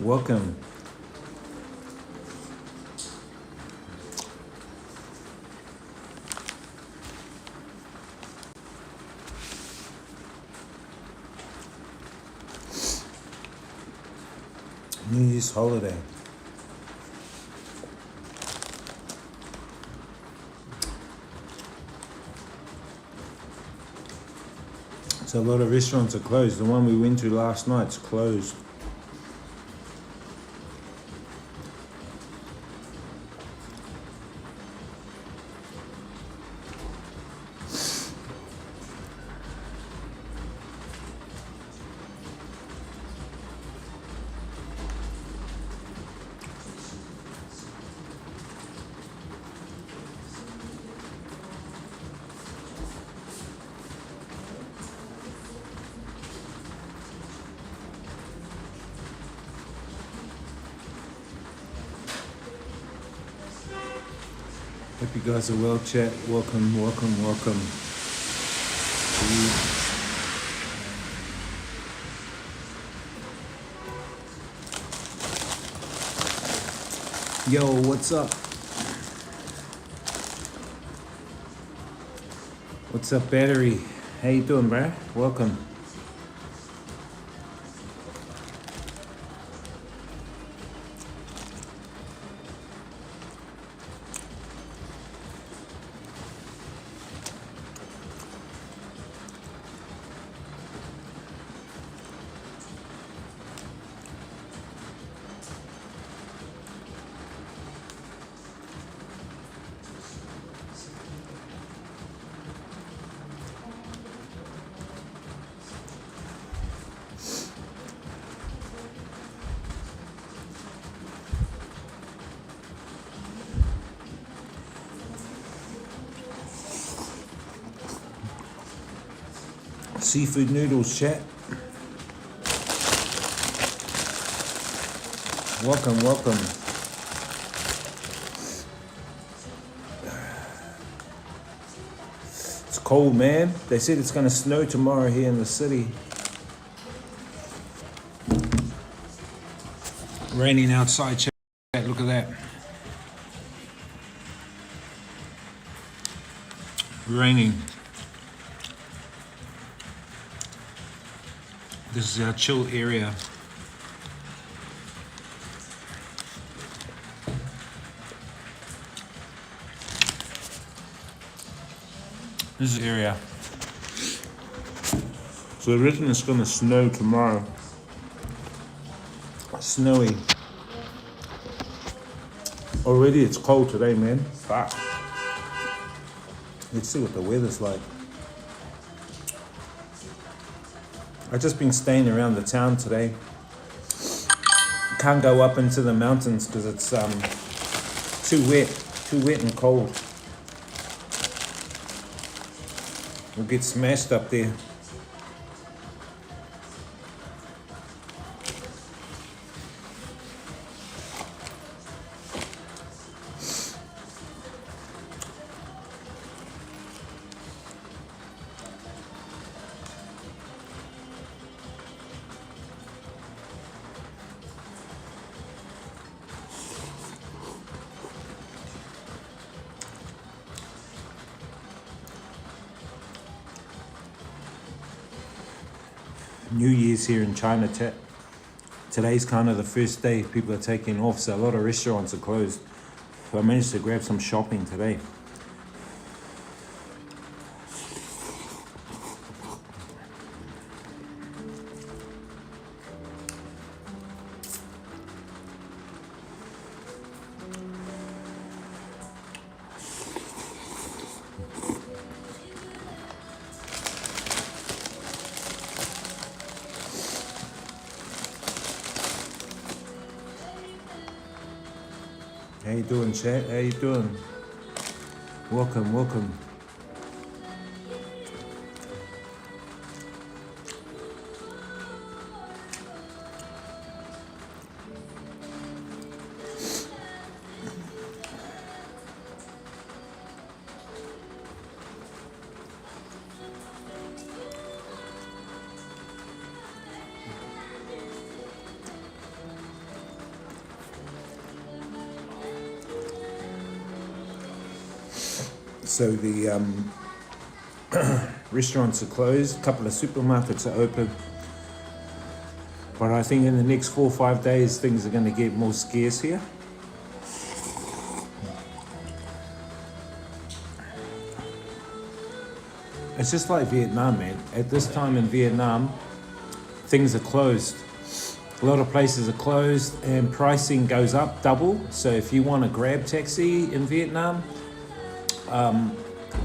Welcome. New Year's holiday. So a lot of restaurants are closed. The one we went to last night's closed. Hope you guys are well, chat. Welcome, welcome, welcome. Yo, what's up? What's up, Battery? How you doing, bruh? Welcome. Seafood noodles, chat. Welcome, welcome. It's cold, man. They said it's gonna snow tomorrow here in the city. Raining outside, chat. Look at that. Raining. This is our chill area. This is area. So originally it's gonna snow tomorrow. Snowy. Already it's cold today, man. Fuck. Let's see what the weather's like. I've just been staying around the town today. Can't go up into the mountains because it's too wet and cold. We'll get smashed up there. New Year's here in China. Today's kind of the first day people are taking off, so a lot of restaurants are closed. So I managed to grab some shopping today. How you doing, chat? How you doing? Welcome, welcome. So the restaurants are closed, a couple of supermarkets are open. But I think in the next 4 or 5 days, things are going to get more scarce here. It's just like Vietnam, man. At this time in Vietnam, things are closed. A lot of places are closed and pricing goes up double. So if you want a Grab taxi in Vietnam,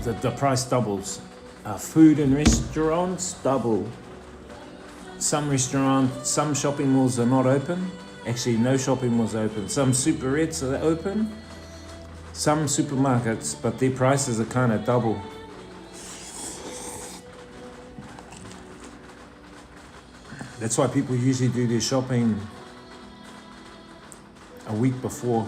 the price doubles. Food in restaurants double. Some restaurants, some shopping malls are not open. Actually, no shopping malls are open. Some superettes are open. Some supermarkets, but their prices are kind of double. That's why people usually do their shopping a week before.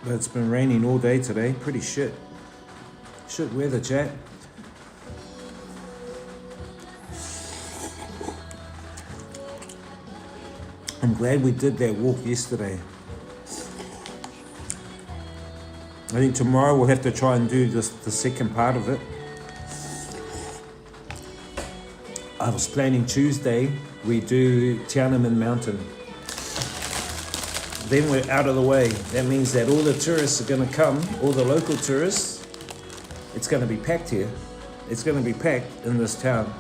But it's been raining all day today. Pretty shit. Shit weather, chat. I'm glad we did that walk yesterday. I think tomorrow we'll have to try and do the second part of it. I was planning Tuesday, we do Tiananmen Mountain. Then we're out of the way. That means that all the tourists are gonna come, all the local tourists. It's gonna be packed here. It's gonna be packed in this town.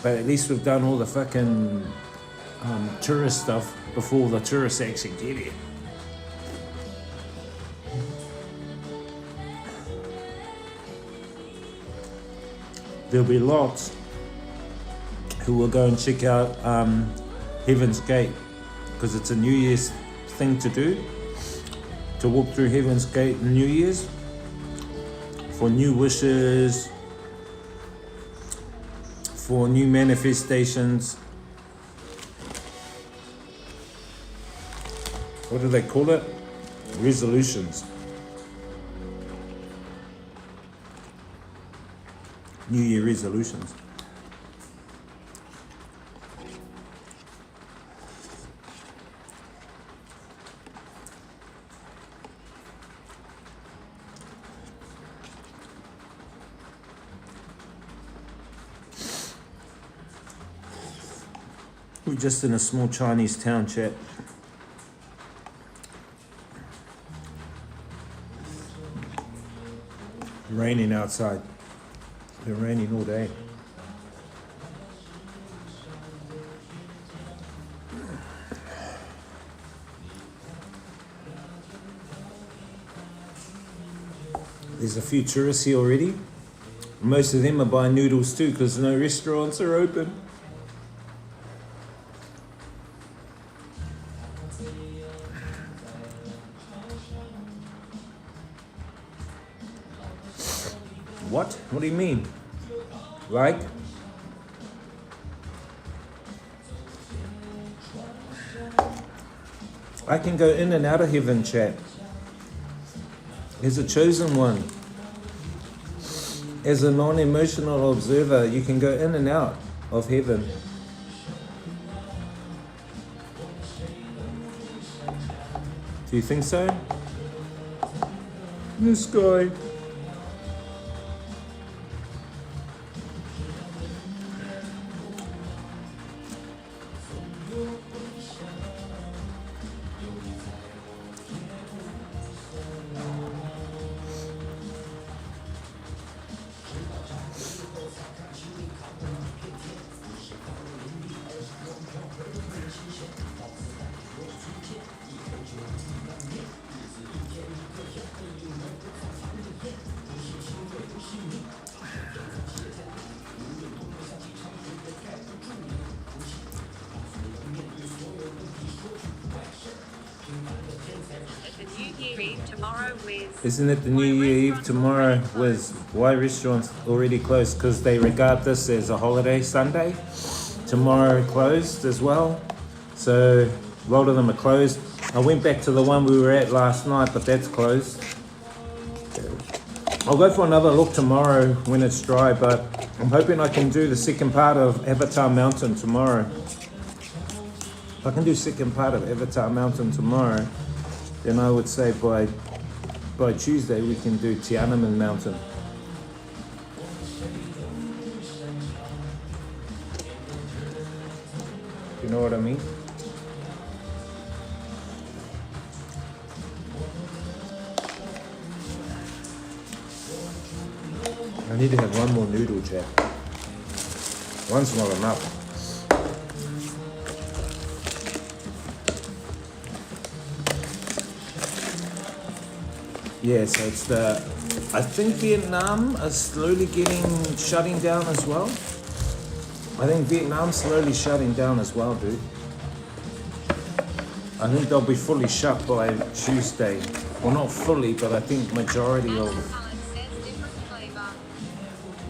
But at least we've done all the fucking tourist stuff before the tourists actually get here. There'll be lots who will go and check out Heaven's Gate because it's a New Year's thing to do, to walk through Heaven's Gate on New Year's for new wishes, for new manifestations. What do they call it? Resolutions. New Year resolutions. We're just in a small Chinese town, chat. Raining outside. It's been raining all day. There's a few tourists here already. Most of them are buying noodles too because no restaurants are open. What? What do you mean? Like? I can go in and out of heaven, chat. As a chosen one. As a non-emotional observer, you can go in and out of heaven. Do you think so? This guy. Isn't it the New Year Eve tomorrow? Was why restaurants already closed? Because they regard this as a holiday Sunday. Tomorrow closed as well. So a lot of them are closed. I went back to the one we were at last night, but that's closed. I'll go for another look tomorrow when it's dry, but I'm hoping I can do the second part of Avatar Mountain tomorrow. If I can do second part of Avatar Mountain tomorrow, then I would say by Tuesday we can do Tiananmen Mountain. You know what I mean? I need to have one more noodle, Jack. One's not enough. Yeah, so it's I think Vietnam is slowly shutting down as well. I think Vietnam's slowly shutting down as well, dude. I think they'll be fully shut by Tuesday. Well, not fully, but I think majority of...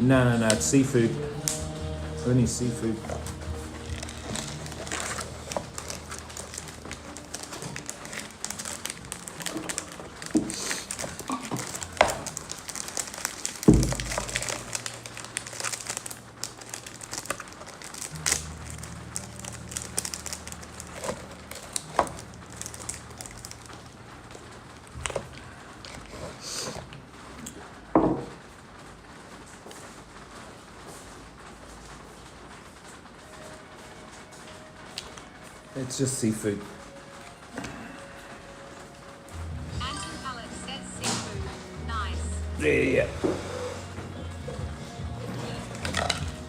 No, it's seafood. Only seafood. It's just seafood. Anton Pallet says seafood. Nice. Yeah.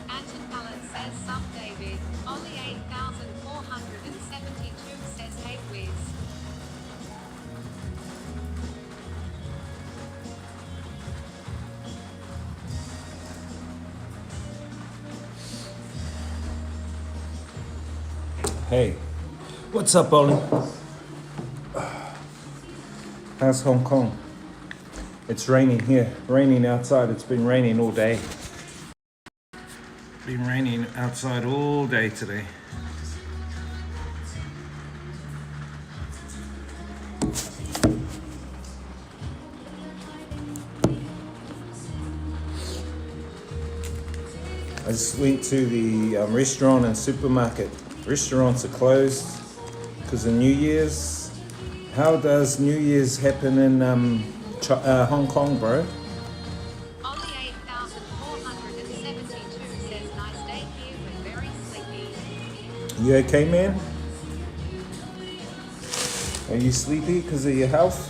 Anton Pallet says some David. Only 8,472 says hey whiz. Hey. What's up, Ollie? How's Hong Kong? It's raining here. Raining outside. It's been raining all day. Been raining outside all day today. I just went to the restaurant and supermarket. Restaurants are closed because of New Year's. How does New Year's happen in Hong Kong, bro? Only 8,472 says nice day here but very sleepy. You okay, man? Are you sleepy because of your health?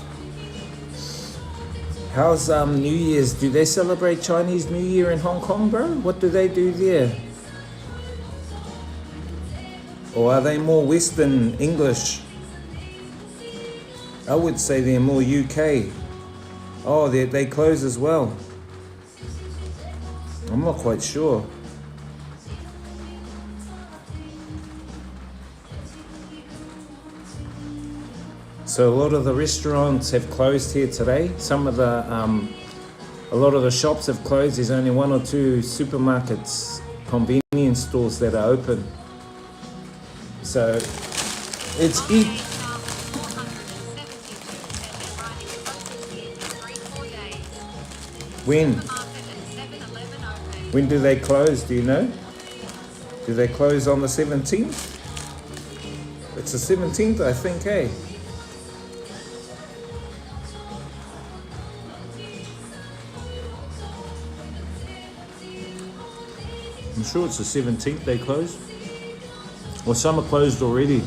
How's New Year's? Do they celebrate Chinese New Year in Hong Kong, bro? What do they do there? Or are they more Western English? I would say they're more UK. Oh, they close as well. I'm not quite sure. So a lot of the restaurants have closed here today. Some of the, a lot of the shops have closed. There's only one or two supermarkets, convenience stores that are open. So it's When do they close? Do you know? Do they close on the 17th? It's the 17th, I think, eh? I'm sure it's the 17th they close. Well, some are closed already.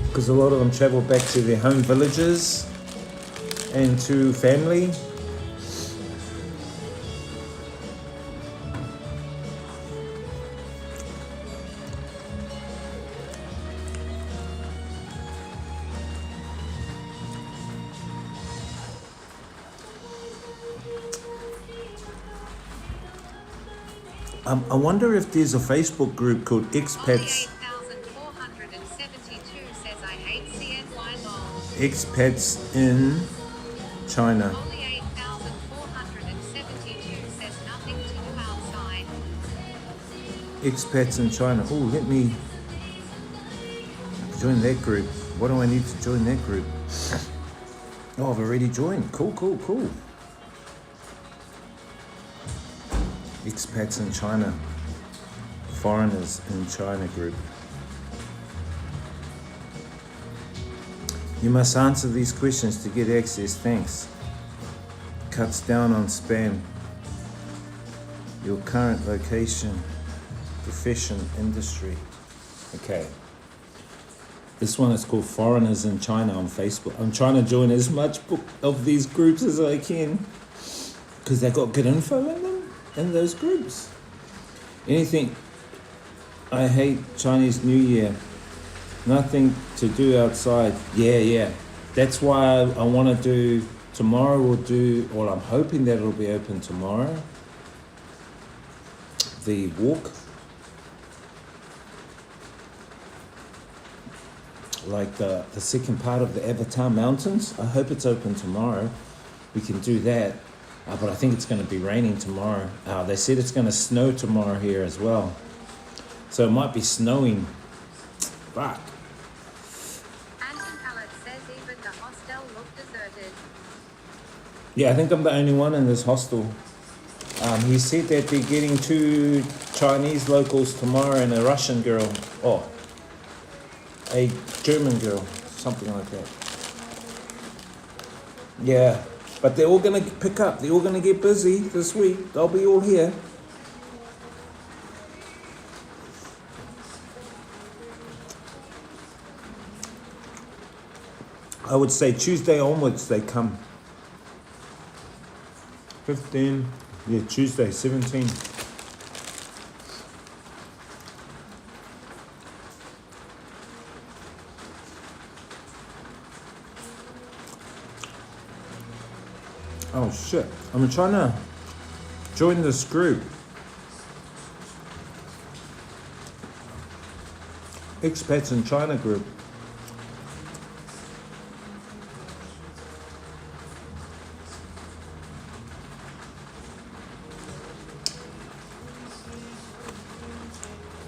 Because a lot of them travel back to their home villages and to family. I wonder if there's a Facebook group called Expats. 8,472 says I hate CNY lol. Expats in China. Only 8,472 says nothing to do outside. Expats in China. Oh, let me join that group. What do I need to join that group? Oh, I've already joined. Cool. Expats in China. Foreigners in China group. You must answer these questions to get access. Thanks. Cuts down on spam. Your current location, profession, industry. Okay. This one is called Foreigners in China on Facebook. I'm trying to join as much of these groups as I can because they got good info in them, in those groups. Anything. I hate Chinese New Year. Nothing to do outside. Yeah. That's why I want to do, tomorrow we'll do, well, I'm hoping that it'll be open tomorrow. The walk. Like the second part of the Avatar Mountains. I hope it's open tomorrow. We can do that. But I think it's going to be raining tomorrow. They said it's going to snow tomorrow here as well. So it might be snowing. Fuck. Anton Allen says even the hostel looked deserted. Yeah, I think I'm the only one in this hostel. He said that they're getting 2 Chinese locals tomorrow and a Russian girl. Oh, a German girl, something like that. Yeah, but they're all going to pick up. They're all going to get busy this week. They'll be all here. I would say Tuesday onwards they come. 15, yeah, Tuesday, 17. Oh shit, I'm trying to join this group. Expats in China group.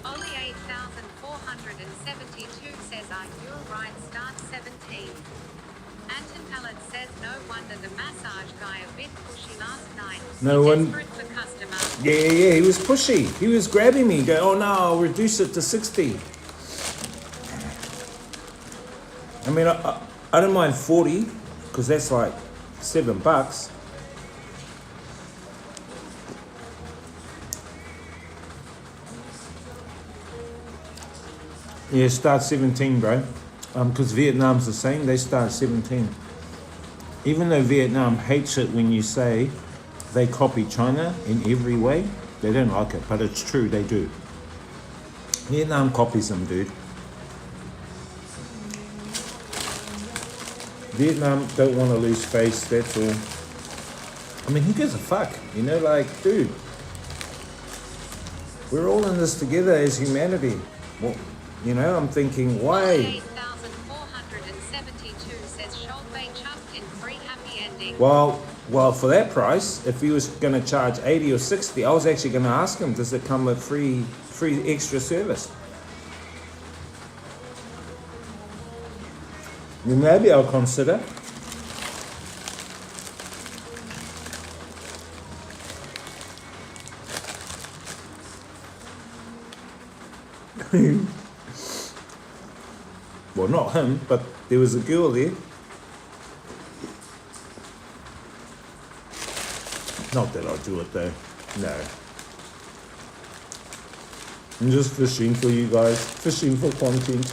Only 8,472 says are you right start 17. Anton Allen says no wonder the massage guy a bit pushy last night. No one. Desperate for customer. Yeah, he was pushy. He was grabbing me, going, oh no, I'll reduce it to 60. I mean, I don't mind 40, because that's like $7. Yeah, start 17, bro. Because Vietnam's the same, they start 17. Even though Vietnam hates it when you say they copy China in every way, they don't like it, but it's true, they do. Vietnam copies them, dude. Vietnam don't want to lose face, that's all. I mean, who gives a fuck? You know, like, dude, we're all in this together as humanity. Well, you know, I'm thinking, why? 8,472 says Sholbay chucked in free happy ending. Well, for that price, if he was going to charge 80 or 60, I was actually going to ask him, does it come with free extra service? Well, maybe I'll consider. Well, not him, but there was a girl there. Not that I'll do it though. No. I'm just fishing for you guys. Fishing for content.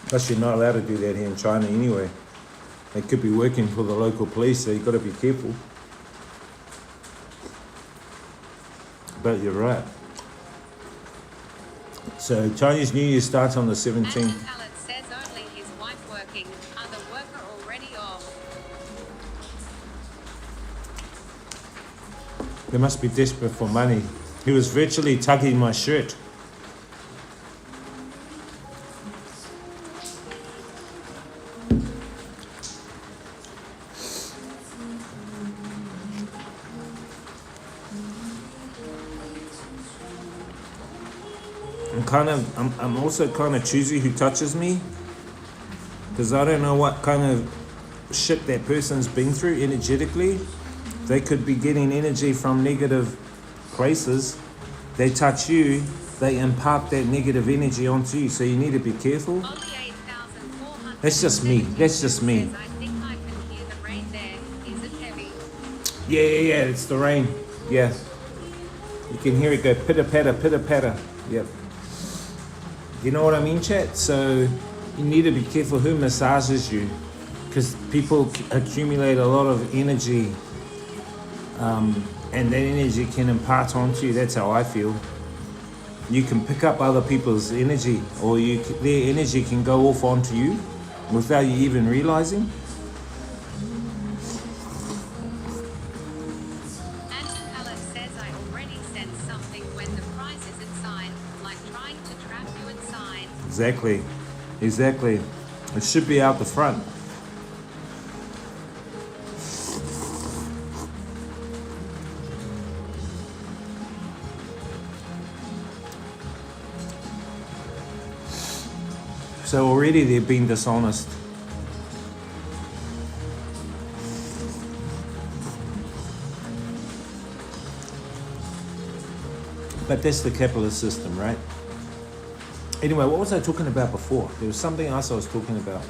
Plus you're not allowed to do that here in China anyway. They could be working for the local police, so you've got to be careful. But you're right. So Chinese New Year starts on the 17th. Anton Allen says only his wife working, other worker already off. They must be desperate for money. He was virtually tugging my shirt. I'm also kind of choosy who touches me, because I don't know what kind of shit that person's been through energetically. They could be getting energy from negative places. They touch you, they impart that negative energy onto you, so you need to be careful. That's just me. That's just me. I think I can hear the rain there. Is it heavy? Yeah, it's the rain. Yeah. You can hear it go pitter patter. Yep. You know what I mean, chat? So you need to be careful who massages you, because people accumulate a lot of energy, and that energy can impart onto you. That's how I feel. You can pick up other people's energy, or their energy can go off onto you without you even realizing. Alex says I already said something when the price isn't signed, like trying to trap you inside. Exactly. It should be out the front. So already they're being dishonest. But that's the capitalist system, right? Anyway, what was I talking about before? There was something else I was talking about.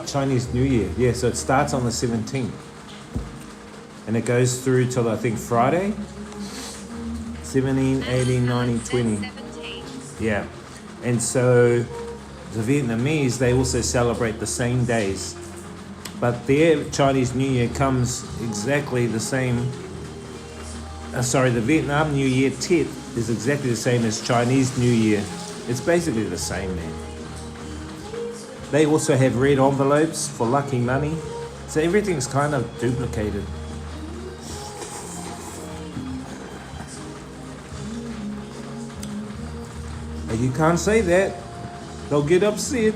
Chinese New Year. Yeah, so it starts on the 17th. And it goes through till, I think, Friday. 17, 18, 19, 20. Yeah. And so the Vietnamese, they also celebrate the same days. But their Chinese New Year comes exactly the same. The Vietnam New Year, Tet, is exactly the same as Chinese New Year. It's basically the same, man. They also have red envelopes for lucky money. So everything's kind of duplicated. But you can't say that. They'll get upset.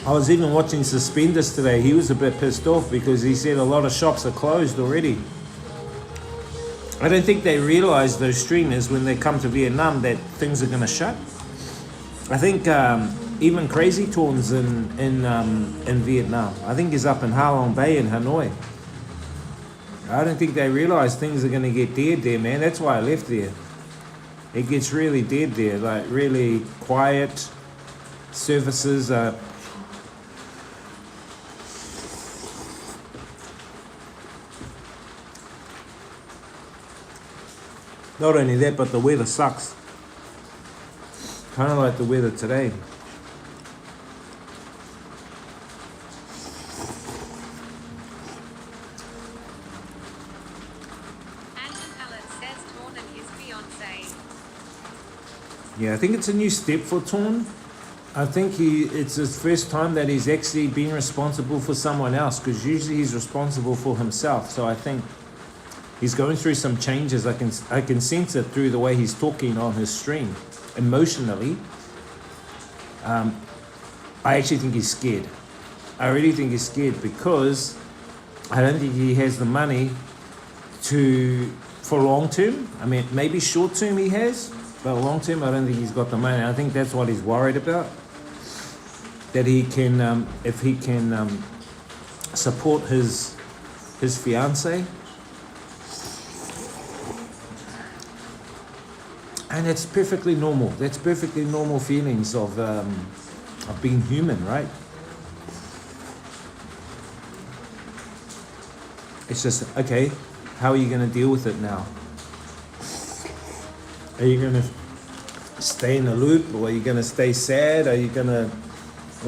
I was even watching Suspenders today. He was a bit pissed off because he said a lot of shops are closed already. I don't think they realize, those streamers, when they come to Vietnam, that things are going to shut. I think even Crazy Torn's in Vietnam. I think he's up in Ha Long Bay in Hanoi. I don't think they realize things are going to get dead there, man. That's why I left there. It gets really dead there, like really quiet. Services are... Not only that, but the weather sucks. Kind of like the weather today. Yeah, I think it's a new step for Torn. I think it's his first time that he's actually been responsible for someone else, because usually he's responsible for himself. So I think he's going through some changes. I can sense it through the way he's talking on his stream, emotionally. I actually think he's scared. I really think he's scared, because I don't think he has the money for long term. I mean, maybe short term he has, but long term I don't think he's got the money. I think that's what he's worried about. That he can, if he can support his fiancée. And it's perfectly normal. That's perfectly normal feelings of being human, right? It's just, okay, how are you going to deal with it now? Are you going to stay in the loop, or are you going to stay sad? What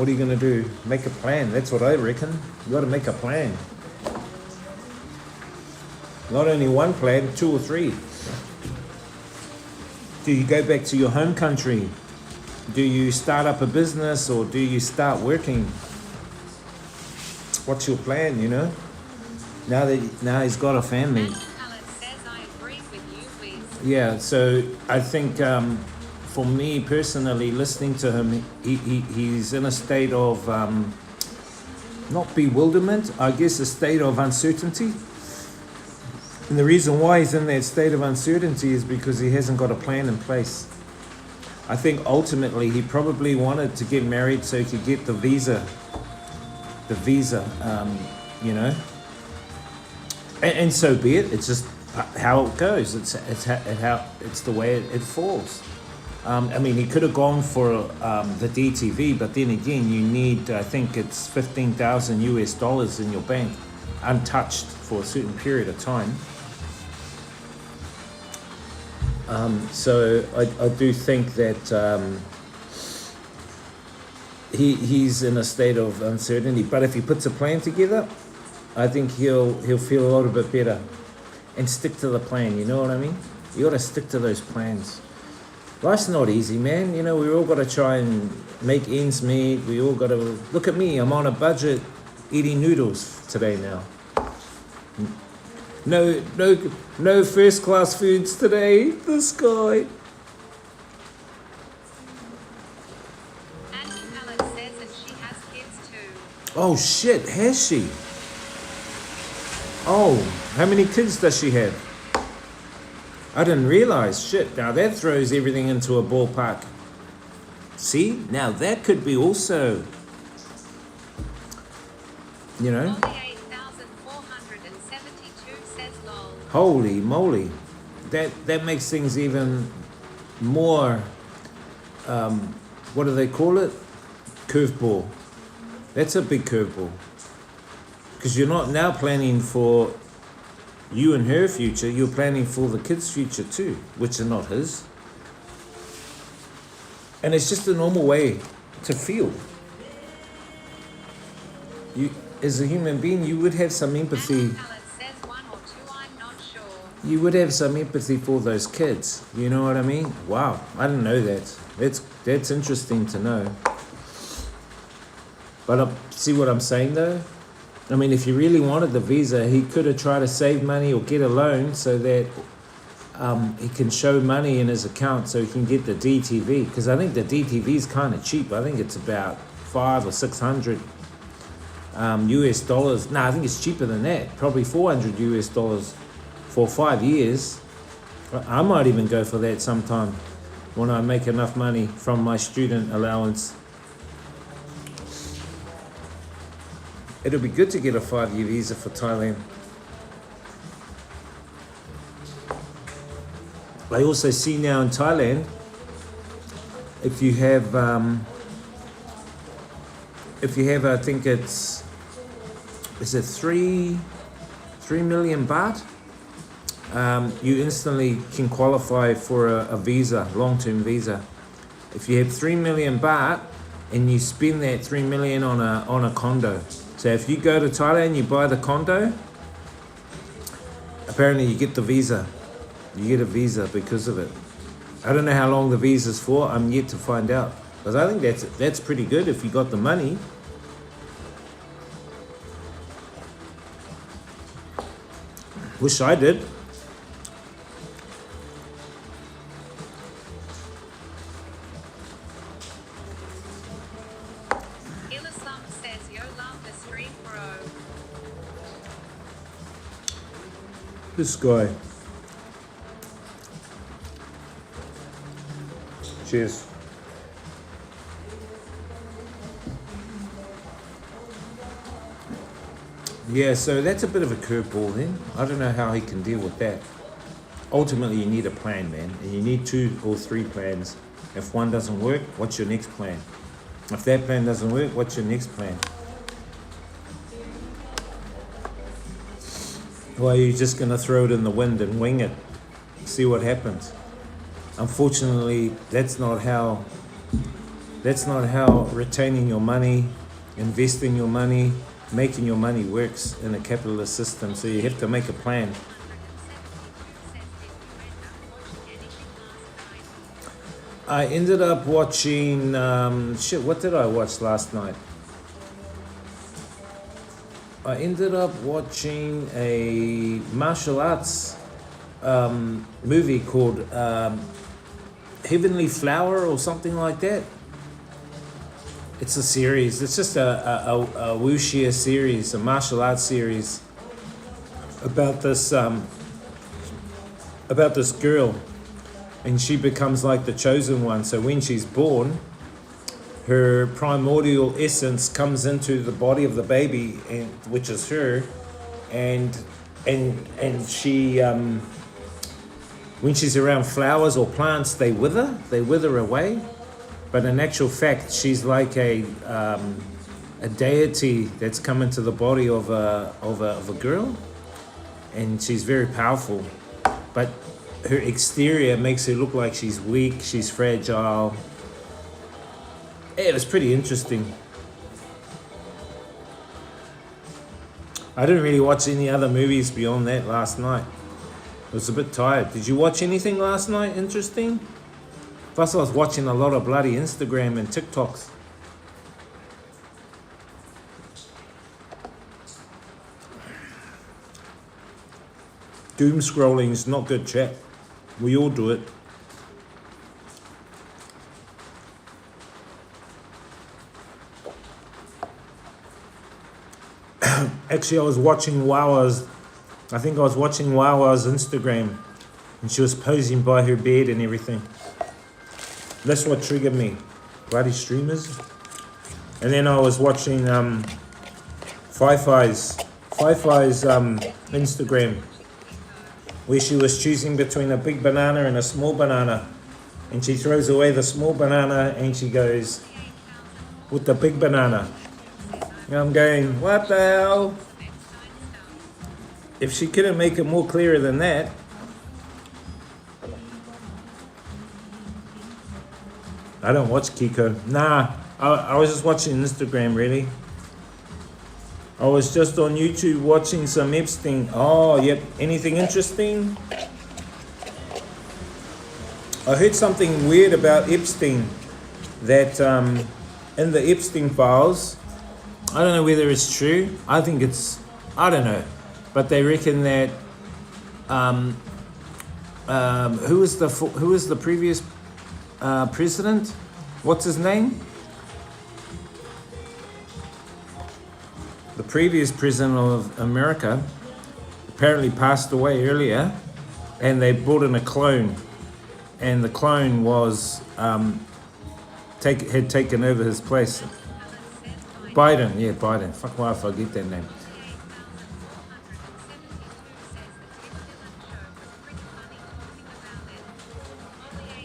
are you going to do? Make a plan. That's what I reckon. You got to make a plan. Not only one plan, 2 or 3. Do you go back to your home country? Do you start up a business, or do you start working? What's your plan, you know? Now he's got a family. Yeah, so I think for me personally, listening to him, he's in a state of not bewilderment, I guess a state of uncertainty. And the reason why he's in that state of uncertainty is because he hasn't got a plan in place. I think ultimately he probably wanted to get married so he could get the visa, you know. And so be it. It's just how it goes. It's the way it falls. I mean, he could have gone for the DTV, but then again, you need, I think it's $15,000 in your bank, untouched for a certain period of time. So I do think that he's in a state of uncertainty. But if he puts a plan together, I think he'll feel a little bit better, and stick to the plan. You know what I mean? You got to stick to those plans. Life's not easy, man. You know, we all got to try and make ends meet. We all got to look at me. I'm on a budget, eating noodles today now. No first class foods today. This guy. Auntie Helen says that she has kids too. Oh shit, has she? Oh, how many kids does she have? I didn't realize. Shit, now that throws everything into a ballpark. See, now that could be also, you know. 48,472 says lol. Holy moly, that makes things even more. What do they call it? Curveball. That's a big curveball. Because you're not now planning for you and her future, you're planning for the kids' future too, which are not his. And it's just a normal way to feel. You, as a human being, you would have some empathy. Auntie Helen says 1 or 2, I'm not sure. You would have some empathy for those kids. You know what I mean? Wow, I didn't know that. That's interesting to know. But see what I'm saying though? I mean, if he really wanted the visa, he could have tried to save money or get a loan so that he can show money in his account so he can get the DTV. Because I think the DTV is kind of cheap. I think it's about $500 or $600 US dollars. No, I think it's cheaper than that. Probably $400 US dollars for 5 years. I might even go for that sometime when I make enough money from my student allowance. It'll be good to get a 5-year visa for Thailand. I also see now in Thailand, if you have, I think is it 3 million baht? You instantly can qualify for a visa, long-term visa. If you have 3 million baht and you spend that 3 million on a condo. So if you go to Thailand, you buy the condo, apparently you get the visa. You get a visa because of it. I don't know how long the visa's for. I'm yet to find out. Because I think that's pretty good if you got the money. Wish I did. This guy. Cheers. Yeah, so that's a bit of a curveball then. I don't know how he can deal with that. Ultimately, you need a plan, man. And you need 2 or 3 plans. If one doesn't work, what's your next plan? If that plan doesn't work, what's your next plan? Or are you just going to throw it in the wind and wing it? See what happens. Unfortunately, that's not how retaining your money, investing your money, making your money works in a capitalist system. So you have to make a plan. I ended up watching, what did I watch last night? I ended up watching a martial arts movie called Heavenly Flower or something like that. It's a series. It's just a wuxia series, a martial arts series about this girl, and she becomes like the chosen one. So when she's born, her primordial essence comes into the body of the baby, and which is her, and she when she's around flowers or plants, they wither away. But in actual fact, she's like a deity that's come into the body of a girl, and she's very powerful. But her exterior makes her look like she's weak, she's fragile. Yeah, it was pretty interesting. I didn't really watch any other movies beyond that last night. I was a bit tired. Did you watch anything last night interesting? Plus, I was watching a lot of bloody Instagram and TikToks. Doom scrolling is not good, chat. We all do it. Actually, I was watching Wawa's Instagram, and she was posing by her bed and everything. That's what triggered me. Bloody streamers. And then I was watching Fi-Fi's Instagram, where she was choosing between a big banana and a small banana, and she throws away the small banana and she goes with the big banana. And I'm going, what the hell? If she couldn't make it more clearer than that. I don't watch Kiko. Nah, I was just watching Instagram, really. I was just on YouTube watching some Epstein. Oh, yep. Anything interesting? I heard something weird about Epstein. That in the Epstein files, I don't know whether it's true. I think it's, I don't know. But they reckon that who was the previous president? What's his name? The previous president of America apparently passed away earlier, and they brought in a clone, and the clone was had taken over his place. Biden, yeah, Biden. Fuck, why I forget that name.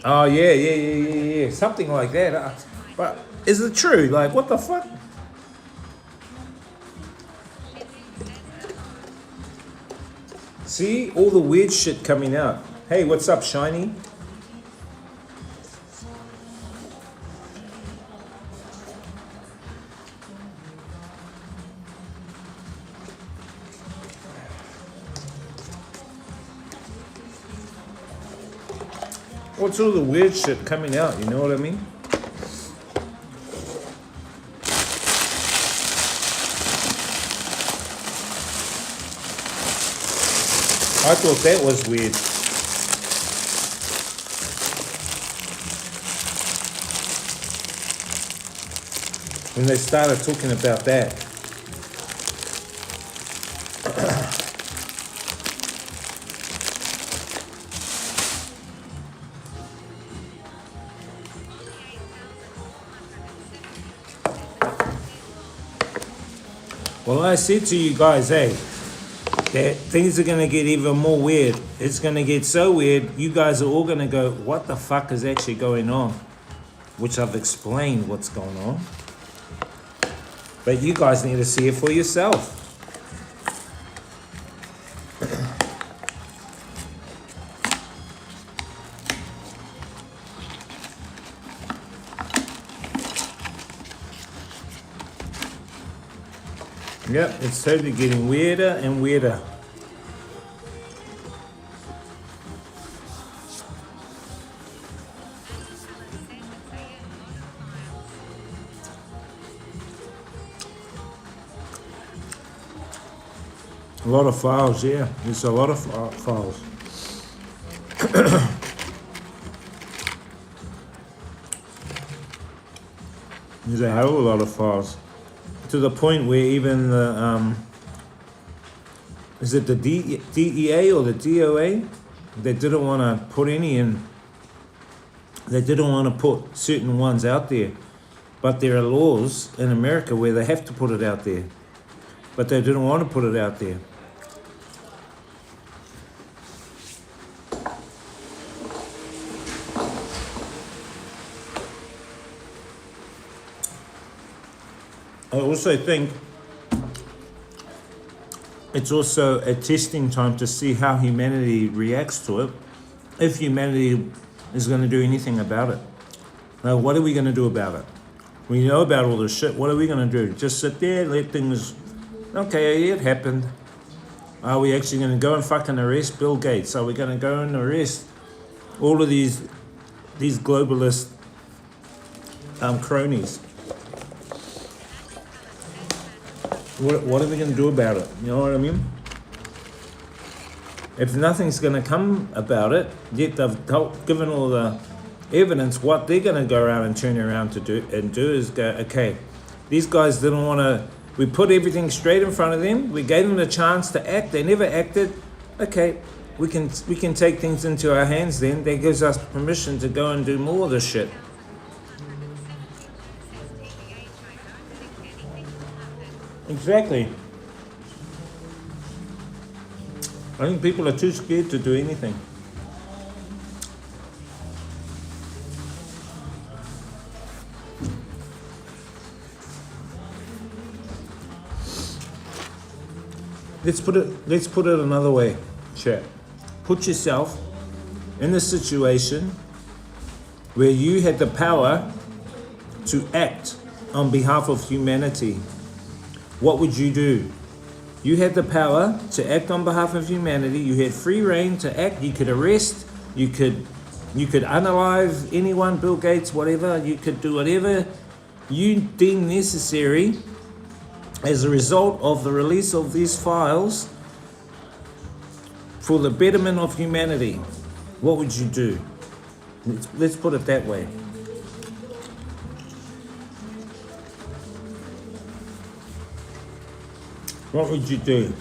Oh yeah, something like that. But is it true? Like, what the fuck? See, all the weird shit coming out. Hey, what's up, Shiny? What's all the weird shit coming out, you know what I mean? I thought that was weird. When they started talking about that. Well, I said to you guys, hey, that things are going to get even more weird. It's going to get so weird, you guys are all going to go, what the fuck is actually going on? Which I've explained what's going on. But you guys need to see it for yourself. Yep, it's totally getting weirder and weirder. A lot of files, yeah. There's a lot of files. There's a hell of a lot of files. To the point where even the, is it the DEA or the DOA? They didn't want to put any in. They didn't want to put certain ones out there. But there are laws in America where they have to put it out there. But they didn't want to put it out there. I also think it's also a testing time to see how humanity reacts to it, if humanity is going to do anything about it. Now, what are we going to do about it? We know about all this shit. What are we going to do? Just sit there, let things... Okay, it happened. Are we actually going to go and fucking arrest Bill Gates? Are we going to go and arrest all of these globalist cronies? What are we going to do about it? You know what I mean? If nothing's going to come about it, yet they've given all the evidence, what they're going to go around and turn around to do is go, okay, these guys didn't want to, we put everything straight in front of them, we gave them the chance to act, they never acted, okay, we can take things into our hands then, that gives us permission to go and do more of this shit. Exactly. I think people are too scared to do anything. Let's put it another way, chat. Put yourself in a situation where you had the power to act on behalf of humanity. What would you do? You had the power to act on behalf of humanity. You had free reign to act. You could arrest. You could unalive anyone, Bill Gates, whatever. You could do whatever you deem necessary as a result of the release of these files for the betterment of humanity. What would you do? Let's put it that way. What would you do?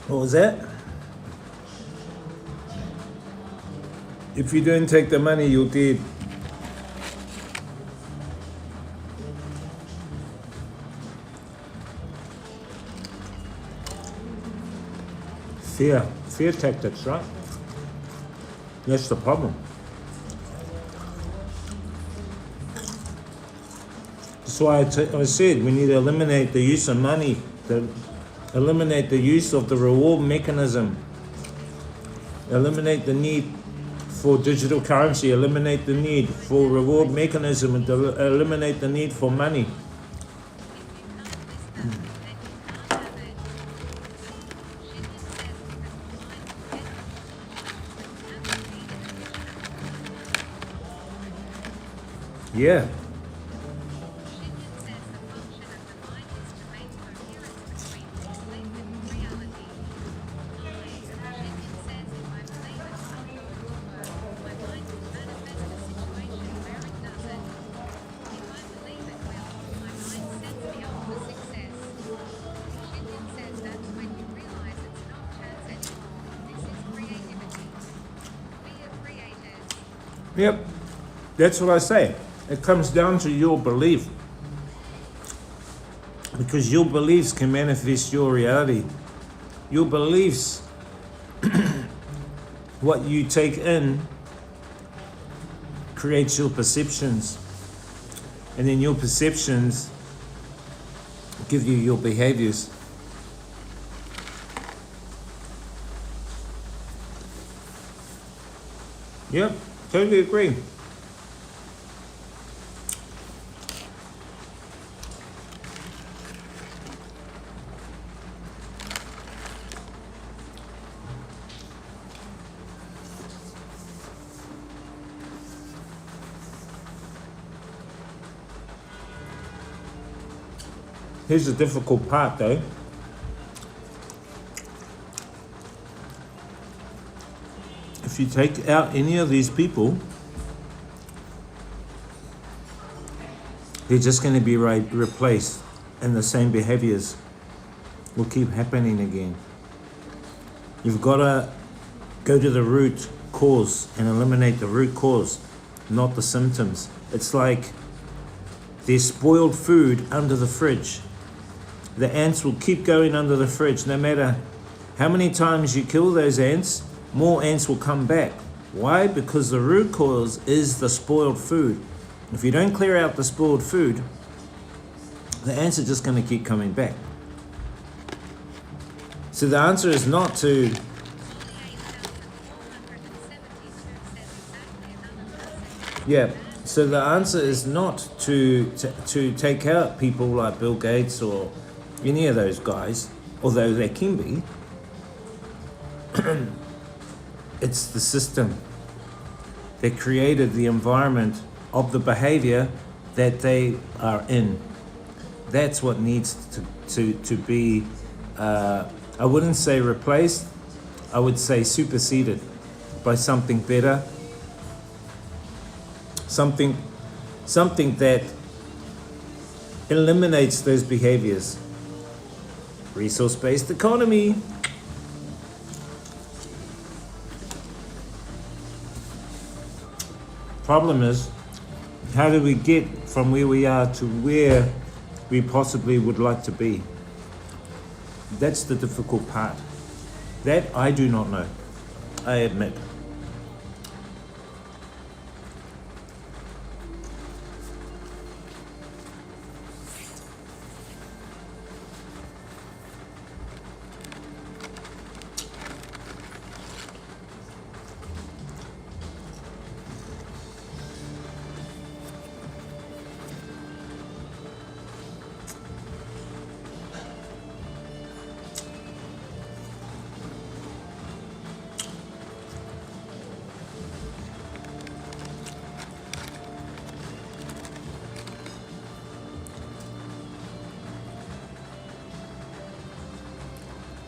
What was that? If you don't take the money, you're dead. Fear tactics, right? That's the problem. That's why I said we need to eliminate the use of money, eliminate the use of the reward mechanism, eliminate the need for digital currency, eliminate the need for reward mechanism, and eliminate the need for money. Yeah. Yep, that's what I say. It comes down to your belief. Because your beliefs can manifest your reality. Your beliefs, what you take in, creates your perceptions, and then your perceptions give you your behaviors. Yep, totally agree. Here's the difficult part though. If you take out any of these people, they're just going to be replaced, and the same behaviors will keep happening again. You've got to go to the root cause and eliminate the root cause, not the symptoms. It's like there's spoiled food under the fridge. The ants will keep going under the fridge. No matter how many times you kill those ants, more ants will come back. Why? Because the root cause is the spoiled food. If you don't clear out the spoiled food, the ants are just going to keep coming back. So the answer is not to So the answer is not to take out people like Bill Gates or any of those guys, although they can be. It's the system that created the environment of the behavior that they are in. That's what needs to be, I wouldn't say replaced, I would say superseded by something better, something that eliminates those behaviors. Resource-based economy. Problem is, how do we get from where we are to where we possibly would like to be? That's the difficult part. That I do not know, I admit.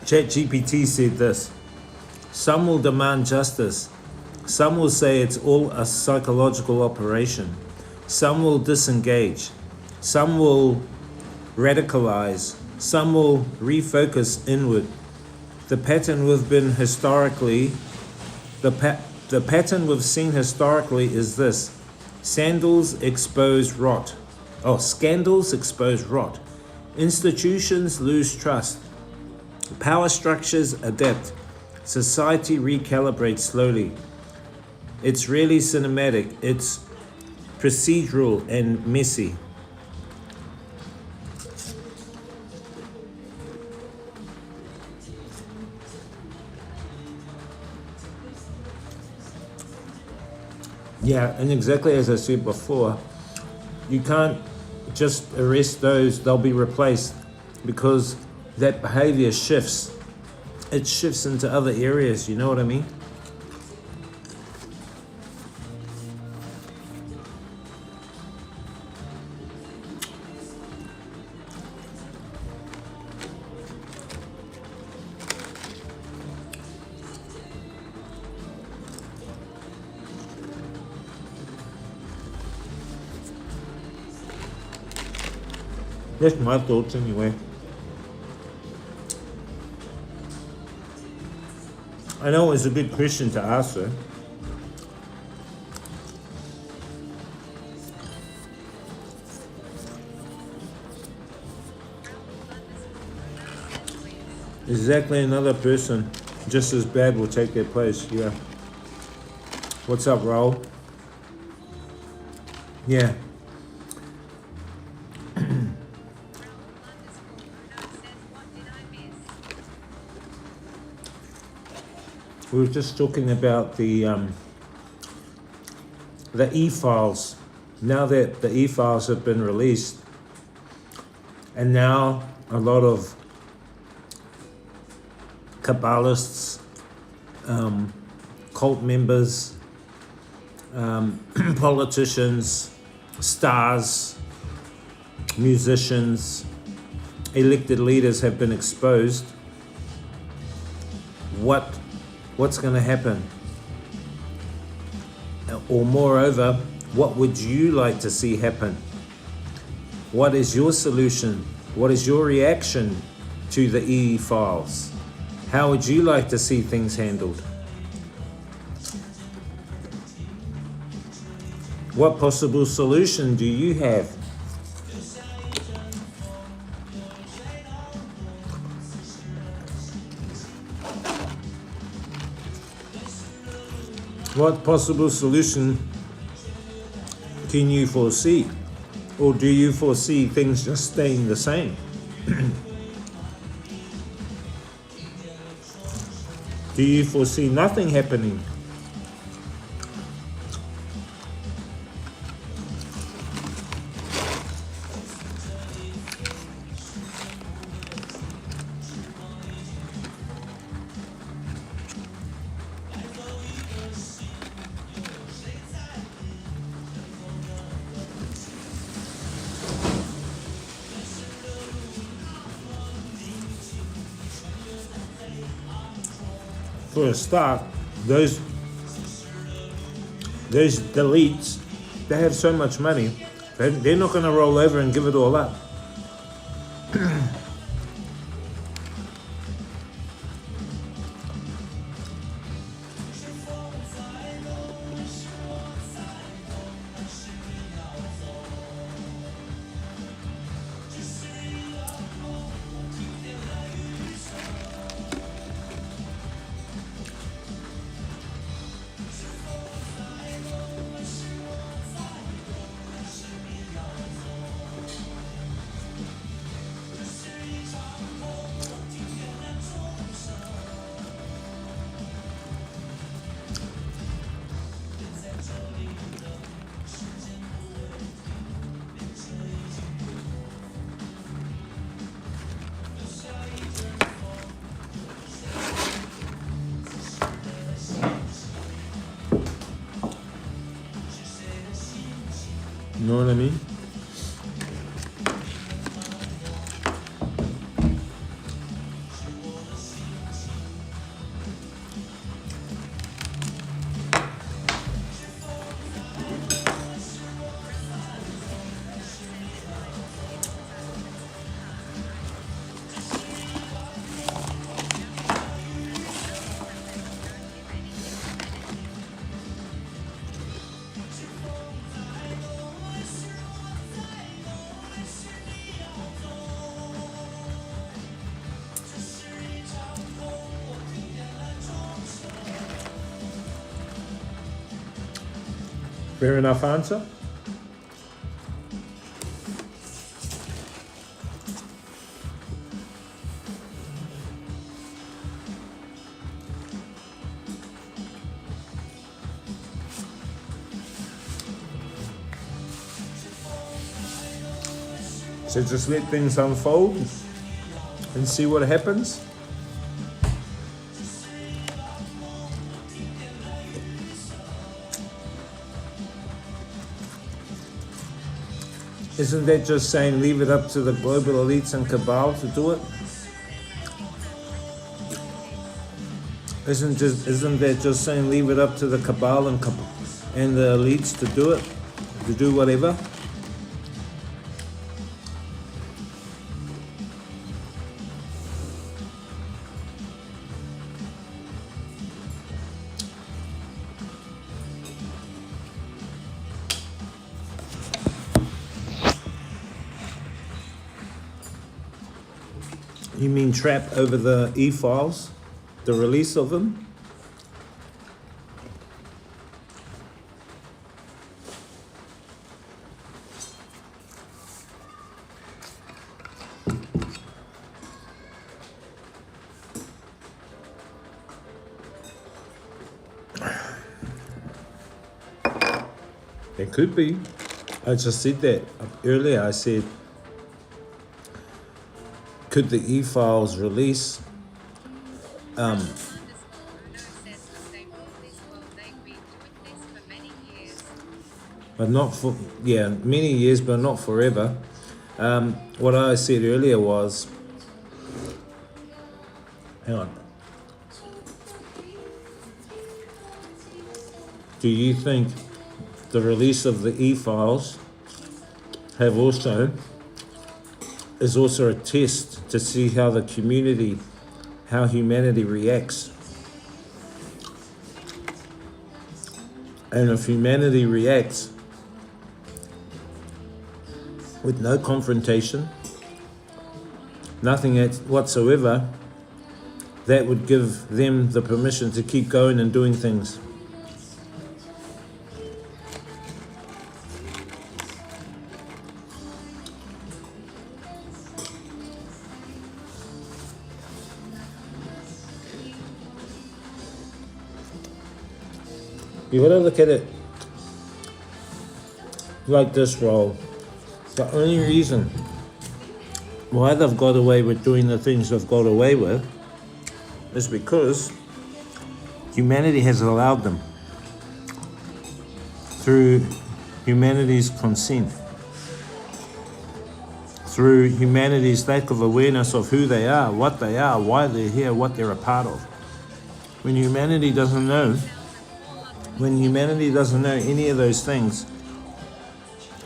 ChatGPT said this: some will demand justice, some will say it's all a psychological operation, some will disengage, some will radicalize, some will refocus inward. The pattern we've been historically, the pattern we've seen historically is this: scandals expose rot. Institutions lose trust. Power structures adapt. Society recalibrates slowly. It's really cinematic. It's procedural and messy. Yeah, and exactly as I said before, you can't just arrest those, they'll be replaced, because that behavior shifts. It shifts into other areas, you know what I mean? That's my thoughts anyway. I know it's a good question to ask her. Exactly, another person just as bad will take their place, yeah. What's up, Raul? Yeah. We were just talking about the e-files. Now that the e-files have been released, and now a lot of Kabbalists, cult members, politicians, stars, musicians, elected leaders have been exposed. What's going to happen? Or moreover, what would you like to see happen? What is your solution? What is your reaction to the e-files? How would you like to see things handled? What possible solution do you have? What possible solution can you foresee? Or do you foresee things just staying the same? Do you foresee nothing happening? For a start, those deletes, they have so much money, they're not going to roll over and give it all up. You know what I mean? Fair enough answer. So just let things unfold and see what happens. Isn't that just saying leave it up to the global elites and cabal to do it? Isn't that just saying leave it up to the cabal and the elites to do it, to do whatever? You mean trap over the e-files, the release of them? It could be. I just said that earlier. I said, could the e-files release Underscore Uno says that they rule this world. They've been doing this for many years. but not for, yeah, many years, but not forever. What I said earlier was, hang on. Do you think the release of the e-files is also a test to see how the community, how humanity reacts? And if humanity reacts with no confrontation, nothing whatsoever, that would give them the permission to keep going and doing things. You gotta look at it like this, Roll. The only reason why they've got away with doing the things they've got away with is because humanity has allowed them through humanity's consent, through humanity's lack of awareness of who they are, why they're here, what they're a part of. When humanity doesn't know any of those things,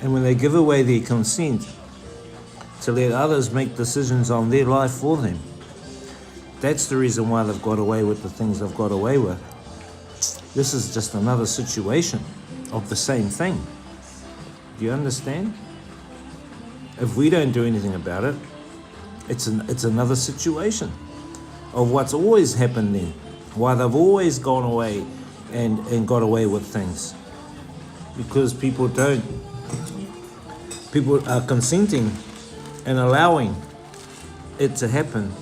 and when they give away their consent to let others make decisions on their life for them, that's the reason why they've got away with the things they've got away with. This is just another situation of the same thing. Do you understand? If we don't do anything about it, it's another situation of what's always happened then, why they've always gone away and got away with things. Because people are consenting and allowing it to happen.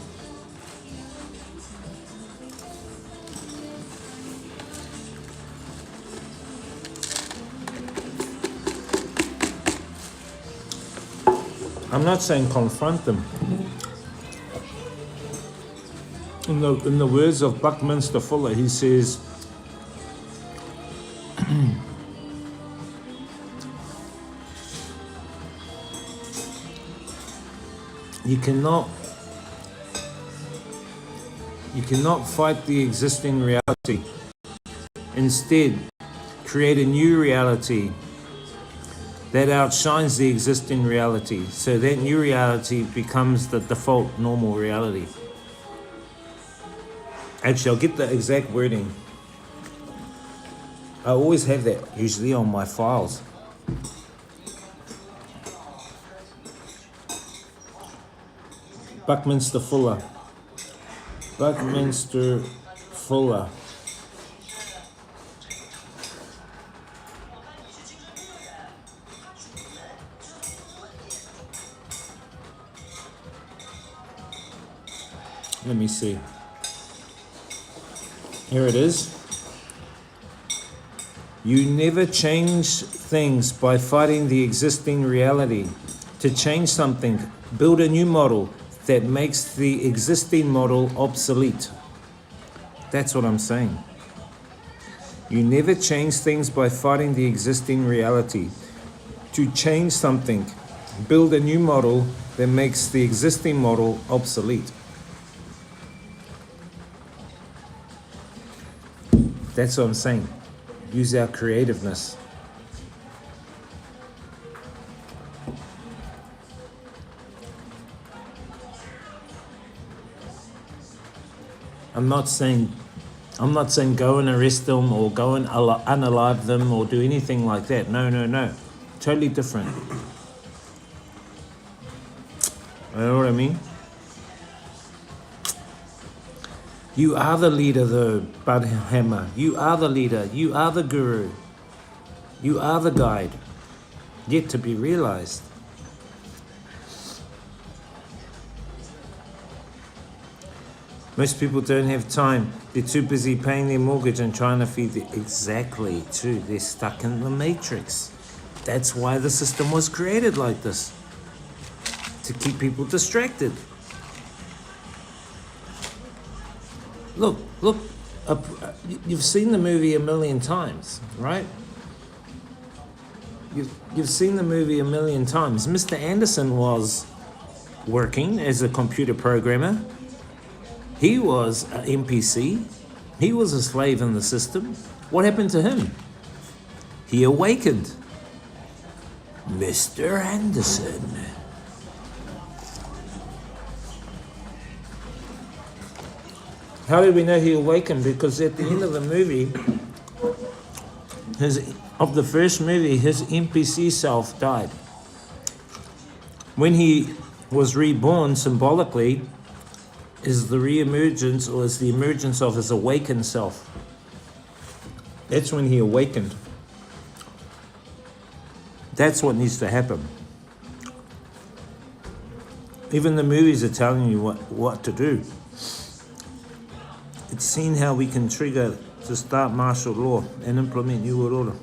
I'm not saying confront them. In the words of Buckminster Fuller, he says, You cannot fight the existing reality. Instead, create a new reality that outshines the existing reality. So that new reality becomes the default normal reality. Actually, I'll get the exact wording. I always have that usually on my files. Buckminster Fuller. Buckminster Fuller. Let me see. Here it is. You never change things by fighting the existing reality. To change something, build a new model that makes the existing model obsolete. That's what I'm saying. You never change things by fighting the existing reality. To change something, build a new model that makes the existing model obsolete. That's what I'm saying. Use our creativeness. I'm not saying go and arrest them or go and unalive them or do anything like that. No. Totally different. You know what I mean? You are the leader though, Bud Hammer. You are the leader. You are the guru. You are the guide. Yet to be realized. Most people don't have time. They're too busy paying their mortgage and trying to feed the... Exactly, too. They're stuck in the matrix. That's why the system was created like this. To keep people distracted. Look, you've seen the movie a million times, right? You've seen the movie a million times. Mr. Anderson was working as a computer programmer. He was an NPC. He was a slave in the system. What happened to him? He awakened. Mr. Anderson. How did we know he awakened? Because at the end of the movie, of the first movie, his NPC self died. When he was reborn symbolically, is the re-emergence or is the emergence of his awakened self. That's when he awakened. That's what needs to happen. Even the movies are telling you what to do. It's seen how we can trigger to start martial law and implement New World Order.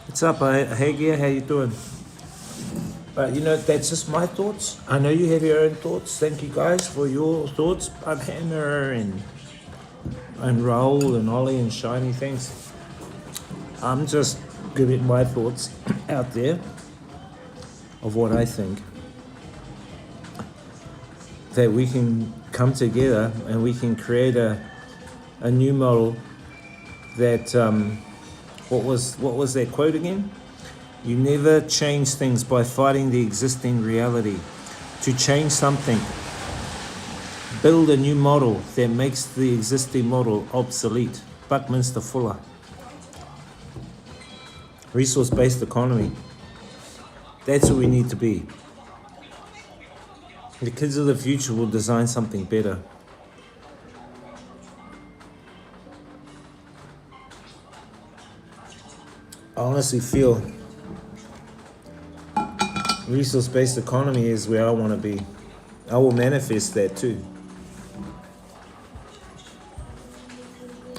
What's up, Hagia? How you doing? But you know, that's just my thoughts. I know you have your own thoughts. Thank you guys for your thoughts. Bug Hammer and Raoul and Ollie and Shiny, thanks. I'm just giving my thoughts out there of what I think. That we can come together and we can create a new model that, what was that quote again? You never change things by fighting the existing reality. To change something, build a new model that makes the existing model obsolete. Buckminster Fuller. Resource-based economy. That's what we need to be. The kids of the future will design something better. I honestly feel resource-based economy is where I want to be. I will manifest that too.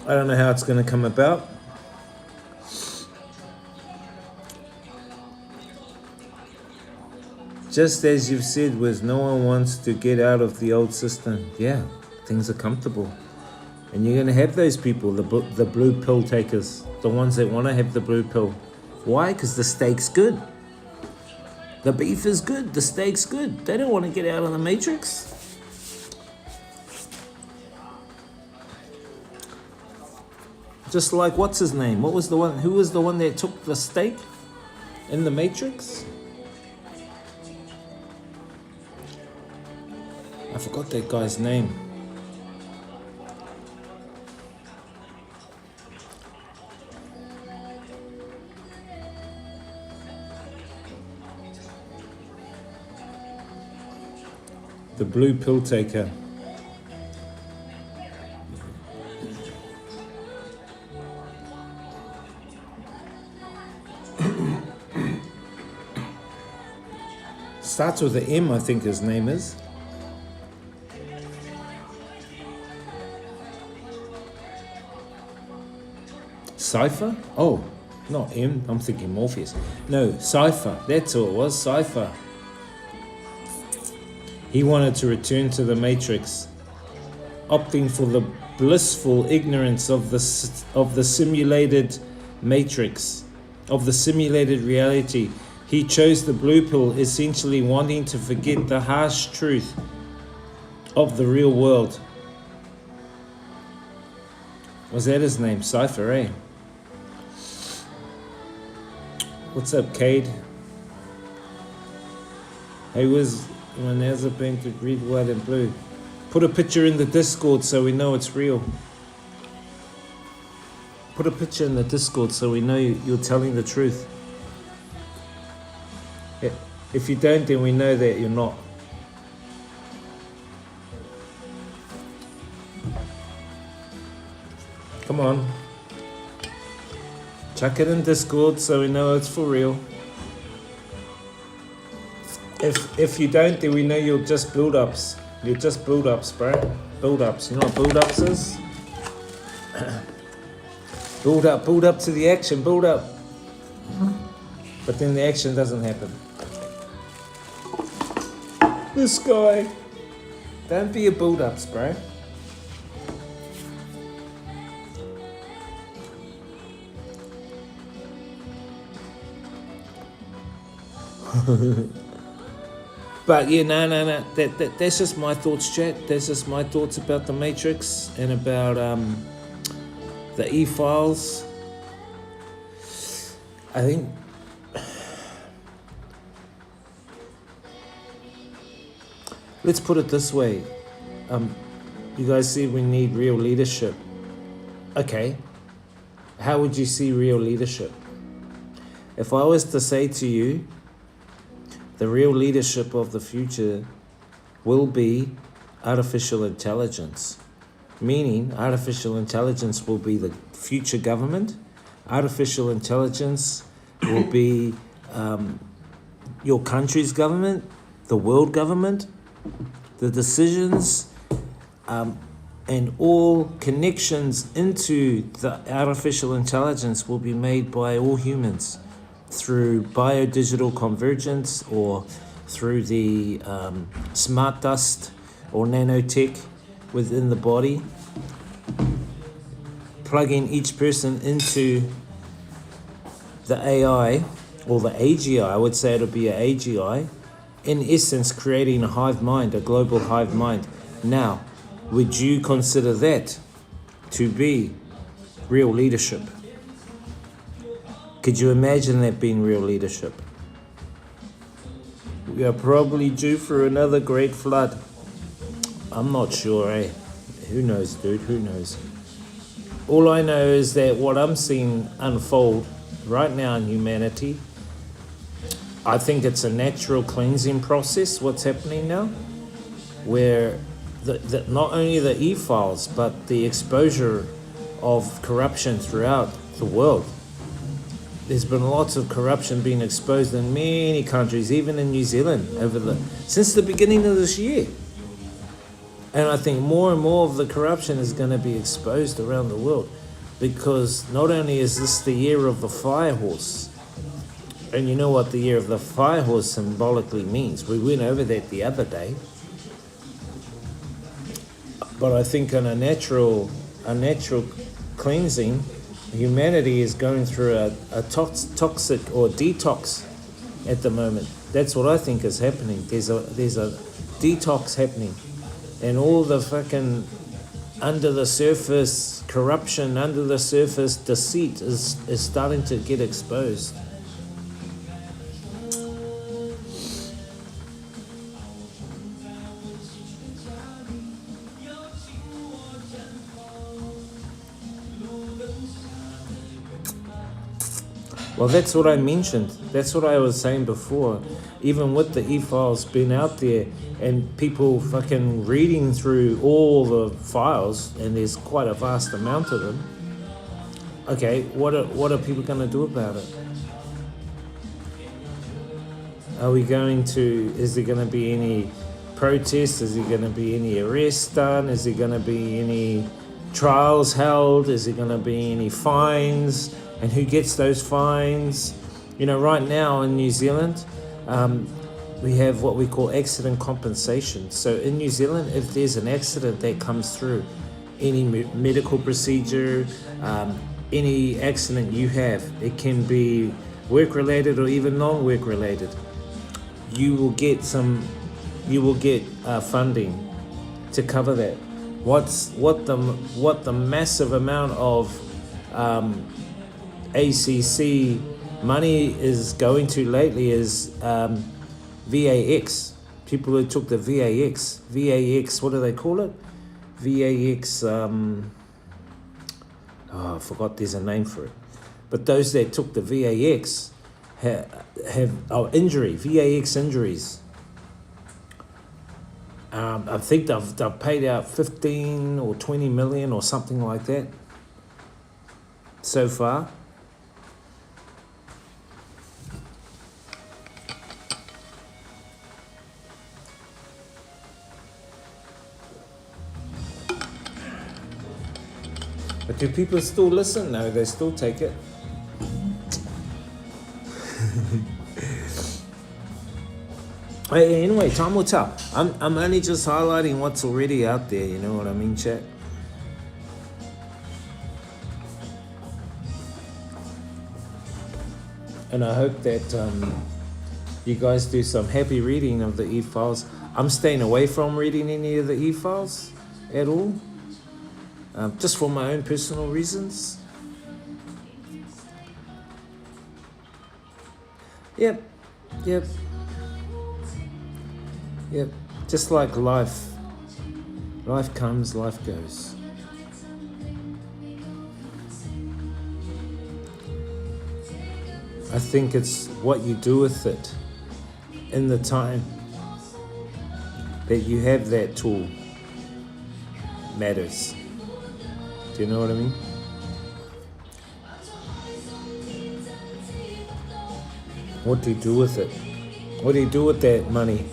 I don't know how it's going to come about. Just as you've said, with no one wants to get out of the old system. Yeah, things are comfortable. And you're going to have those people, the blue pill takers, the ones that want to have the blue pill. Why? Because the steak's good. The beef is good. The steak's good. They don't want to get out of the matrix. Just like, what's his name? Who was the one that took the steak in the matrix? I forgot that guy's name. The blue pill taker. Starts with an M, I think his name is. Cypher? Oh, not M, I'm thinking Morpheus. No, Cypher, that's all it was, Cypher. He wanted to return to the Matrix, opting for the blissful ignorance of the simulated Matrix, of the simulated reality. He chose the blue pill, essentially wanting to forget the harsh truth of the real world. Was that his name? Cypher, eh? What's up, Cade? Hey, when there's a painted red, white, and blue. Put a picture in the Discord so we know it's real. Put a picture in the Discord so we know you're telling the truth. If you don't, then we know that you're not. Come on. Chuck it in Discord so we know it's for real. If you don't, then we know you're just build-ups. You're just build-ups, bro. Build-ups. You know what build-ups is? Build up to the action, build up. But then the action doesn't happen. This guy. Don't be a build-ups, bro. But yeah, no. That's just my thoughts, chat. That's just my thoughts about the Matrix and about the e-files. I think let's put it this way. You guys see we need real leadership. Okay. How would you see real leadership? If I was to say to you, the real leadership of the future will be artificial intelligence. Meaning, artificial intelligence will be the future government. Artificial intelligence will be your country's government, the world government, the decisions, and all connections into the artificial intelligence will be made by all humans through biodigital convergence or through the smart dust or nanotech within the body, plugging each person into the AI or the AGI. I would say it'll be an AGI, in essence creating a hive mind, a global hive mind. Now, would you consider that to be real leadership? Could you imagine that being real leadership? We are probably due for another great flood. I'm not sure, eh? Who knows, dude? Who knows? All I know is that what I'm seeing unfold right now in humanity, I think it's a natural cleansing process, what's happening now, where not only the e-files, but the exposure of corruption throughout the world. There's been lots of corruption being exposed in many countries, even in New Zealand, since the beginning of this year. And I think more and more of the corruption is going to be exposed around the world, because not only is this the year of the fire horse, and you know what the year of the fire horse symbolically means. We went over that the other day. But I think on a natural cleansing, humanity is going through a toxic or detox at the moment. That's what I think is happening. There's a detox happening, and all the fucking under the surface corruption, under the surface deceit is starting to get exposed. Well, that's what I mentioned. That's what I was saying before. Even with the e-files being out there and people fucking reading through all the files, and there's quite a vast amount of them. Okay, what are people going to do about it? Is there going to be any protests? Is there going to be any arrests done? Is there going to be any trials held? Is there going to be any fines? And who gets those fines? You know, right now in New Zealand, we have what we call accident compensation. So in New Zealand, if there's an accident that comes through, any medical procedure, any accident you have, it can be work-related or even non-work related, you will get funding to cover that. What the massive amount of ACC money is going to lately is VAX. People who took the VAX, what do they call it? VAX, I forgot there's a name for it. But those that took the VAX have VAX injuries. I think they've paid out 15 or 20 million or something like that so far. But do people still listen? No, they still take it. Anyway, time will tell. I'm only just highlighting what's already out there, you know what I mean, chat? And I hope that you guys do some happy reading of the e-files. I'm staying away from reading any of the e-files at all, just for my own personal reasons. Yep. Just like life. Life comes, life goes. I think it's what you do with it in the time that you have that tool matters. Do you know what I mean? What do you do with it? What do you do with that money?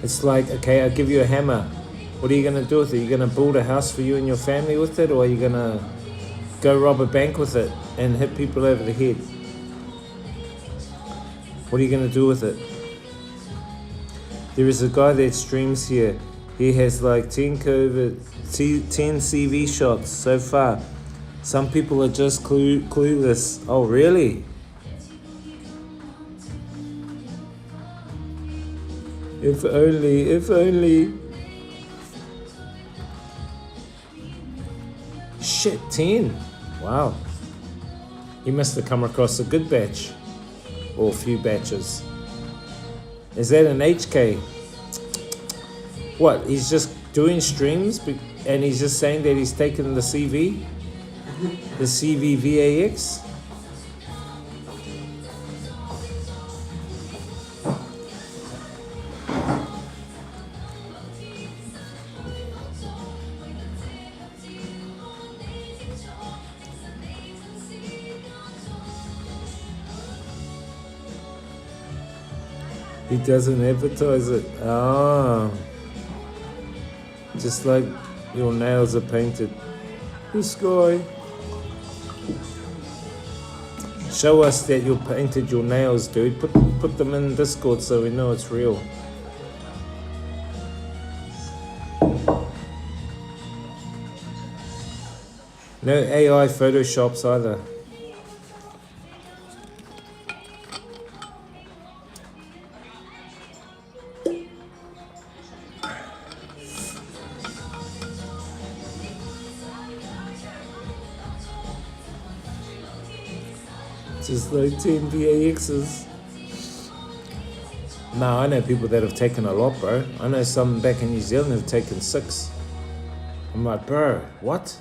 It's like, okay, I'll give you a hammer. What are you going to do with it? Are you going to build a house for you and your family with it? Or are you going to go rob a bank with it and hit people over the head? What are you going to do with it? There is a guy that streams here. He has like 10 CV shots so far. Some people are just clueless. Oh, really? If only. Shit, 10. Wow. He must have come across a good batch. Or a few batches. Is that an HK? What, he's just doing streams and he's just saying that he's taken the CV? The CVVAX? He doesn't advertise it. Ah. Just like your nails are painted. This guy. Show us that you painted your nails, dude. Put them in Discord so we know it's real. No AI photoshops either. Just like 10 VAXs. No, I know people that have taken a lot, bro. I know some back in New Zealand have taken 6. I'm like, bro, what?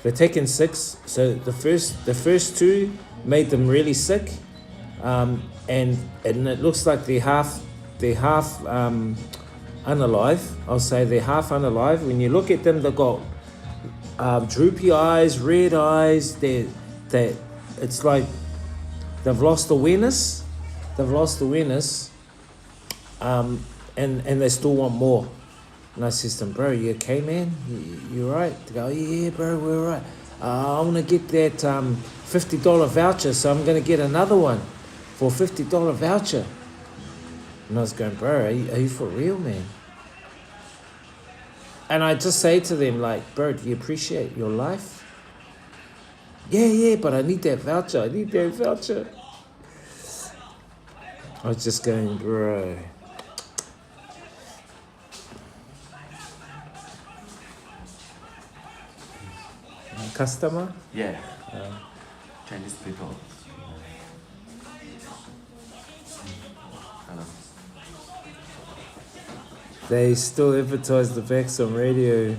They're taking 6. So the first 2 made them really sick, and it looks like they're half unalive. I'll say they're half unalive. When you look at them, they've got droopy eyes, red eyes. It's like they've lost awareness. And they still want more. And I says to them, bro, you okay, man? You right? They go, yeah, bro, we're right. I want to get that $50 voucher, so I'm going to get another one for a $50 voucher. And I was going, bro, are you for real, man? And I just say to them, like, bro, do you appreciate your life? Yeah, but I need that voucher. I was just going, bro. Customer? Yeah. Chinese people. Hello. They still advertise the vax on radio.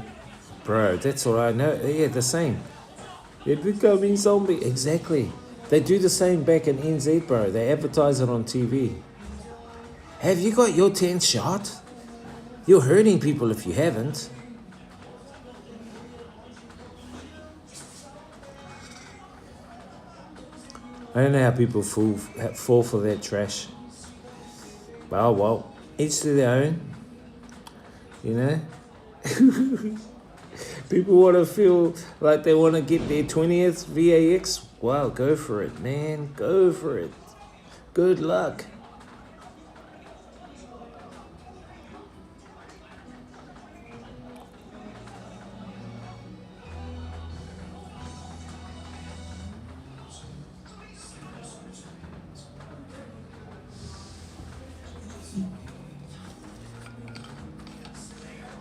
Bro, that's all I know. Yeah, the same. They're becoming zombie. Exactly. They do the same back in NZ, bro. They advertise it on TV. Have you got your 10th shot? You're hurting people if you haven't. I don't know how people fall for that trash. Well, each to their own. You know? People want to feel like they want to get their 20th VAX. Wow, go for it, man. Go for it. Good luck.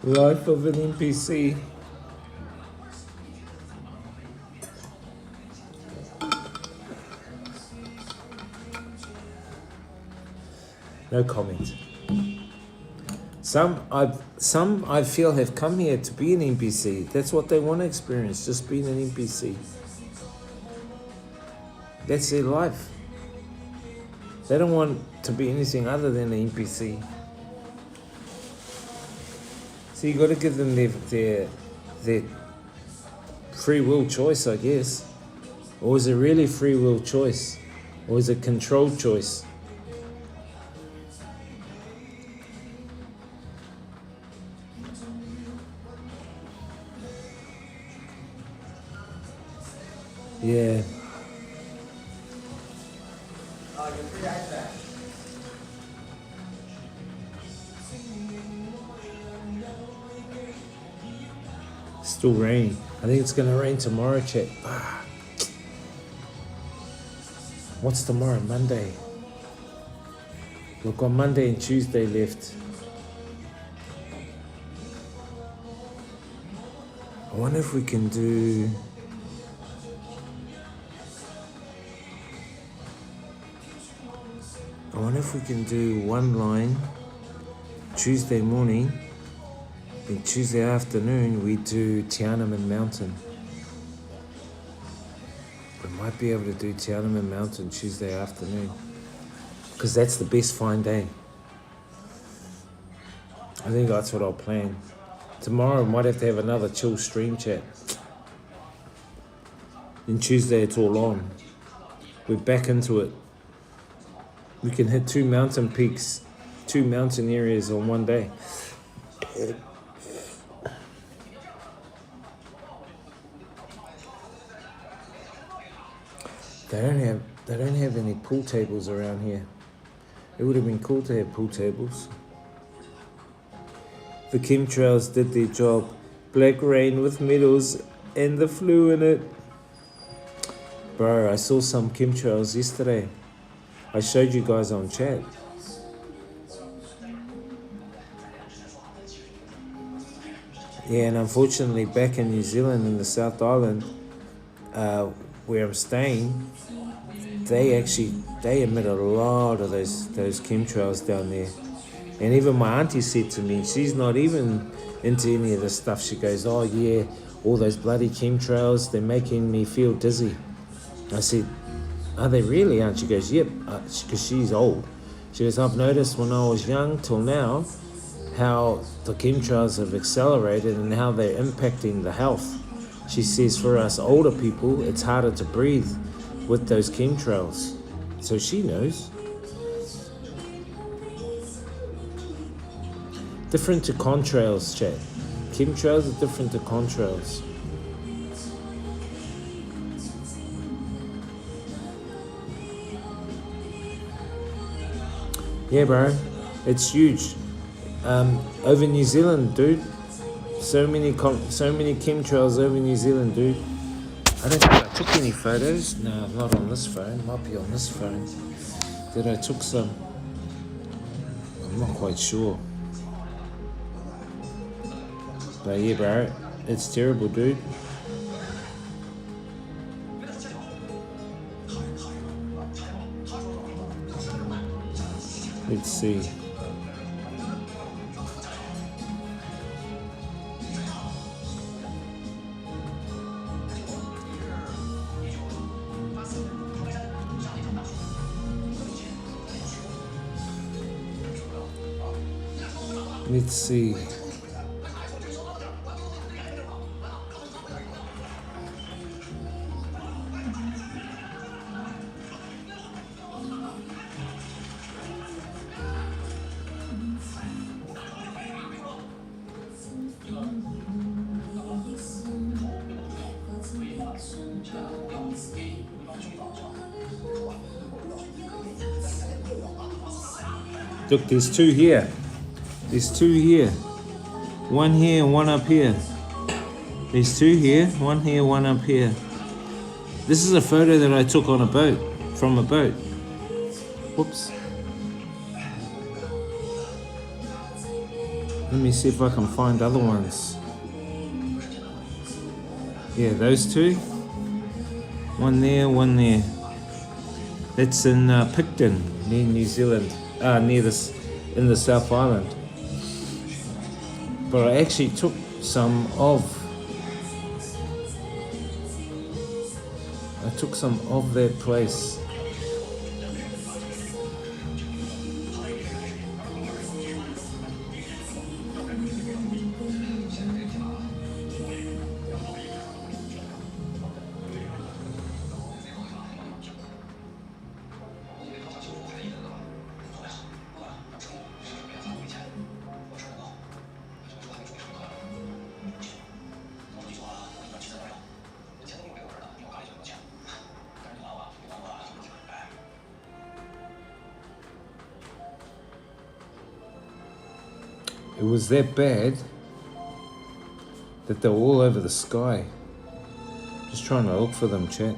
Life of an NPC. No comment. Some I feel have come here to be an NPC. That's what they want to experience, just being an NPC. That's their life. They don't want to be anything other than an NPC. So you got to give them their free will choice, I guess. Or is it really free will choice? Or is it controlled choice? Yeah. Still raining. I think it's gonna rain tomorrow, chat. What's tomorrow? Monday. We've got Monday and Tuesday left. I wonder if we can do... I wonder if we can do one line Tuesday morning, then Tuesday afternoon we do Tiananmen Mountain. We might be able to do Tiananmen Mountain Tuesday afternoon, because that's the best fine day. I think that's what I'll plan. Tomorrow I might have to have another chill stream chat. Then Tuesday it's all on. We're back into it. We can hit 2 mountain peaks, 2 mountain areas on one day. They don't have any pool tables around here. It would have been cool to have pool tables. The chemtrails did their job. Black rain with medals and the flu in it. Bro, I saw some chemtrails yesterday. I showed you guys on chat. Yeah, and unfortunately back in New Zealand in the South Island, where I'm staying, they emit a lot of those chemtrails down there. And even my auntie said to me, she's not even into any of this stuff. She goes, oh yeah, all those bloody chemtrails, they're making me feel dizzy. I said, are they really, aunt? She goes, yep, because she's old. She goes, I've noticed when I was young till now how the chemtrails have accelerated and how they're impacting the health. She says for us older people, it's harder to breathe with those chemtrails. So she knows. Different to contrails, chat. Chemtrails are different to contrails. Yeah, bro, it's huge. Over New Zealand, dude. So many chemtrails over New Zealand, dude. I don't think I took any photos. No, not on this phone. Might be on this phone. That I took some. I'm not quite sure. But yeah, bro, it's terrible, dude. Let's see. Let's see. Look, there's two here. There's two here. One here and one up here. There's two here, one here, one up here. This is a photo that I took on a boat, from a boat. Whoops. Let me see if I can find other ones. Yeah, those two. One there, one there. That's in Picton, near New Zealand. Near this, in the South Island. But I actually took some of that place. It was that bad that they were all over the sky. Just trying to look for them, chat.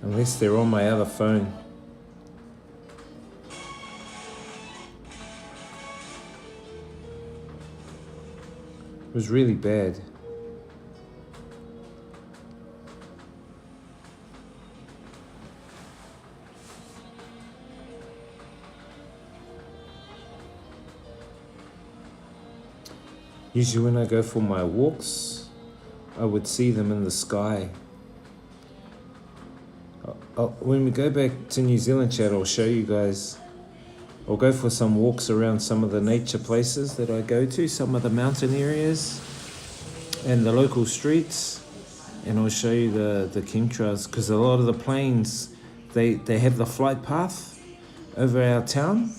Unless they're on my other phone. It was really bad. Usually when I go for my walks, I would see them in the sky. When we go back to New Zealand, chat, I'll show you guys. I'll go for some walks around some of the nature places that I go to, some of the mountain areas and the local streets. And I'll show you the chemtrails, because a lot of the planes, they have the flight path over our town.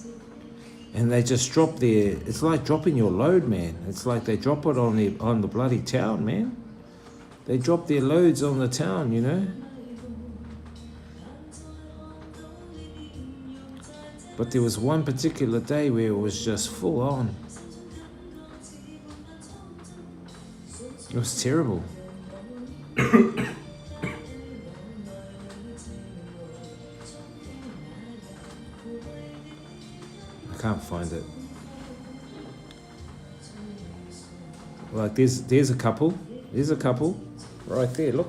And they just drop there. It's like dropping your load, man. It's like they drop it on the bloody town, man. They drop their loads on the town, you know. But there was one particular day where it was just full on. It was terrible. Can't find it. Like there's a couple. There's a couple right there, look.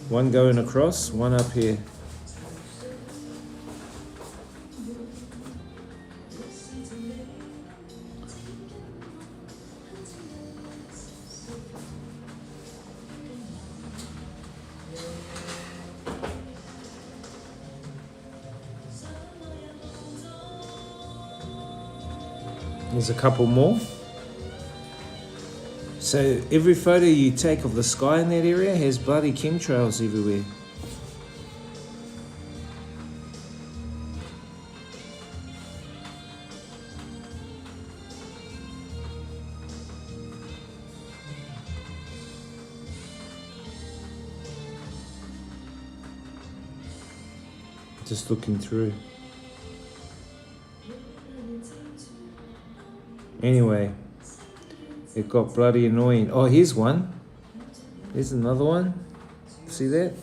One going across, one up here. There's a couple more. So every photo you take of the sky in that area has bloody chemtrails everywhere. Just looking through. Anyway, it got bloody annoying. Oh, here's one. Here's another one. See that?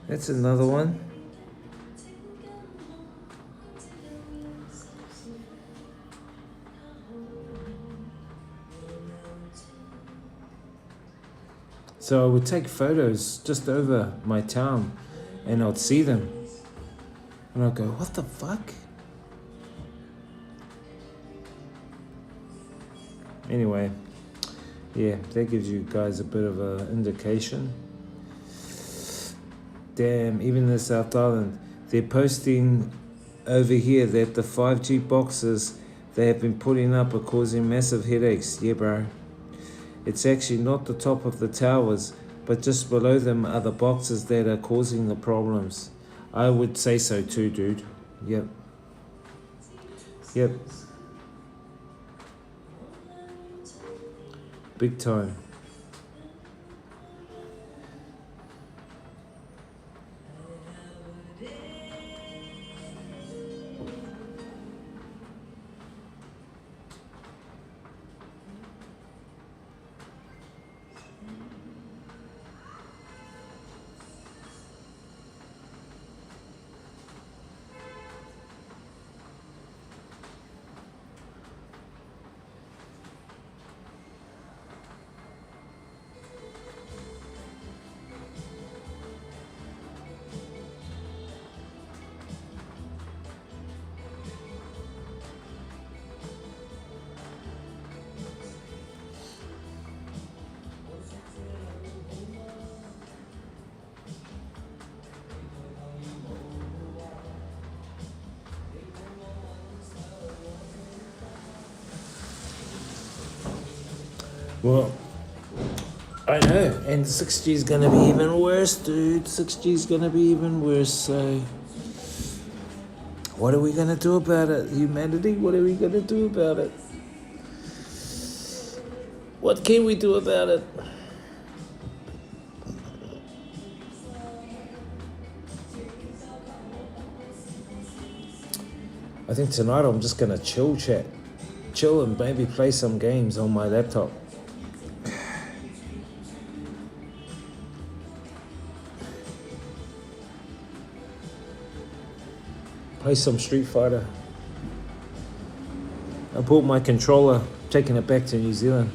That's another one. So I would take photos just over my town and I'd see them. And I'd go, what the fuck? Anyway, yeah, that gives you guys a bit of an indication. Damn, even the South Island, they're posting over here that the 5G boxes they have been putting up are causing massive headaches. Yeah, bro. It's actually not the top of the towers, but just below them are the boxes that are causing the problems. I would say so too, dude. Yep. Yep. Big time. Well, I know, and 6G is gonna be even worse, dude. 6G is gonna be even worse, so what are we gonna do about it, humanity? What are we gonna do about it? What can we do about it? I think tonight I'm just gonna chill and maybe play some games on my laptop. Play some Street Fighter. I bought my controller, taking it back to New Zealand.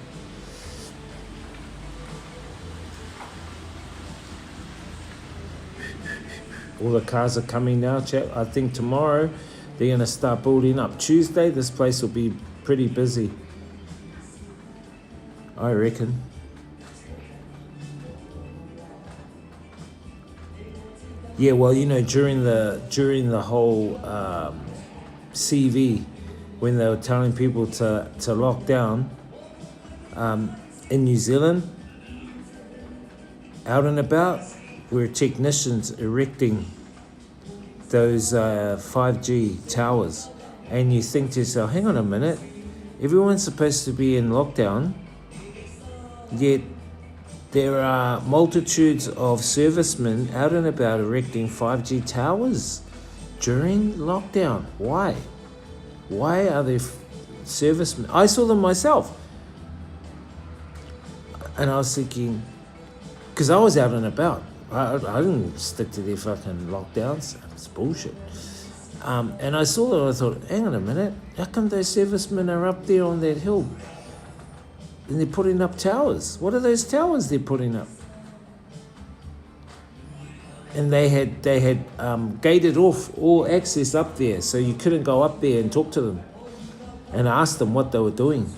All the cars are coming now, chat. I think tomorrow they're gonna start building up. Tuesday, this place will be pretty busy, I reckon. Yeah, well, you know, during the whole CV, when they were telling people to lock down, in New Zealand, out and about, were technicians erecting those 5G towers. And you think to yourself, hang on a minute, everyone's supposed to be in lockdown, yet there are multitudes of servicemen out and about erecting 5G towers during lockdown. Why? Why are there servicemen? I saw them myself. And I was thinking, because I was out and about. I didn't stick to their fucking lockdowns. It's bullshit. And I saw them and I thought, hang on a minute, how come those servicemen are up there on that hill? And they're putting up towers. What are those towers they're putting up? And they had gated off all access up there, so you couldn't go up there and talk to them and ask them what they were doing.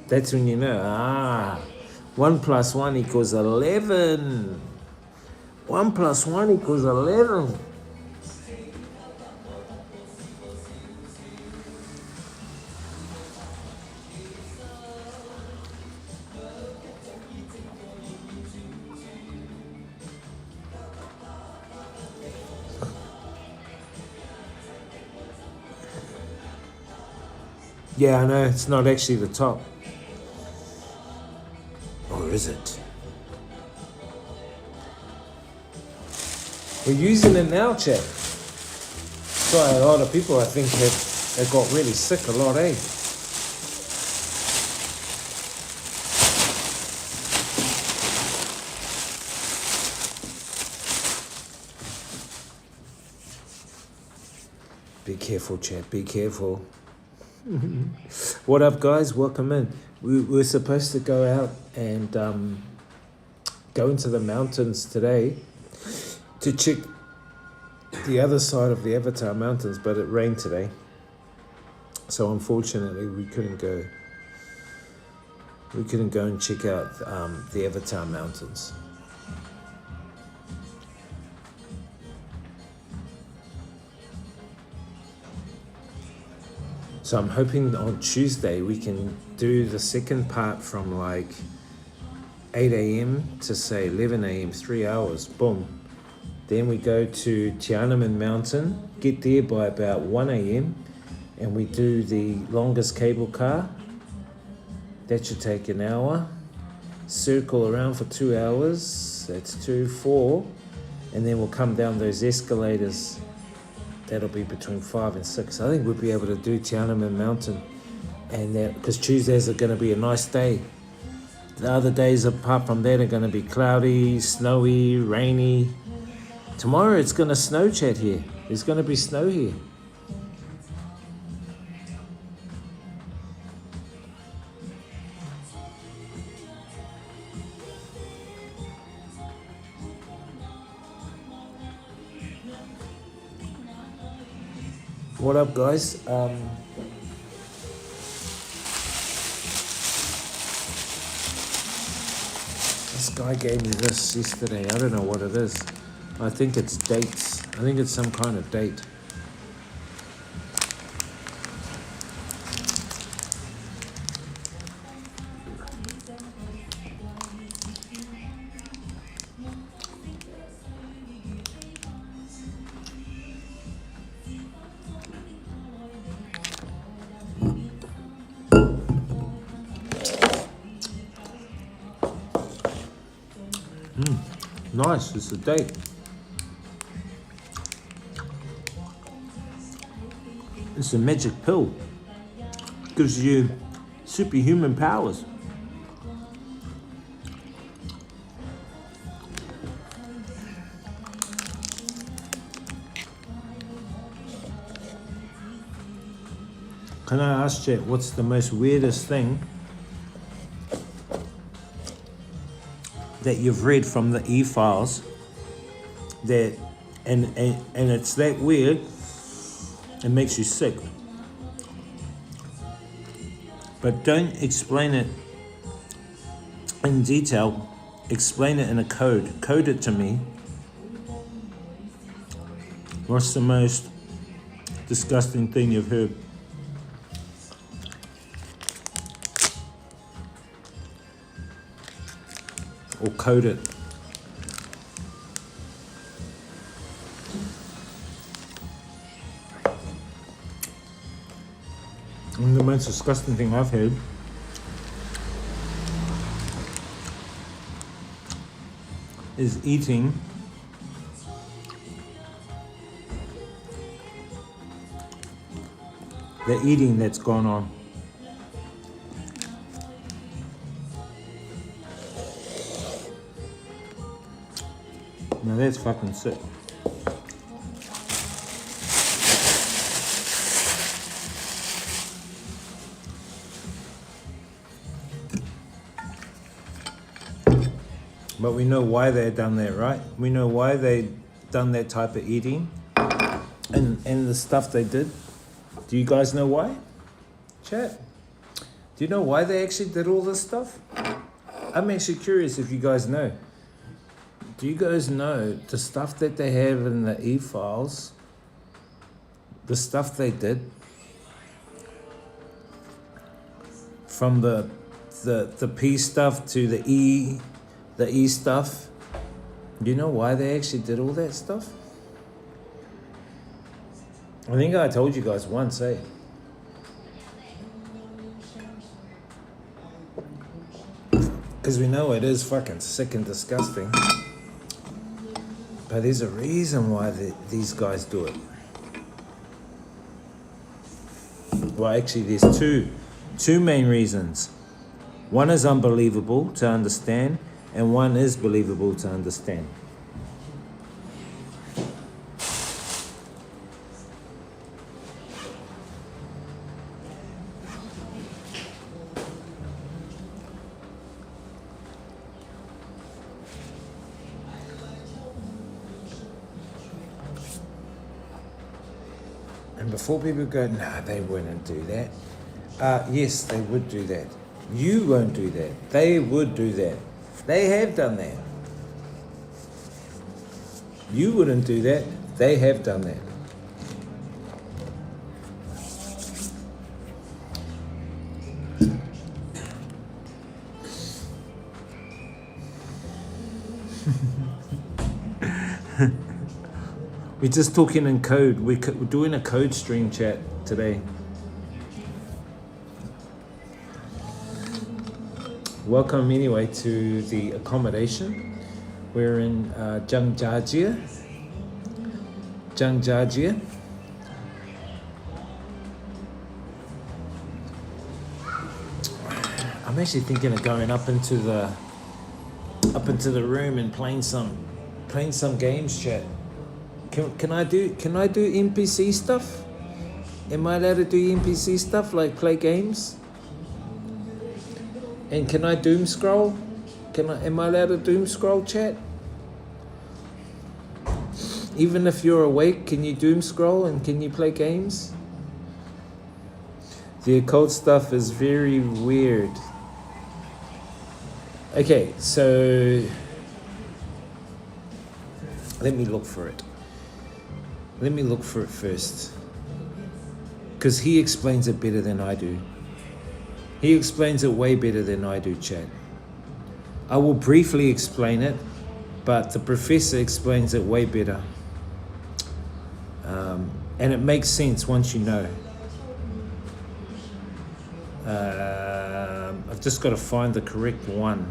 That's when you know, 1 + 1 = 11. 1 + 1 = 11. Yeah, I know, it's not actually the top. Or is it? We're using it now, chat. Sorry, a lot of people, I think, have got really sick a lot, eh? Be careful, chat, be careful. What up, guys? Welcome in. We're supposed to go out and go into the mountains today to check the other side of the Avatar Mountains, but it rained today. So unfortunately, we couldn't go. We couldn't go and check out the Avatar Mountains. So I'm hoping on Tuesday we can do the second part from like 8 a.m. to say 11 a.m., 3 hours, boom. Then we go to Tiananmen Mountain, get there by about 1 a.m. and we do the longest cable car. That should take an hour. Circle around for 2 hours. That's 2, 4. And then we'll come down those escalators. That'll be between 5 and 6. I think we'll be able to do Tiananmen Mountain. And because Tuesdays are going to be a nice day. The other days apart from that are going to be cloudy, snowy, rainy. Tomorrow it's going to snow, chat here. There's going to be snow here. What up, guys? This guy gave me this yesterday. I don't know what it is. I think it's dates. I think it's some kind of date. Nice, it's a date. It's a magic pill. Gives you superhuman powers. Can I ask you, what's the most weirdest thing that you've read from the e-files that and it's that weird it makes you sick, but don't explain it in detail, explain it in a code it to me. What's the most disgusting thing you've heard? Or code it. And the most disgusting thing I've heard is eating the eating that's gone on. Now that's fucking sick. But we know why they've done that, right? We know why they done that type of eating and the stuff they did. Do you guys know why? Chat. Do you know why they actually did all this stuff? I'm actually curious if you guys know. Do you guys know the stuff that they have in the e-files? The stuff they did from the P stuff to the E stuff. Do you know why they actually did all that stuff? I think I told you guys once, eh? Because we know it is fucking sick and disgusting. But there's a reason why these guys do it. Well, actually, there's two main reasons. One is unbelievable to understand, and one is believable to understand. And before people go, nah, they wouldn't do that. Yes, they would do that. You won't do that. They would do that. They have done that. You wouldn't do that. They have done that. We're just talking in code. We're doing a code stream chat today. Welcome anyway to the accommodation. We're in Zhangjiajie. Zhangjiajie. I'm actually thinking of going up into the room and playing some games, chat. Can I do NPC stuff? Am I allowed to do NPC stuff like play games? And can I doom scroll? Am I allowed to doom scroll, chat? Even if you're awake, can you doom scroll and can you play games? The occult stuff is very weird. Okay, so let me look for it. Let me look for it first. Because he explains it better than I do. He explains it way better than I do, chat. I will briefly explain it, but the professor explains it way better. And it makes sense once you know. I've just got to find the correct one.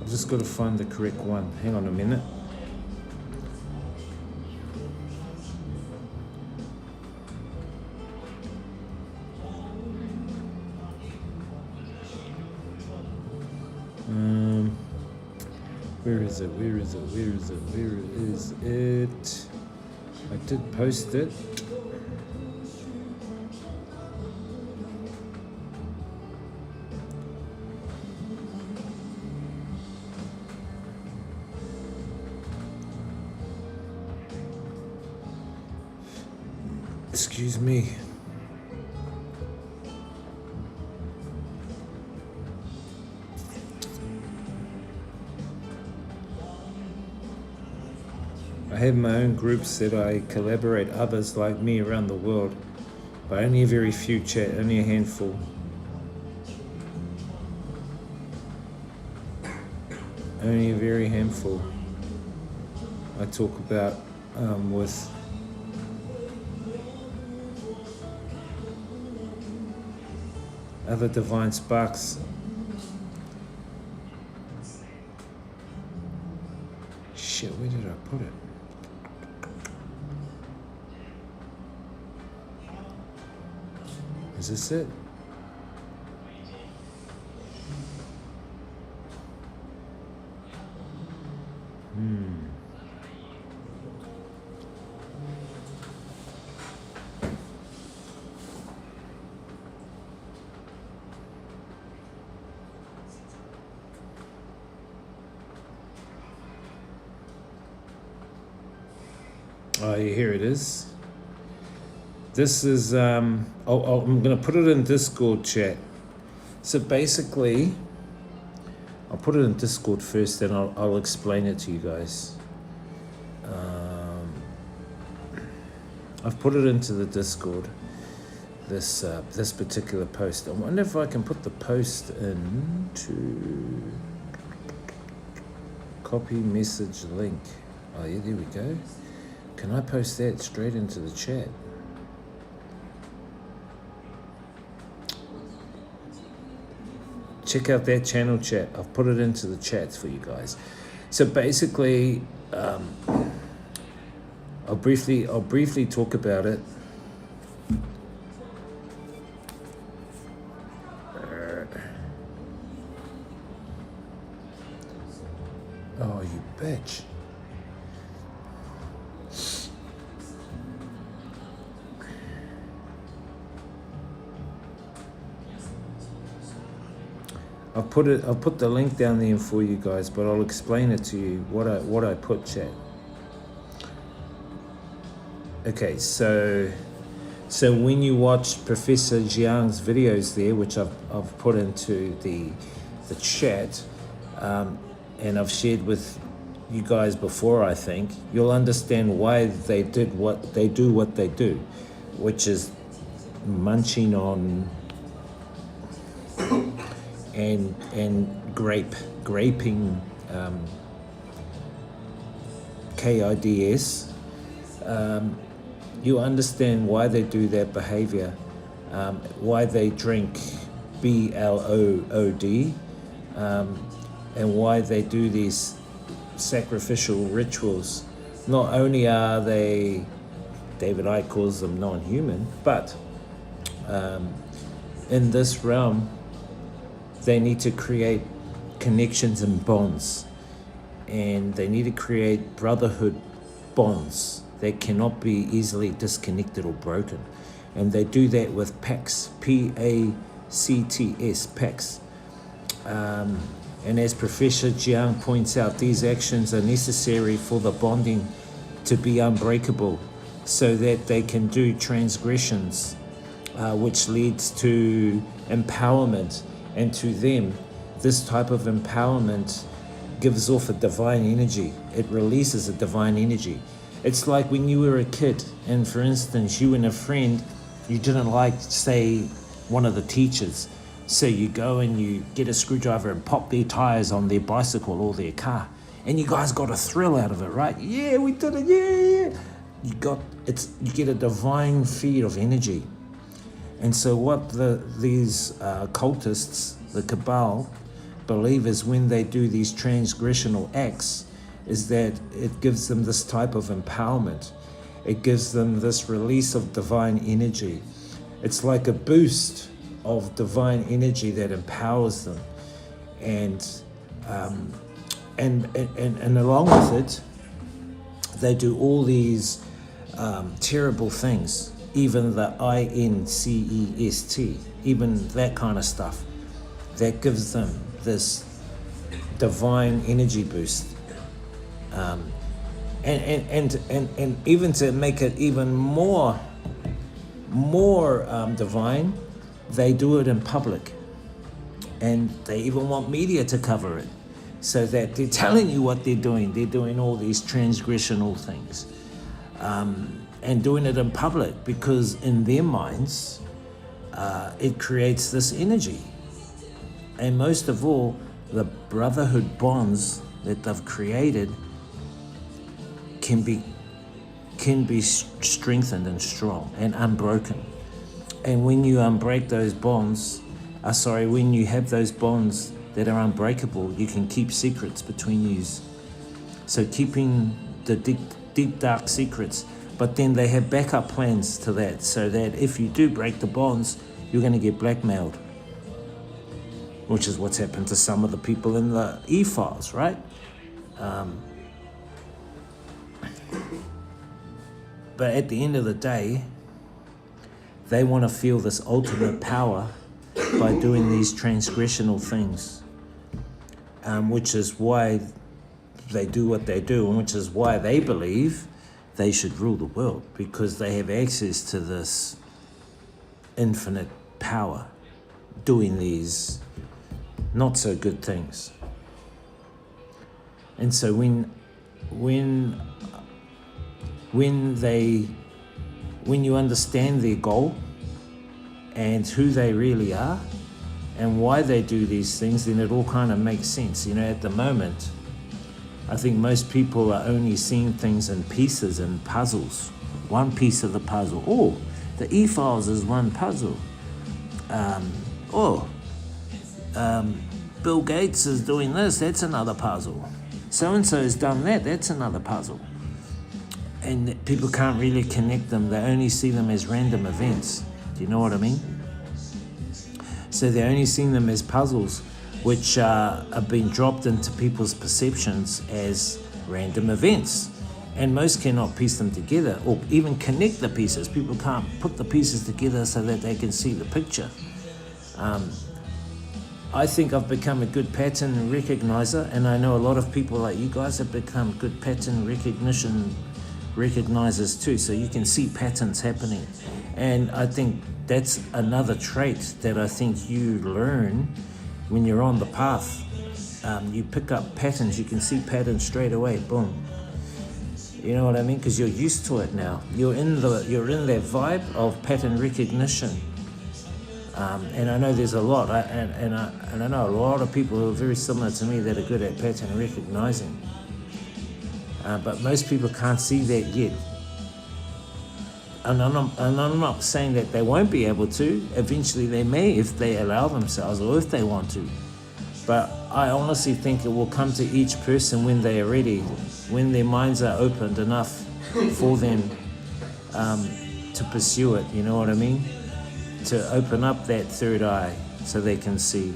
I've just got to find the correct one. Hang on a minute. Where is it? Where is it? Where is it? Where is it? I did post it. Excuse me. I have my own groups that I collaborate others like me around the world, but only a very few, chat, only a handful. Only a very handful. I talk about with other divine sparks. Shit, where did I put it? Is this it? Oh, here it is. This is, I'm going to put it in Discord, chat. So basically, I'll put it in Discord first, then I'll explain it to you guys. I've put it into the Discord, this particular post. I wonder if I can put the post into copy message link. Oh yeah, there we go. Can I post that straight into the chat? Check out that channel, chat. I've put it into the chats for you guys. So basically, I'll briefly talk about it. Oh, you bitch. I'll put the link down there for you guys, but I'll explain it to you what I put, chat. Okay, so when you watch Professor Jiang's videos there, which I've put into the chat, and I've shared with you guys before, I think you'll understand why they do what they do, which is munching on and graping KIDS, you understand why they do that behavior, why they drink BLOOD, and why they do these sacrificial rituals. Not only are they, David Icke calls them non-human, but in this realm, they need to create connections and bonds, and they need to create brotherhood bonds that cannot be easily disconnected or broken. And they do that with pacts, P-A-C-T-S, pacts. And as Professor Jiang points out, these actions are necessary for the bonding to be unbreakable so that they can do transgressions, which leads to empowerment. And to them, this type of empowerment gives off a divine energy. It releases a divine energy. It's like when you were a kid, and for instance, you and a friend, you didn't like, say, one of the teachers. So you go and you get a screwdriver and pop their tires on their bicycle or their car, and you guys got a thrill out of it, right? Yeah, we did it, yeah. You get a divine feed of energy. And so what these cultists, the Cabal, believe is when they do these transgressional acts, is that it gives them this type of empowerment. It gives them this release of divine energy. It's like a boost of divine energy that empowers them, and along with it, they do all these terrible things, even the incest, even that kind of stuff, that gives them this divine energy boost, and even to make it even more divine, they do it in public, and they even want media to cover it, so that they're telling you what they're doing. They're doing all these transgressional things, and doing it in public, because in their minds, it creates this energy. And most of all, the brotherhood bonds that they've created can be strengthened and strong and unbroken. And when you unbreak those bonds, when you have those bonds that are unbreakable, you can keep secrets between you. So keeping the deep dark secrets, but then they have backup plans to that, so that if you do break the bonds, you're going to get blackmailed, which is what's happened to some of the people in the e-files, right? But at the end of the day, they want to feel this ultimate power by doing these transgressional things, which is why they do what they do, and which is why they believe they should rule the world, because they have access to this infinite power doing these not so good things. And so when you understand their goal and who they really are and why they do these things, then it all kind of makes sense. You know, at the moment, I think most people are only seeing things in pieces and puzzles. One piece of the puzzle. Oh, the e-files is one puzzle. Bill Gates is doing this, that's another puzzle. So-and-so has done that, that's another puzzle. And people can't really connect them. They only see them as random events. Do you know what I mean? So they're only seeing them as puzzles, which are being dropped into people's perceptions as random events. And most cannot piece them together or even connect the pieces. People can't put the pieces together so that they can see the picture. I think I've become a good pattern recognizer, and I know a lot of people like you guys have become good pattern recognizers too, so you can see patterns happening. And I think that's another trait that I think you learn when you're on the path. You pick up patterns, you can see patterns straight away, boom. You know what I mean? Because you're used to it now. You're in that vibe of pattern recognition. And I know there's a lot, and I know a lot of people who are very similar to me that are good at pattern recognizing. But most people can't see that yet. And I'm not saying that they won't be able to. Eventually they may if they allow themselves or if they want to. But I honestly think it will come to each person when they are ready, when their minds are opened enough for them to pursue it, you know what I mean? To open up that third eye so they can see.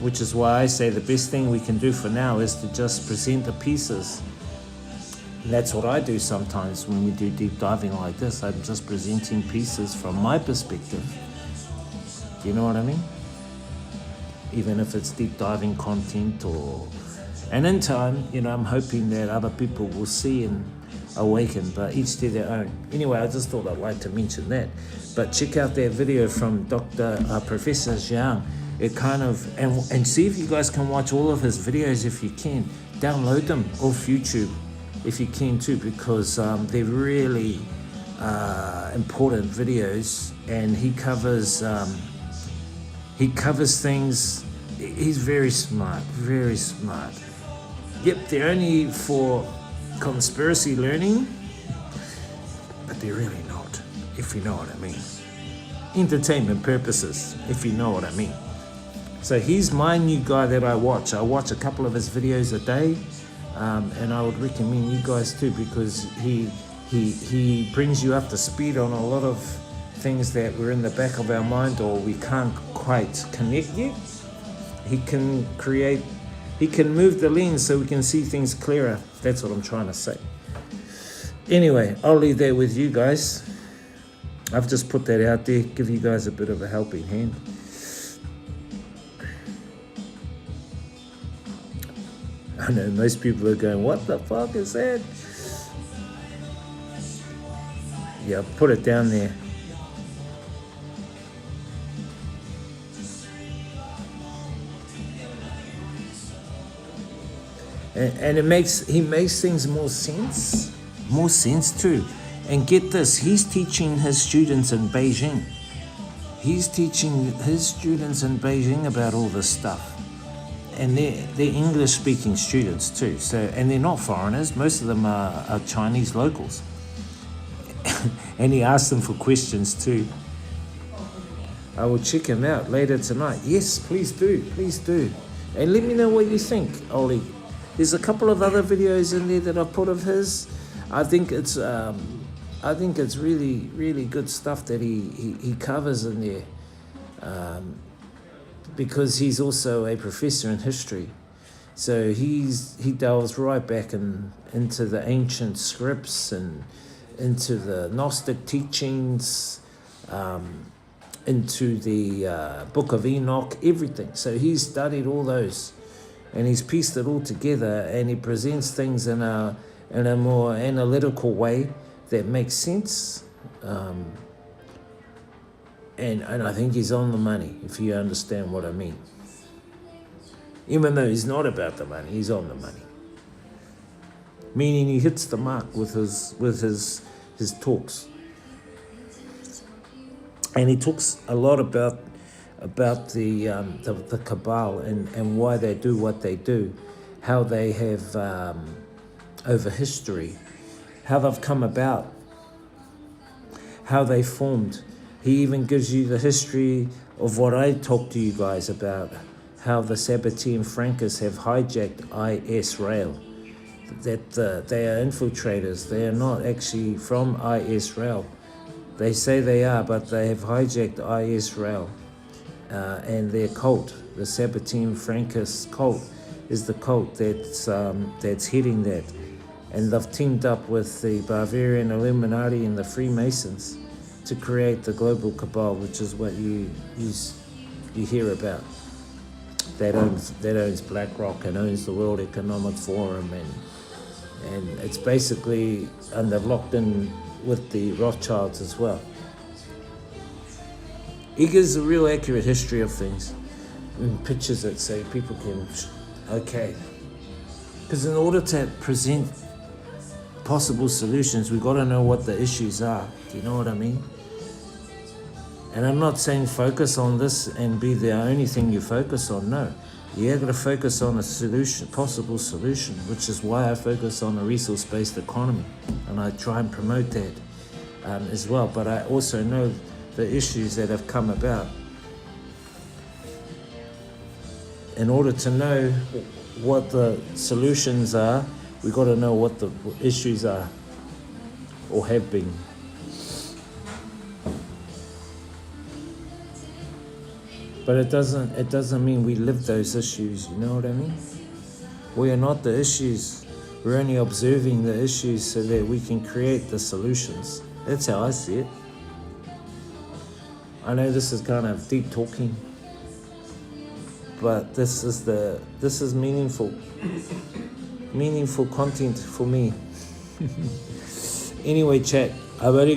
Which is why I say the best thing we can do for now is to just present the pieces. And that's what I do sometimes when we do deep diving like this. I'm just presenting pieces from my perspective. Do you know what I mean? Even if it's deep diving content and in time, you know, I'm hoping that other people will see and awaken, but each to their own. Anyway, I just thought I'd like to mention that. But check out that video from Professor Zhang. It kind of, and see if you guys can watch all of his videos if you can. Download them off YouTube if you can too, because they're really important videos, and he covers things. He's very smart, very smart. Yep, they're only for conspiracy learning, but they're really not, if you know what I mean. Entertainment purposes, if you know what I mean. So he's my new guy that I watch. I watch a couple of his videos a day, and I would recommend you guys too, because he brings you up to speed on a lot of things that were in the back of our mind or we can't quite connect yet. He can move the lens so we can see things clearer. That's what I'm trying to say. Anyway, I'll leave that with you guys. I've just put that out there, give you guys a bit of a helping hand. I know most people are going, what the fuck is that? Yeah, I'll put it down there. And he makes things more sense too. And get this, he's teaching his students in Beijing. He's teaching his students in Beijing about all this stuff. And they're English-speaking students too. So, and they're not foreigners. Most of them are Chinese locals. And he asked them for questions too. I will check him out later tonight. Yes, please do. And let me know what you think, Ollie. There's a couple of other videos in there that I've put of his. I think it's really, really good stuff that he covers in there. Because he's also a professor in history. So he delves right back into the ancient scripts and into the Gnostic teachings, into the Book of Enoch, everything. So he's studied all those. And he's pieced it all together, and he presents things in a more analytical way that makes sense. And I think he's on the money, if you understand what I mean. Even though he's not about the money, he's on the money. Meaning he hits the mark with his talks. And he talks a lot about the cabal and why they do what they do, how they have over history, how they've come about, how they formed. He even gives you the history of what I talked to you guys about, how the Sabbatean Frankists have hijacked IRL, that they are infiltrators. They are not actually from IRL. They say they are, but they have hijacked IRL. And their cult, the Sabbatean Frankist cult, is the cult that's heading that. And they've teamed up with the Bavarian Illuminati and the Freemasons to create the global cabal, which is what you hear about. That owns BlackRock and owns the World Economic Forum, and it's basically, and they've locked in with the Rothschilds as well. He gives a real accurate history of things and pictures it so people can, okay. Because in order to present possible solutions, we got to know what the issues are. Do you know what I mean? And I'm not saying focus on this and be the only thing you focus on. No, you got to focus on a solution, possible solution, which is why I focus on a resource-based economy, and I try and promote that as well. But I also know the issues that have come about. In order to know what the solutions are, we got to know what the issues are or have been. But it doesn't mean we live those issues, you know what I mean? We are not the issues. We're only observing the issues so that we can create the solutions. That's how I see it. I know this is kind of deep talking, but this is meaningful content for me. Anyway, chat, I'm only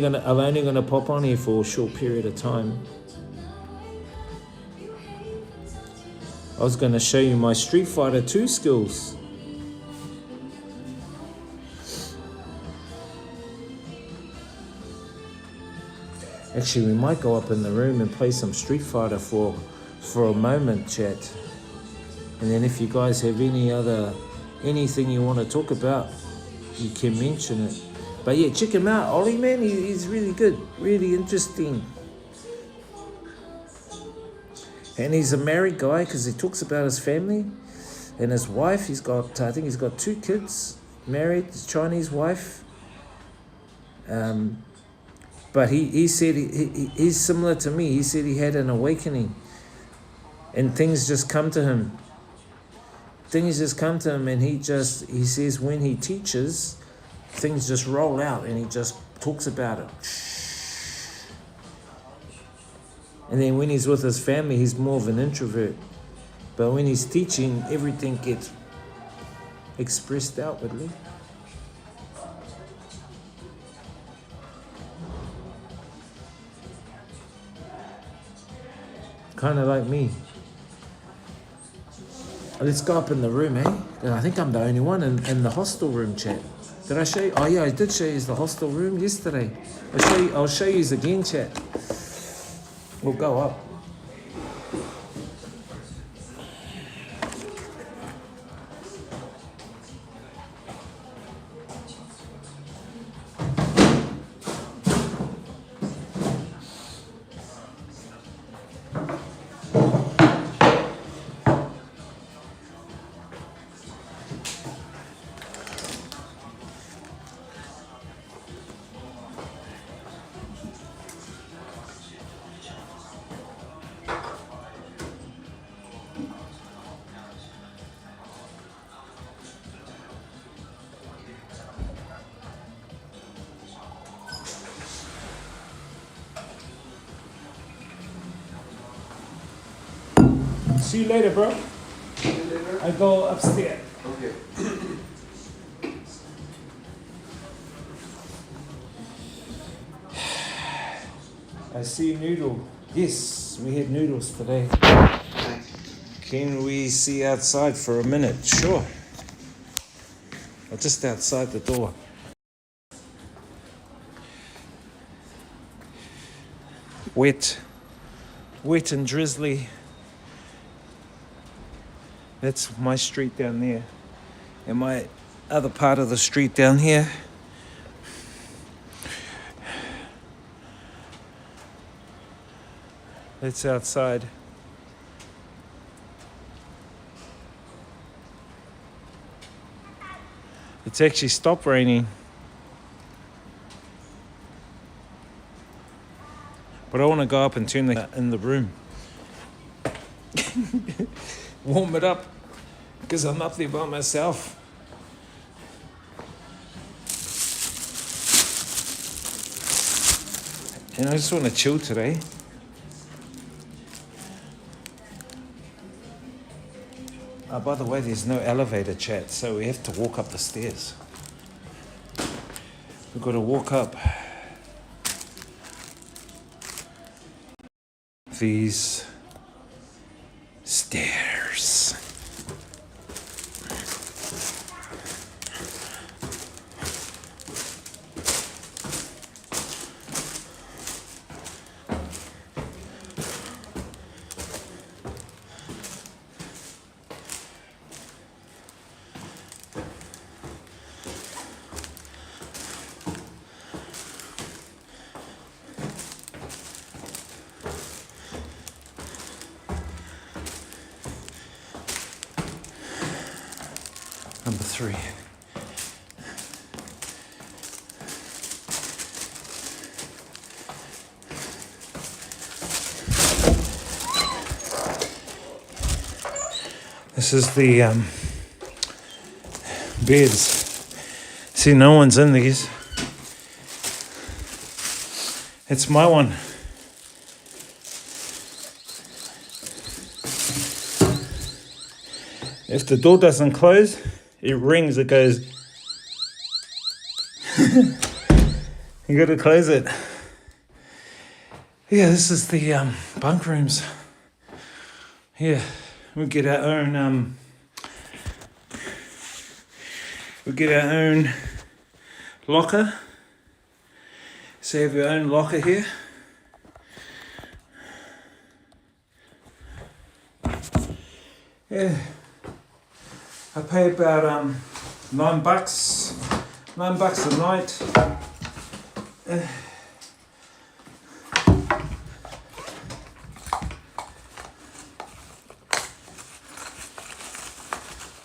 gonna pop on here for a short period of time. I was going to show you my Street Fighter 2 skills. Actually, we might go up in the room and play some Street Fighter for a moment, chat. And then if you guys have anything you want to talk about, you can mention it. But yeah, check him out. Ollie, man, he's really good, really interesting. And he's a married guy because he talks about his family and his wife. I think he's got 2 kids, married, Chinese wife. But he said he's similar to me. He said he had an awakening and things just come to him. And he says when he teaches, things just roll out and he just talks about it. And then when he's with his family, he's more of an introvert. But when he's teaching, everything gets expressed outwardly. Kind of like me. Let's go up in the room, eh? I think I'm the only one in the hostel room, chat. Did I show you? Oh yeah, I did show you the hostel room yesterday. I'll show you again, chat. We'll go up. See you later, bro. See you later. I go upstairs. Okay. I see noodle. Yes, we had noodles today. Thanks. Can we see outside for a minute? Sure. Just outside the door. Wet and drizzly. That's my street down there. And my other part of the street down here. It's outside. It's actually stopped raining. But I want to go up and turn in the room. Warm it up, because I'm up there by myself. And I just want to chill today. By the way, there's no elevator, chat, so we have to walk up the stairs. We've got to walk up these stairs. 3. This is the beds. See, no one's in these. It's my one. If the door doesn't close, it rings, it goes. You gotta close it. Yeah, this is the bunk rooms. Yeah, we get our own locker. So you have your own locker here. Yeah. I pay about $9 a night.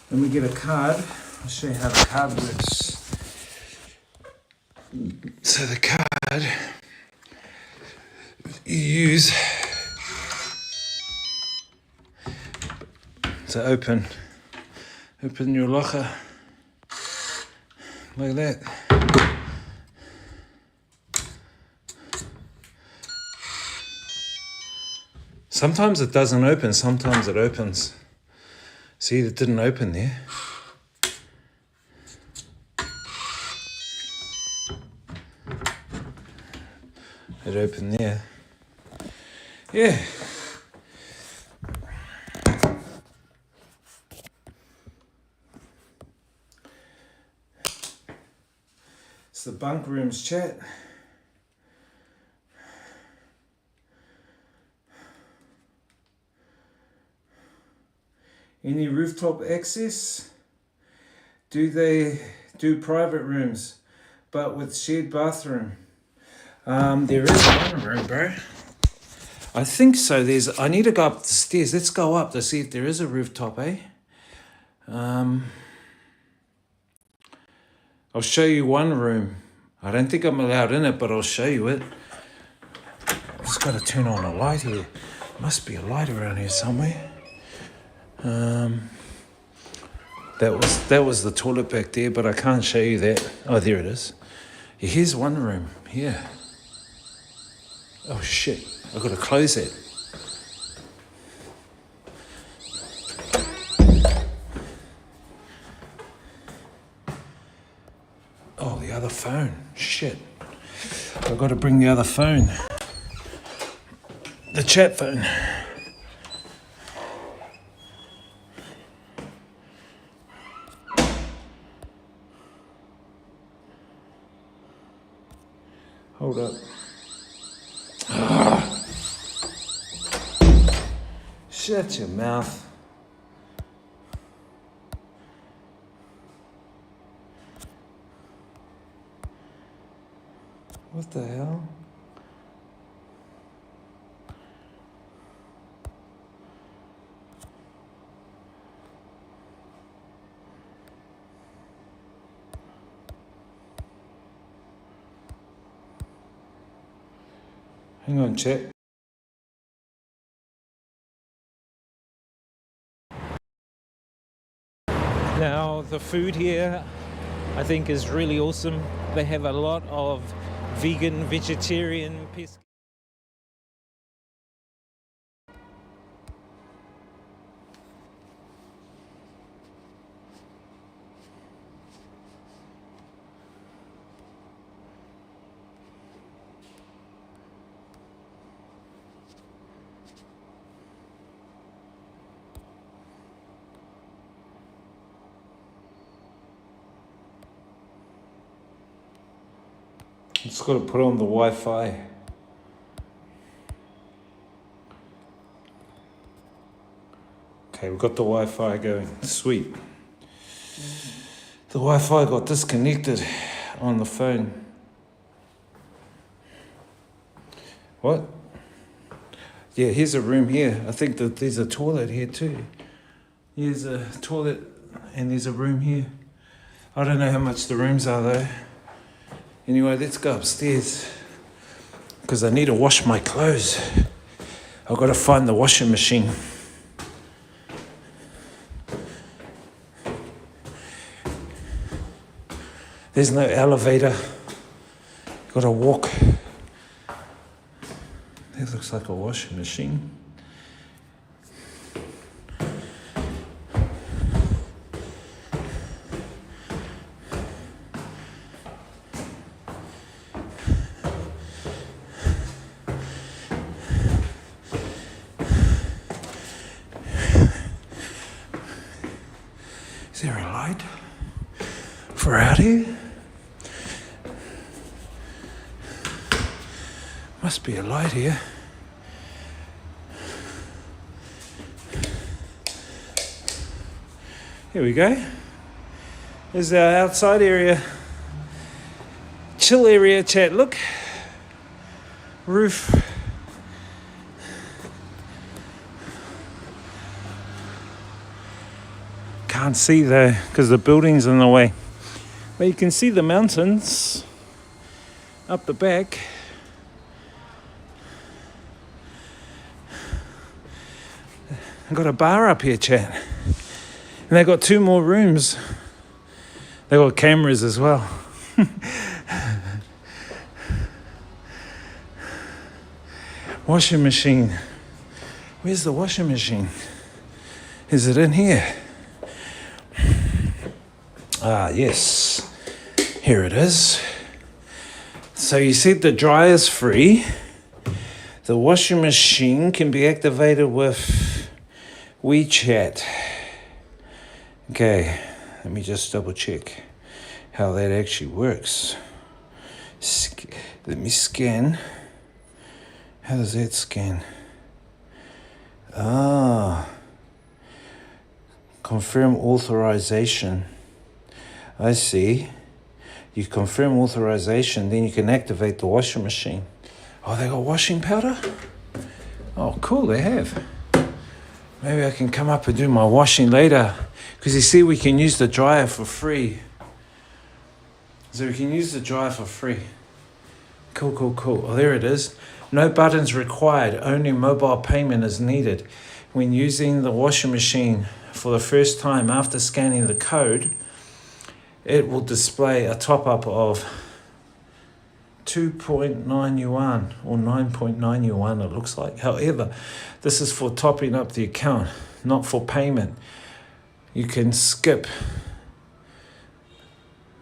Then we get a card. I'll show you how the card works. So the card you use to open your locker like that. Sometimes it doesn't open, sometimes it opens. See, it didn't open there. It opened there. Yeah. It's the bunk rooms, chat. Any rooftop access? Do they do private rooms, but with shared bathroom? There is one room, bro. I think so. I need to go up the stairs. Let's go up to see if there is a rooftop, eh? I'll show you one room. I don't think I'm allowed in it, but I'll show you it. I've just got to turn on a light here. Must be a light around here somewhere. That was the toilet back there, but I can't show you that. Oh, there it is. Yeah, here's one room. Here. Oh shit! I've got to close it. Oh, the other phone. Shit. I've got to bring the other phone. The chat phone. Hold up. Shut your mouth. What the hell? Hang on, chat. Now, the food here, I think, is really awesome. They have a lot of vegan, vegetarian pesca. Just got to put on the Wi-Fi. Okay, we've got the Wi-Fi going. Sweet. The Wi-Fi got disconnected on the phone. What? Yeah, here's a room here. I think that there's a toilet here too. Here's a toilet and there's a room here. I don't know how much the rooms are though. Anyway, let's go upstairs because I need to wash my clothes. I've got to find the washing machine. There's no elevator. Got to walk. That looks like a washing machine. Is there a light for out here? Must be a light here. Here we go. There's our outside area. Chill area, chat. Look. Roof. Can't see though because the building's in the way. But you can see the mountains up the back. I've got a bar up here, chat. And they've got 2 more rooms. They've got cameras as well. Washing machine. Where's the washing machine? Is it in here? Ah, yes. Here it is. So you said the dryer's free. The washing machine can be activated with WeChat. Okay, let me just double check how that actually works. Let me scan. How does that scan? Ah, confirm authorization. I see. You confirm authorization, then you can activate the washing machine. Oh, they got washing powder? Oh, cool, they have. Maybe I can come up and do my washing later. Because you see, we can use the dryer for free. So we can use the dryer for free. Cool, cool, cool. Oh, there it is. No buttons required. Only mobile payment is needed. When using the washing machine for the first time after scanning the code, it will display a top-up of 2.9 yuan or 9.9 yuan it looks like. However, this is for topping up the account, not for payment. You can skip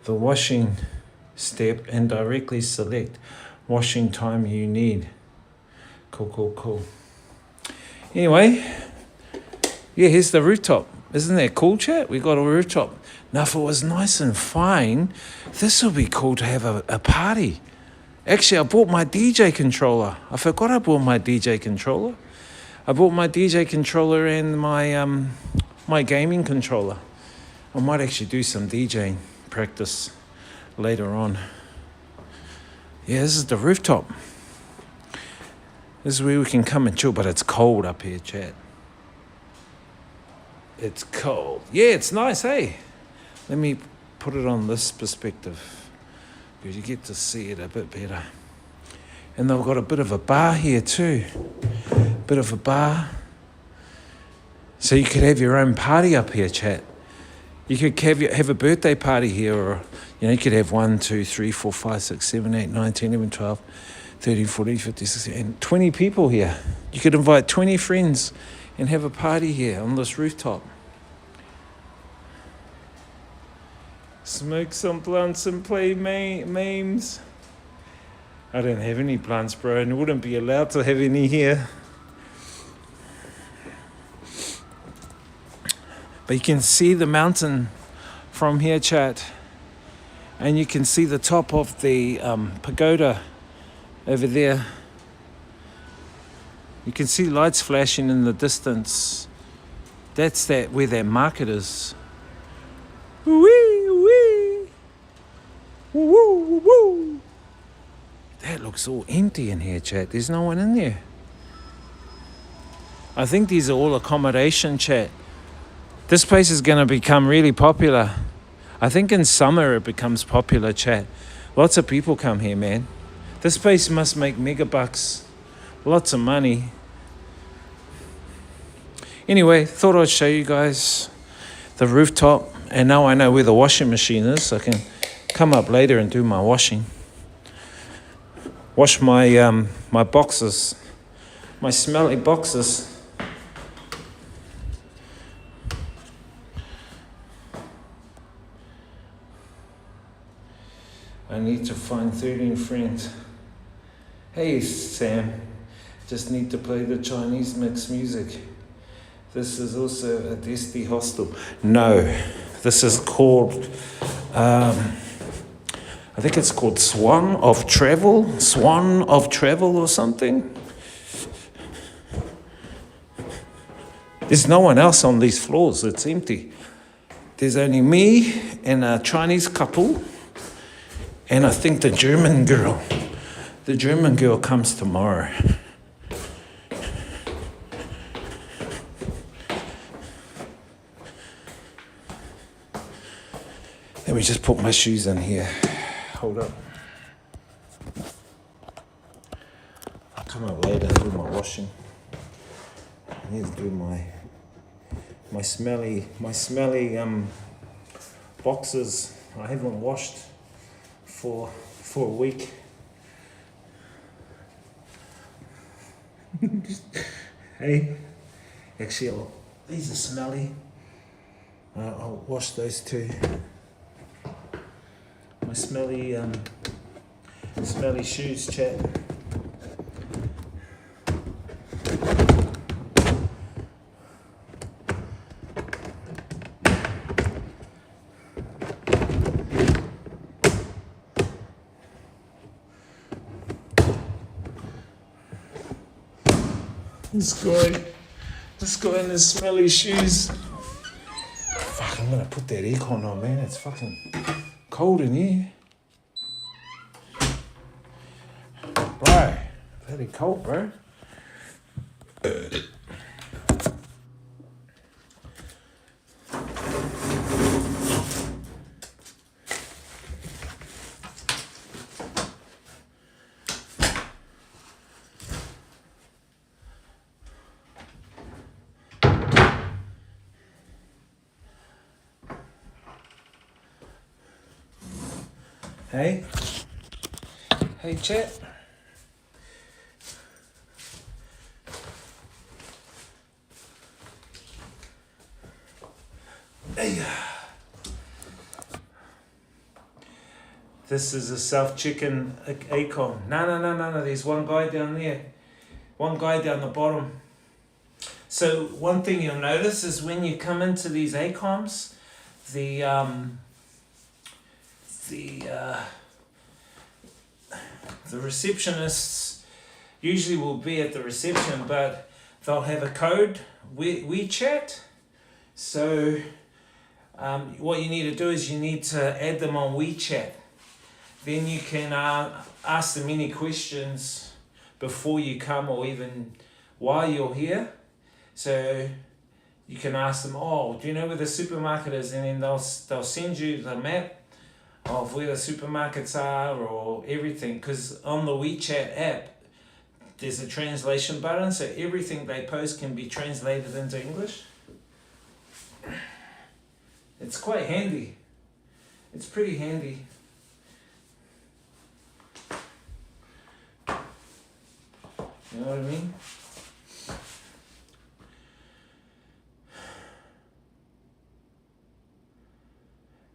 the washing step and directly select washing time you need. Cool, cool, cool. Anyway, yeah, here's the rooftop. Isn't that cool, chat? We got a rooftop. Now, if it was nice and fine, this would be cool to have a party. Actually, I bought my DJ controller. I forgot I bought my DJ controller. I bought my DJ controller and my gaming controller. I might actually do some DJing practice later on. Yeah, this is the rooftop. This is where we can come and chill, but it's cold up here, chat. It's cold. Yeah, it's nice, hey? Let me put it on this perspective because you get to see it a bit better. And they've got a bit of a bar here too. Bit of a bar. So you could have your own party up here, chat. You could have a birthday party here, or you could have 1, 2, 3, 4, 5, 6, 7, 8, 9, 10, 11, 12, 13, 14, 15, 16, and 20 people here. You could invite 20 friends and have a party here on this rooftop. Smoke some blunts and play memes. I don't have any blunts, bro, and wouldn't be allowed to have any here. But you can see the mountain from here, chat. And you can see the top of the pagoda over there. You can see lights flashing in the distance. That's where that market is. Wee, wee. Woo, woo. That looks all empty in here, chat. There's no one in there. I think these are all accommodation, chat. This place is going to become really popular. I think in summer it becomes popular, chat. Lots of people come here, man. This place must make megabucks. Lots of money. Anyway, thought I'd show you guys the rooftop. And now I know where the washing machine is. So I can come up later and do my washing. Wash my my boxes. My smelly boxes. I need to find 13 friends. Hey Sam, just need to play the Chinese mix music. This is also a Desti hostel. No, this is called, I think it's called Swan of Travel or something. There's no one else on these floors, it's empty. There's only me and a Chinese couple. And I think the German girl comes tomorrow. Let me just put my shoes in here. Hold up. I'll come up later and do my washing. I need to do my smelly boxes. I haven't washed for a week. Hey, actually, these are smelly. I'll wash those too. My smelly shoes, chat. This guy in his smelly shoes. Fuck, I'm gonna put that aircon on, man. It's fucking cold in here. Bro, very cold, bro. Hey, chat. Hey. This is a South Chicken ACOM. No. There's one guy down there. One guy down the bottom. So one thing you'll notice is when you come into these ACOMs, the receptionists usually will be at the reception, but they'll have a code, WeChat. So what you need to do is you need to add them on WeChat. Then you can ask them any questions before you come or even while you're here. So you can ask them, do you know where the supermarket is? And then they'll send you the map of where the supermarkets are or everything, because on the WeChat app there's a translation button, so everything they post can be translated into English. It's quite handy. It's pretty handy. You know what I mean?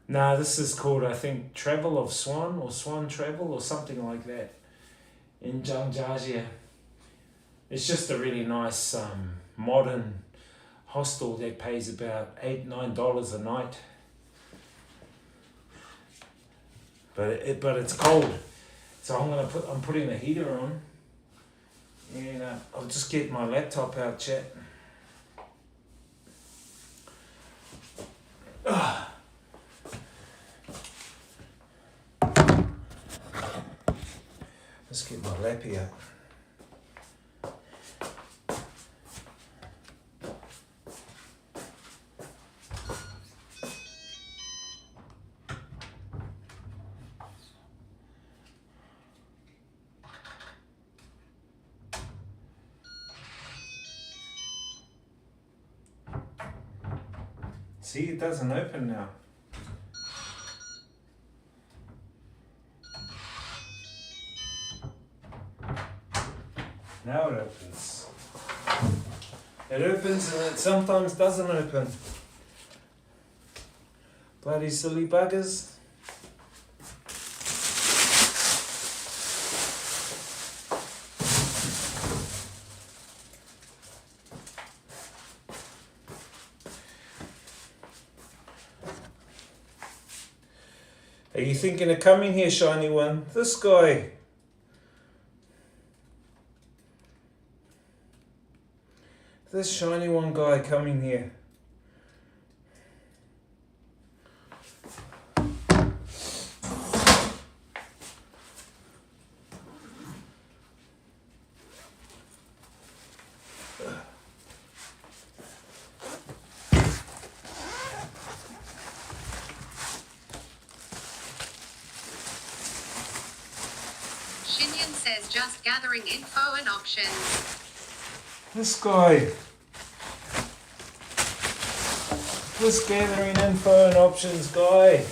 Nah, this is called, I think, Travel of Swan or Swan Travel or something like that in Zhangjiajie. It's just a really nice modern hostel that pays about $8-9 a night. But it's cold, so I'm putting the heater on, and I'll just get my laptop out, chat. Let's get my lappy out. See, it doesn't open now. Now it opens. It opens and it sometimes doesn't open. Bloody silly buggers. Are you thinking of coming here, shiny one? This guy. This shiny one guy coming here. Shinyan says just gathering info and options. This guy. This gathering info and options guy.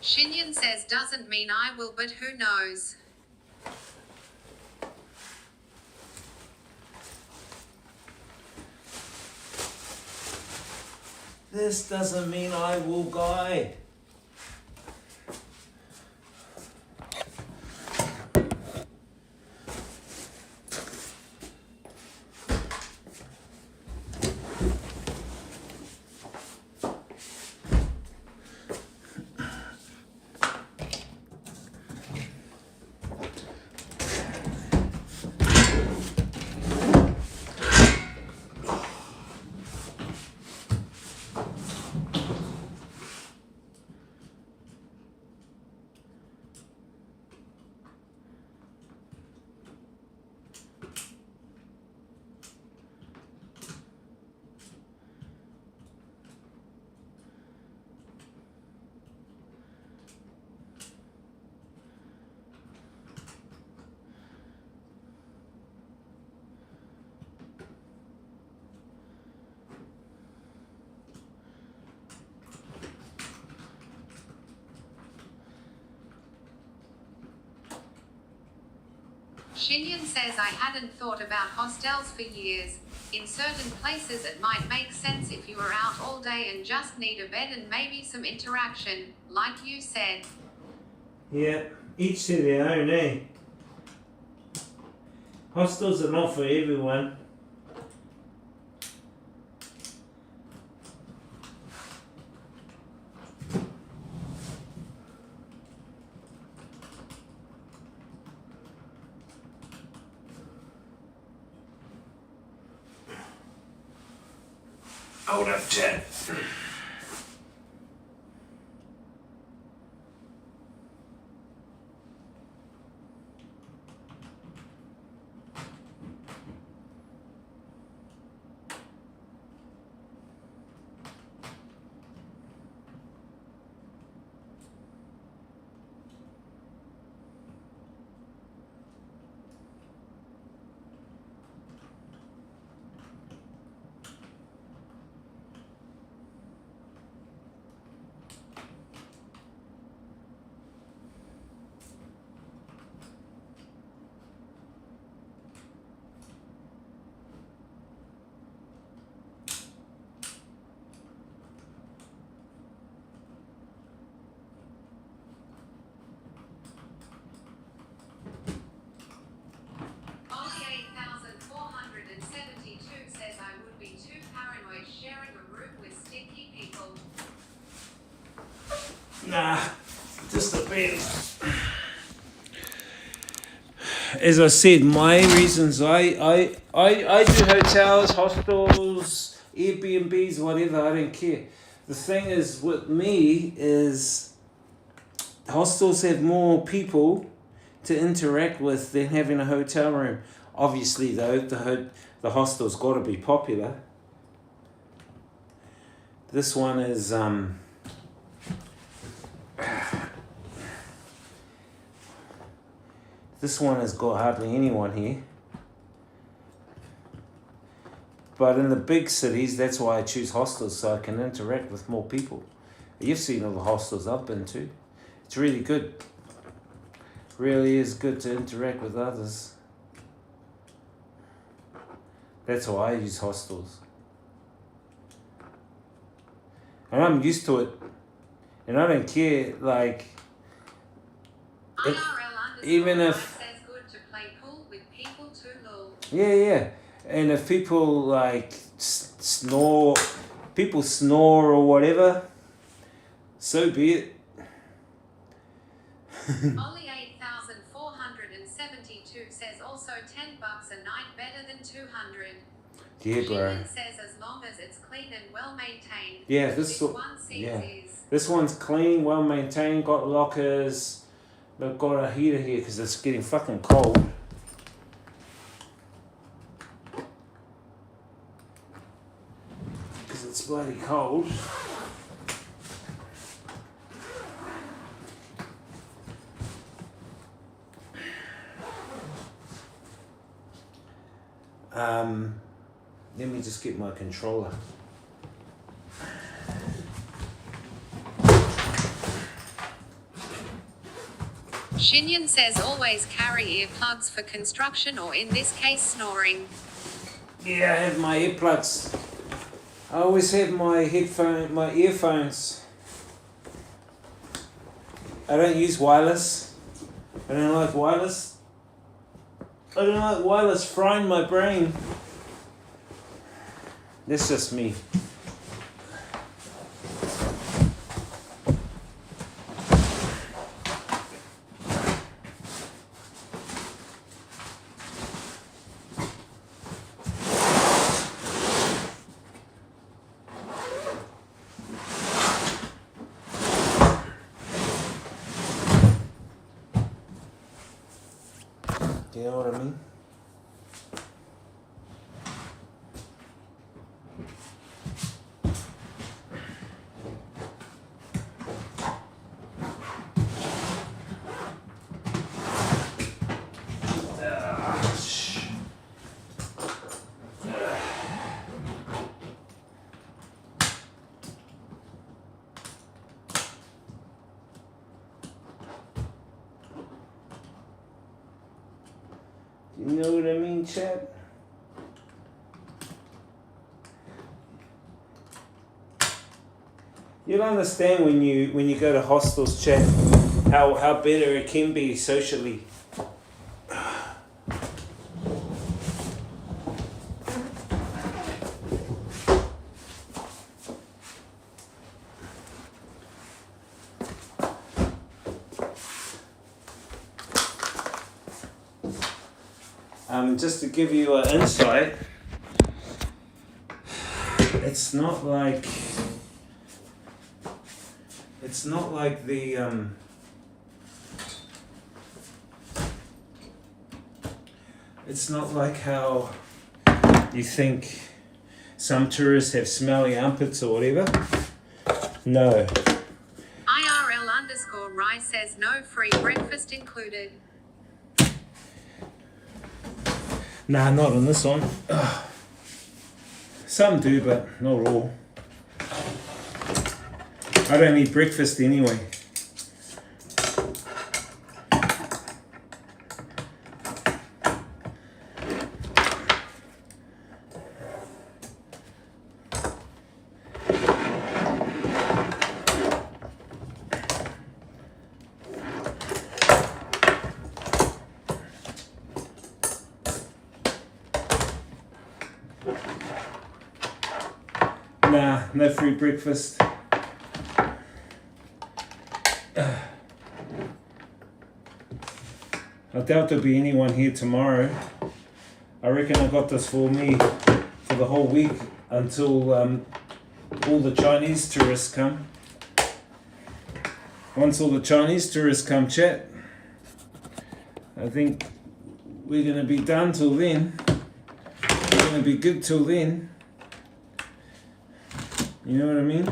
Shinyan says doesn't mean I will, but who knows? This doesn't mean I will, guy. Shinyan says I hadn't thought about hostels for years. In certain places it might make sense if you are out all day and just need a bed and maybe some interaction, like you said. Yeah, each to their own, eh? Hostels are not for everyone. Hold up, Chad. Nah, just a bit. As I said, my reasons, I do hotels, hostels, Airbnbs, whatever, I don't care. the thing is with me is hostels have more people to interact with than having a hotel room. Obviously though, the hostel's got to be popular. This one is this one has got hardly anyone here. But in the big cities, that's why I choose hostels, so I can interact with more people. You've seen all the hostels I've been to. It's really good. Really is good to interact with others. That's why I use hostels. And I'm used to it. And I don't care, like, even if... says good to play pool with people too, lol. Yeah. And if people like snore or whatever, so be it. Only 8,472 says also $10 a night better than 200. Yeah, bro. Sheehan says as long as it's clean and well maintained. Yeah, this one seems yeah. is. This one's clean, well maintained, got lockers. They've got a heater here because it's getting fucking cold. Because it's bloody cold. Let me just get my controller. Shinyan says always carry earplugs for construction or in this case snoring. Yeah, I have my earplugs. I always have my earphones. I don't use wireless. I don't like wireless. I don't like wireless frying my brain. That's just me. Do you know what I mean? You know what I mean, chat? You'll understand when you go to hostels, chat, how better it can be socially. Just to give you an insight, it's not like the it's not like how you think some tourists have smelly armpits or whatever. No. IRL_Rye says no free breakfast included. Nah, not on this one. Ugh. Some do, but not all. I don't eat breakfast anyway. Nah, no free breakfast. I doubt there'll be anyone here tomorrow. I reckon I got this for me for the whole week until all the Chinese tourists come. Once all the Chinese tourists come, chat, I think we're going to be done till then. We're going to be good till then. You know what I mean?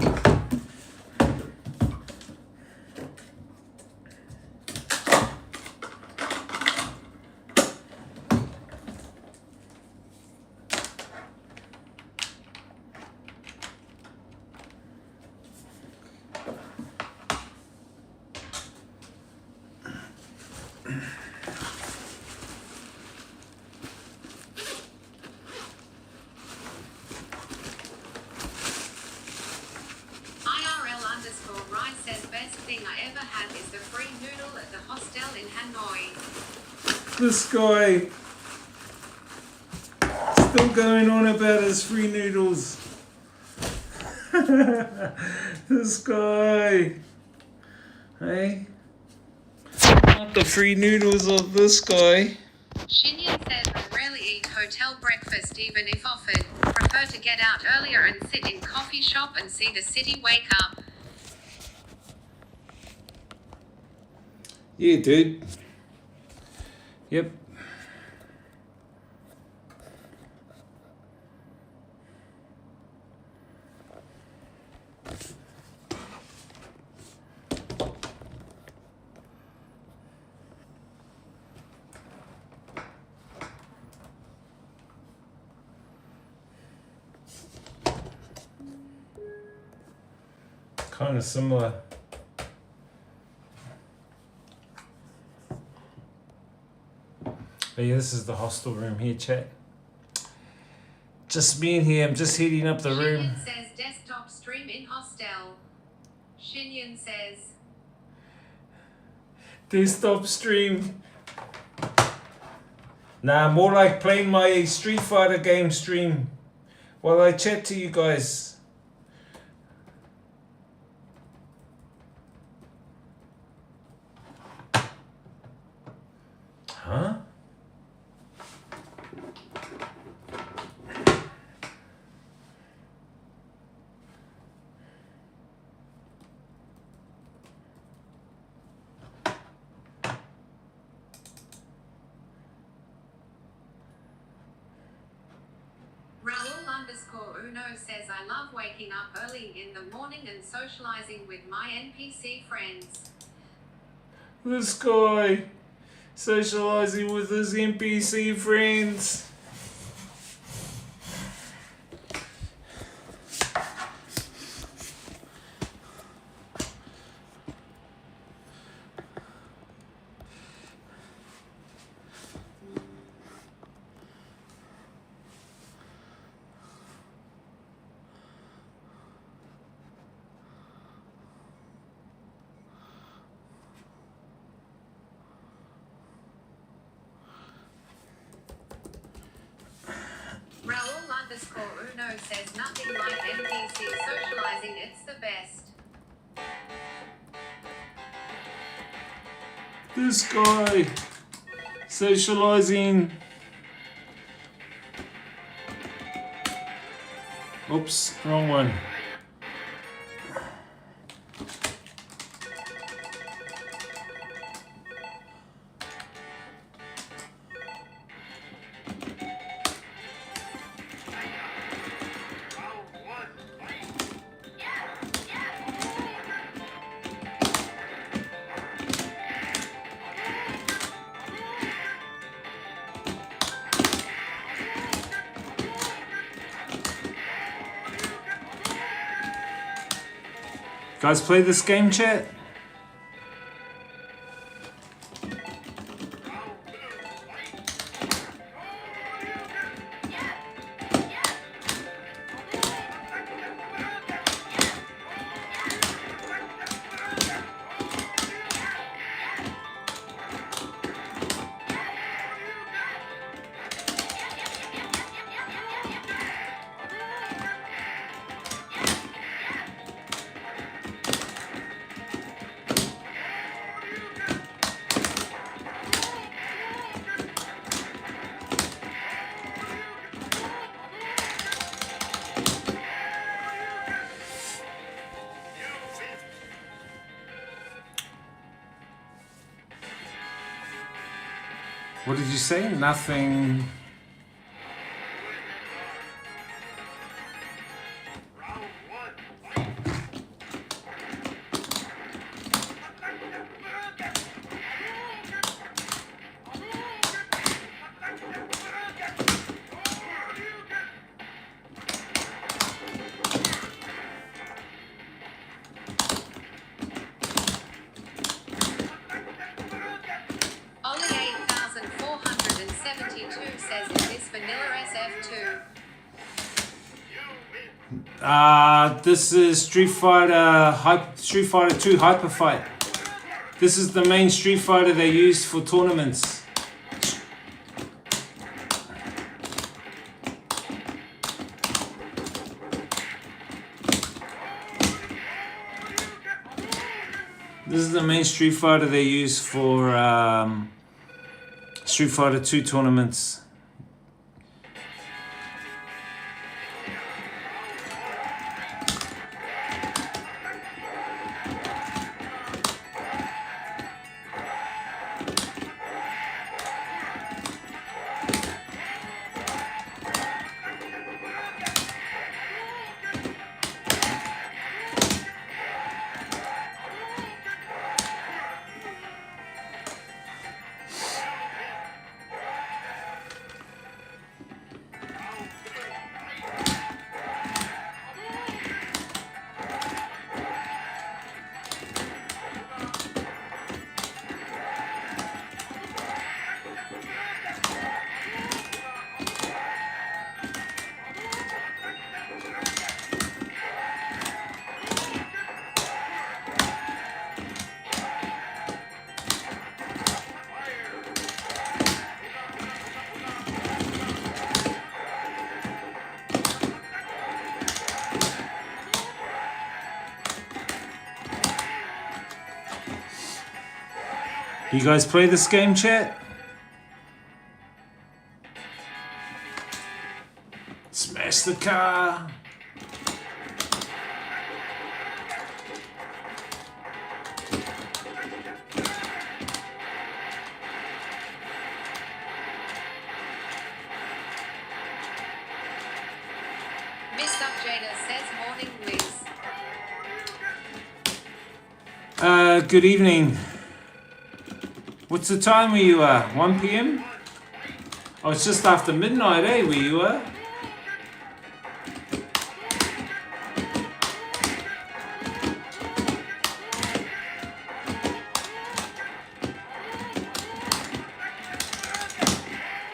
IRL_Rice says best thing I ever had is the free noodle at the hostel in Hanoi. This guy still going on about his free noodles. This guy. Hey? Not the free noodles of this guy. Shinyan says I rarely eat hotel breakfast even if offered. Prefer to get out earlier and sit in coffee shop and see the city wake up. Yeah, dude. Yep. Kind of similar. But yeah, this is the hostel room here, chat. Just me in here. I'm just heating up the room. Shinyan says desktop stream in hostel. Shinyan says Desktop stream. Nah, more like playing my Street Fighter game stream while I chat to you guys. Huh? Raul_Uno says I love waking up early in the morning and socializing with my NPC friends. This guy socializing with his NPC friends. Raul_Uno says nothing like NPC socializing, it's the best. This guy socializing. Oops, wrong one. Guys, play this game, chat. What did you say? Nothing. Only 8,472 says, is this vanilla SF2? This is Street Fighter 2 Hyper Fight. This is the main Street Fighter they use for tournaments. This is the main Street Fighter they use for Street Fighter 2 tournaments. You guys play this game, chat? Smash the car. Mr. Jada says, morning, Liz. Good evening. What's the time where you are? 1 p.m.? Oh, it's just after midnight, eh, where you are?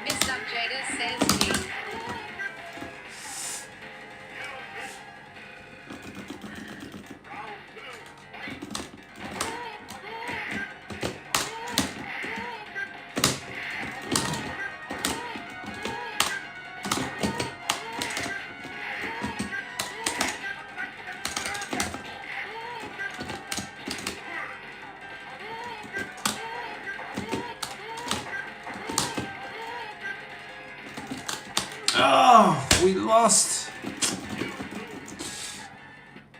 Mr. Jada says, he. Oh, we lost.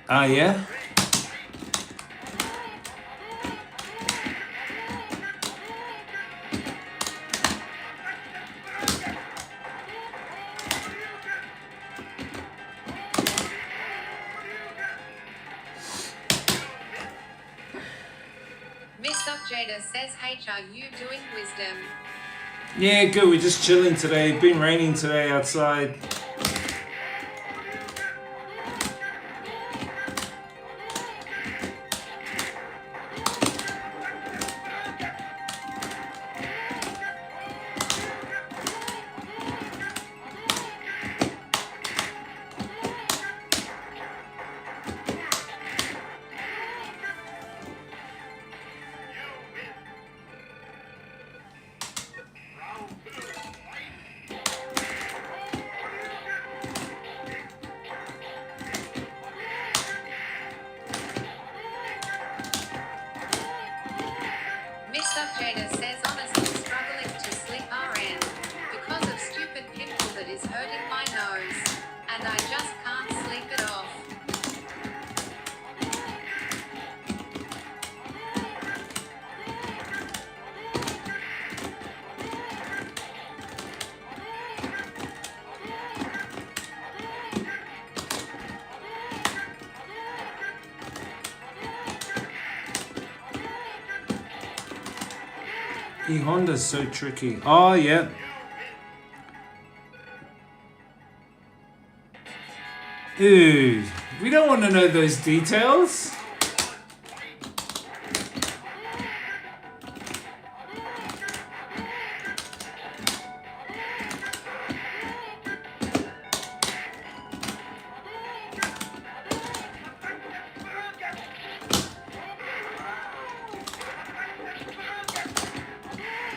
Ah, yeah? Mr. Jada says, H, are you doing wisdom? Yeah, good. We're just chilling today. It's been raining today outside. E-Honda's so tricky. Oh, yeah. Ooh, we don't want to know those details.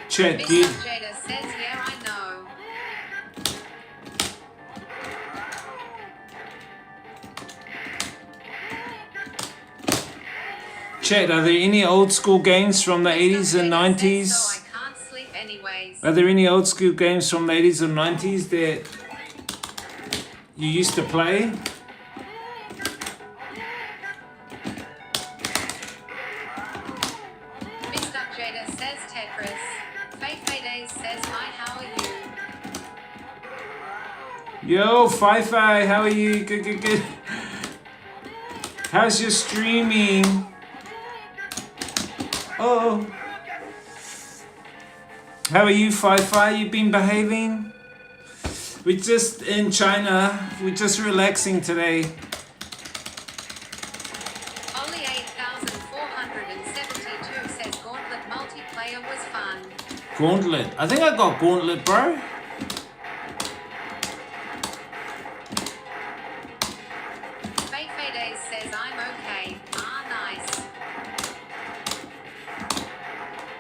Chat, Mr. dude. Jada says, yeah, I know. Chat, are there any old school games from the Mr. 80s and Jada says, 90s? so I can't sleep anyways. Are there any old school games from the 80s and 90s that you used to play? Mr. Jada says Tetris. Faye Days says, hi, how are you? Yo, Fi-Fi, how are you? Good, good, good. How's your streaming? Oh. How are you, Fi-Fi? You been behaving? We're just in China. We're just relaxing today. Only 8,472 says Gauntlet multiplayer was fun. Gauntlet. I think I got Gauntlet, bro. Faye Days says, I'm okay. Ah, nice.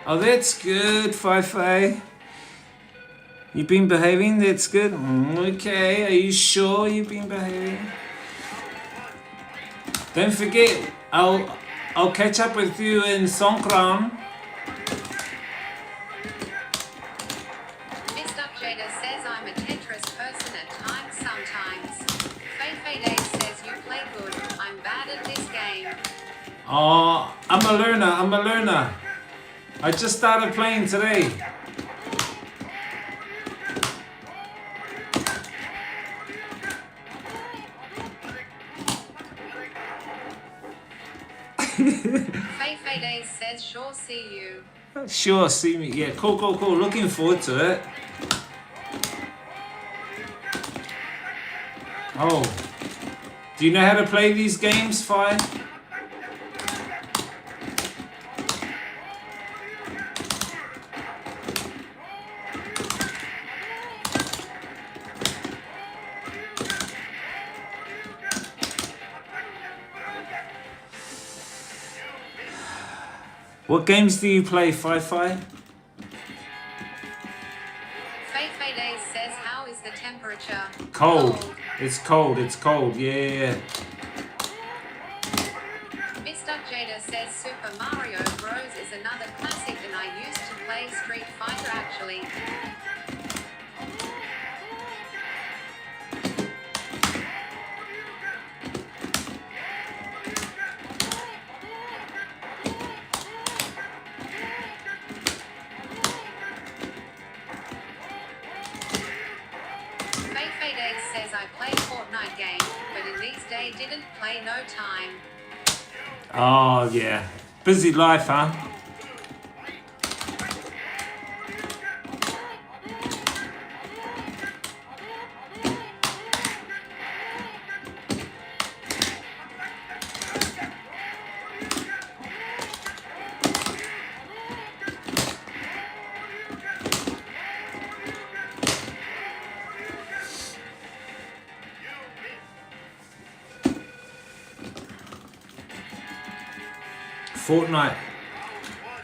Oh, that's good, Fi-Fi. You've been behaving? That's good. Okay, are you sure you've been behaving? Don't forget, I'll catch up with you in Songkran. Mr. Jada says, I'm a Tetris person at times sometimes. Faye Days says, you play good. I'm bad at this game. Oh, I'm a learner. I just started playing today. Faye Days says, sure, see you. Sure, see me. Yeah, cool. Looking forward to it. Oh. Do you know how to play these games, Fi? What games do you play, Fi-Fi? Faye Days says, how is the temperature? Cold. It's cold. Yeah. Mr. Jada says Super Mario Bros. Is another classic and I used to play Street Fighter actually. Faye Days says I play Fortnite game, but in these days didn't play no time. Oh, yeah. Busy life, huh? Fortnite.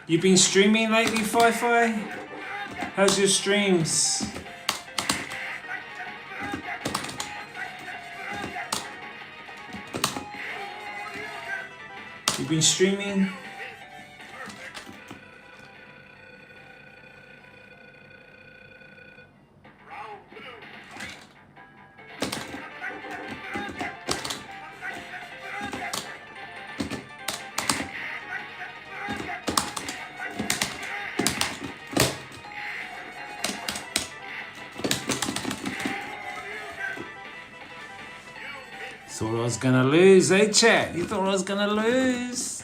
You been streaming lately, Fi-Fi? How's your streams? You been streaming? Thought I was gonna lose, eh, chat? You thought I was gonna lose?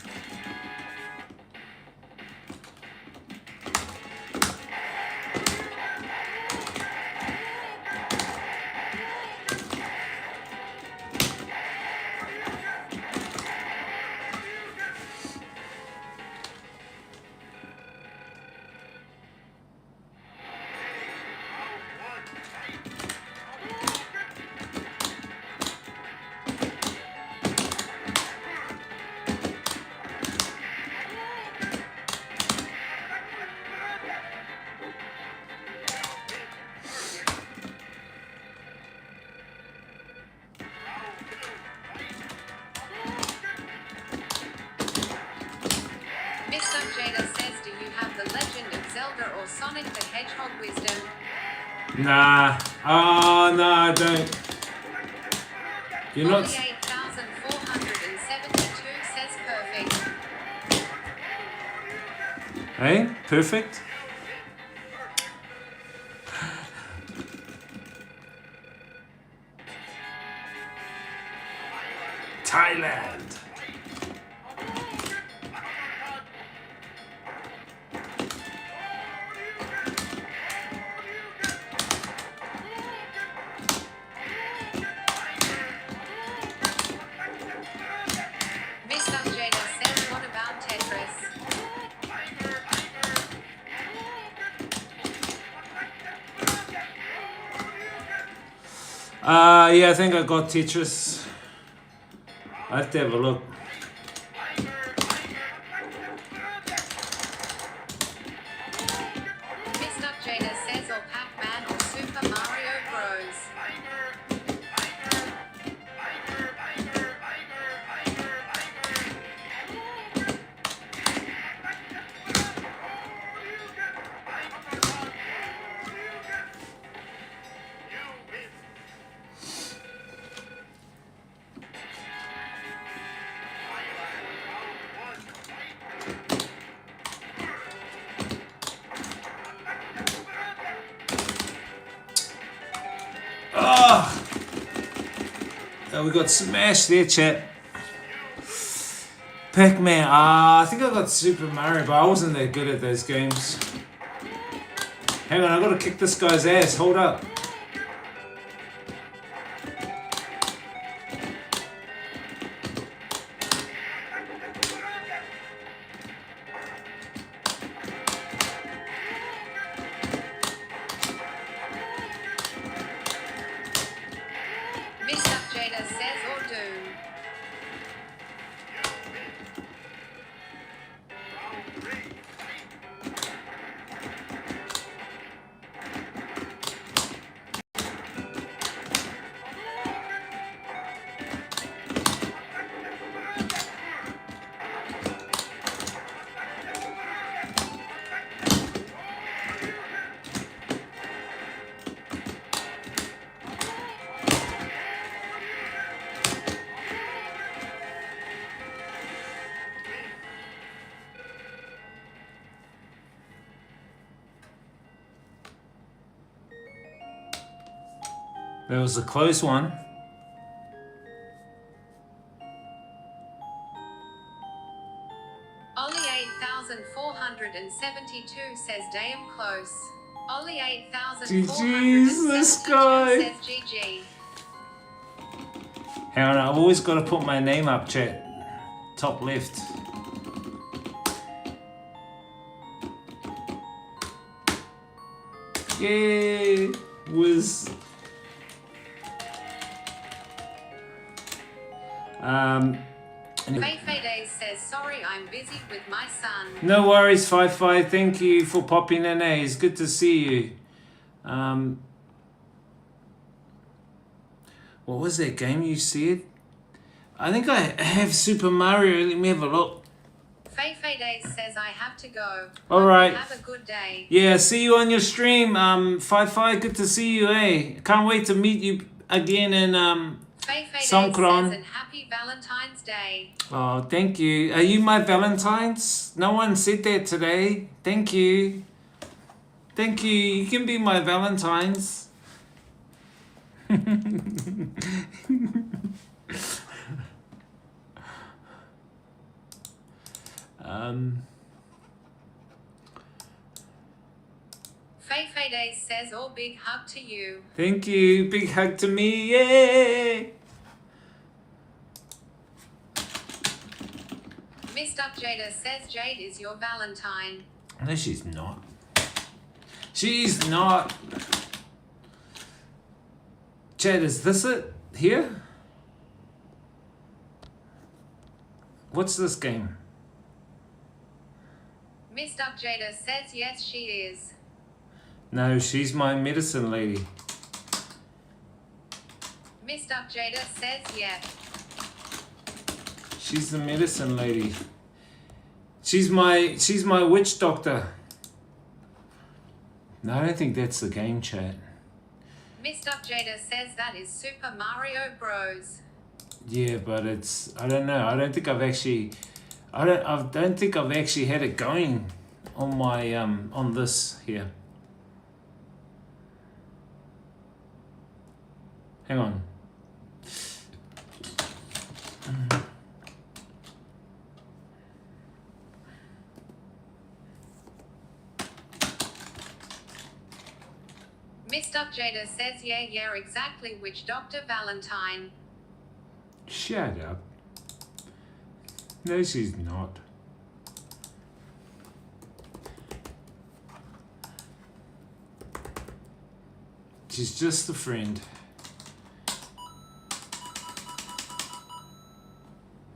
Zelda or Sonic the Hedgehog wisdom. Nah. Oh, no, I don't. You're Only not. 8,472 says perfect. Hey, perfect. Thailand. Miss Zhangjiajie says, what about Tetris? Yeah, I think I got Tetris. I have to have a look. Miss Zhangjiajie says, or Pac-Man or Super Mario Bros. We got smashed there, chat. Pac-Man. I think I got Super Mario, but I wasn't that good at those games. Hang on, I gotta kick this guy's ass. Hold up. Miss Zhangjiajie says, or Doom. That was a close one. Only 8,472 says damn close. Only 8,472 this guy. says GG. Hang on, I've always got to put my name up, chat. Top left. Yay! Was Faye Days says, sorry, I'm busy with my son. No worries, 5-5. Thank you for popping in. It's good to see you. What was that game you said? I think I have Super Mario. Let me have a look. Faye Days says, I have to go. All right. Have a good day. Yeah, see you on your stream. 5-5. Good to see you. Can't wait to meet you again in Faye Days Songkran. says, and happy Valentine's Day. Oh, thank you. Are you my Valentine's? No one said that today. Thank you. Thank you. You can be my Valentine's. Faye Days says, oh, big hug to you. Thank you. Big hug to me. Yay! Miss Jada says Jade is your Valentine. No, she's not. She's not. Chad, is this it? Here? What's this game? Miss Jada says yes, she is. No, she's my medicine lady. Miss Jada says yeah. She's the medicine lady. She's my witch doctor. No, I don't think that's the game, chat. Mr. Jada says that is Super Mario Bros. Yeah, but it's, I don't know. I don't think I've actually had it going on my on this here. Hang on. Mr. Jada says yeah, exactly which Dr. Valentine. Shut up. No, she's not. She's just a friend.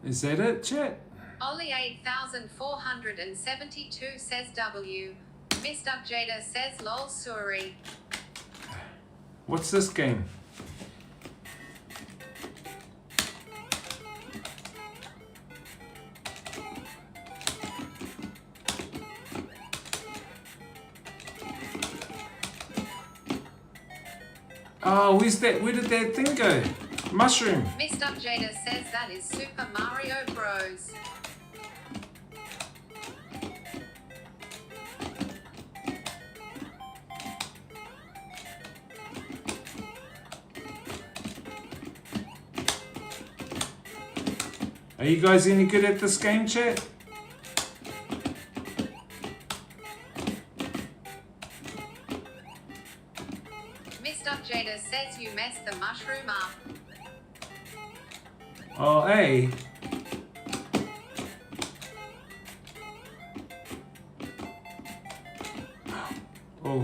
Is that it, chat? Ollie 8472 says W. Mr. Jada says lol sorry. What's this game? Oh, where's that? Where did that thing go? Mushroom. Mr. Jada says that is Super Mario Bros. Are you guys any good at this game, chat? Mr. Jada says you messed the mushroom up. Oh, hey. Oh.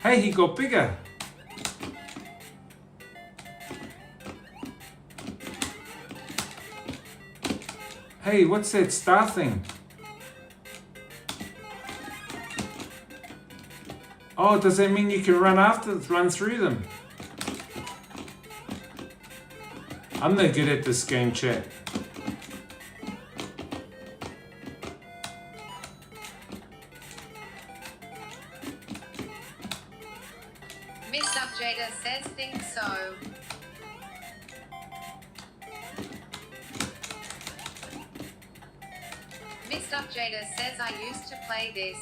Hey, he got bigger. Hey, what's that star thing? Oh, does that mean you can run through them? I'm no good at this game, chat. Mr. Jada says think so. Mr. Jada says I used to play this.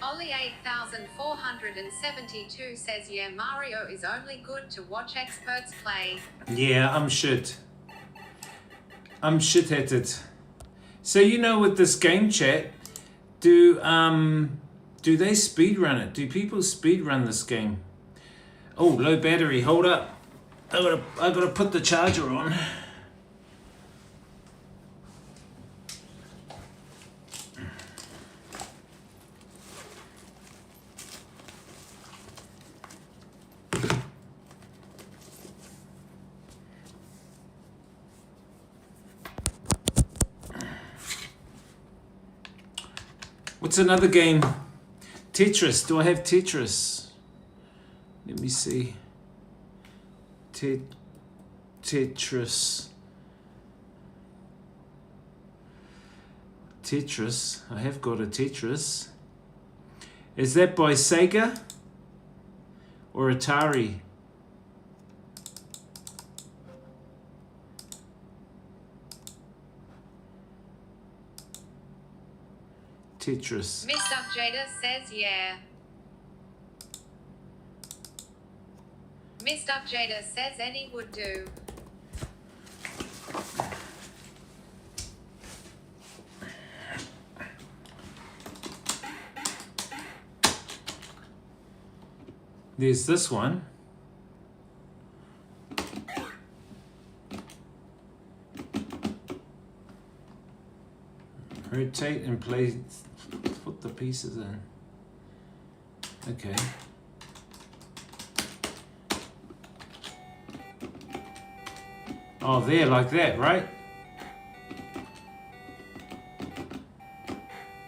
Ollie 8472 says yeah, Mario is only good to watch experts play. Yeah, I'm shit. I'm shit at it. So you know, with this game, chat, do they speedrun it? Do people speedrun this game? Oh, low battery. Hold up. I gotta put the charger on. What's another game? Tetris. Do I have Tetris? Let me see. Tetris. Tetris. I have got a Tetris. Is that by Sega or Atari? Tetris. Mr. Jada says yeah. Mr. Jada says any would do. There's this one. Rotate and place, put the pieces in. Okay. Oh, there, like that, right?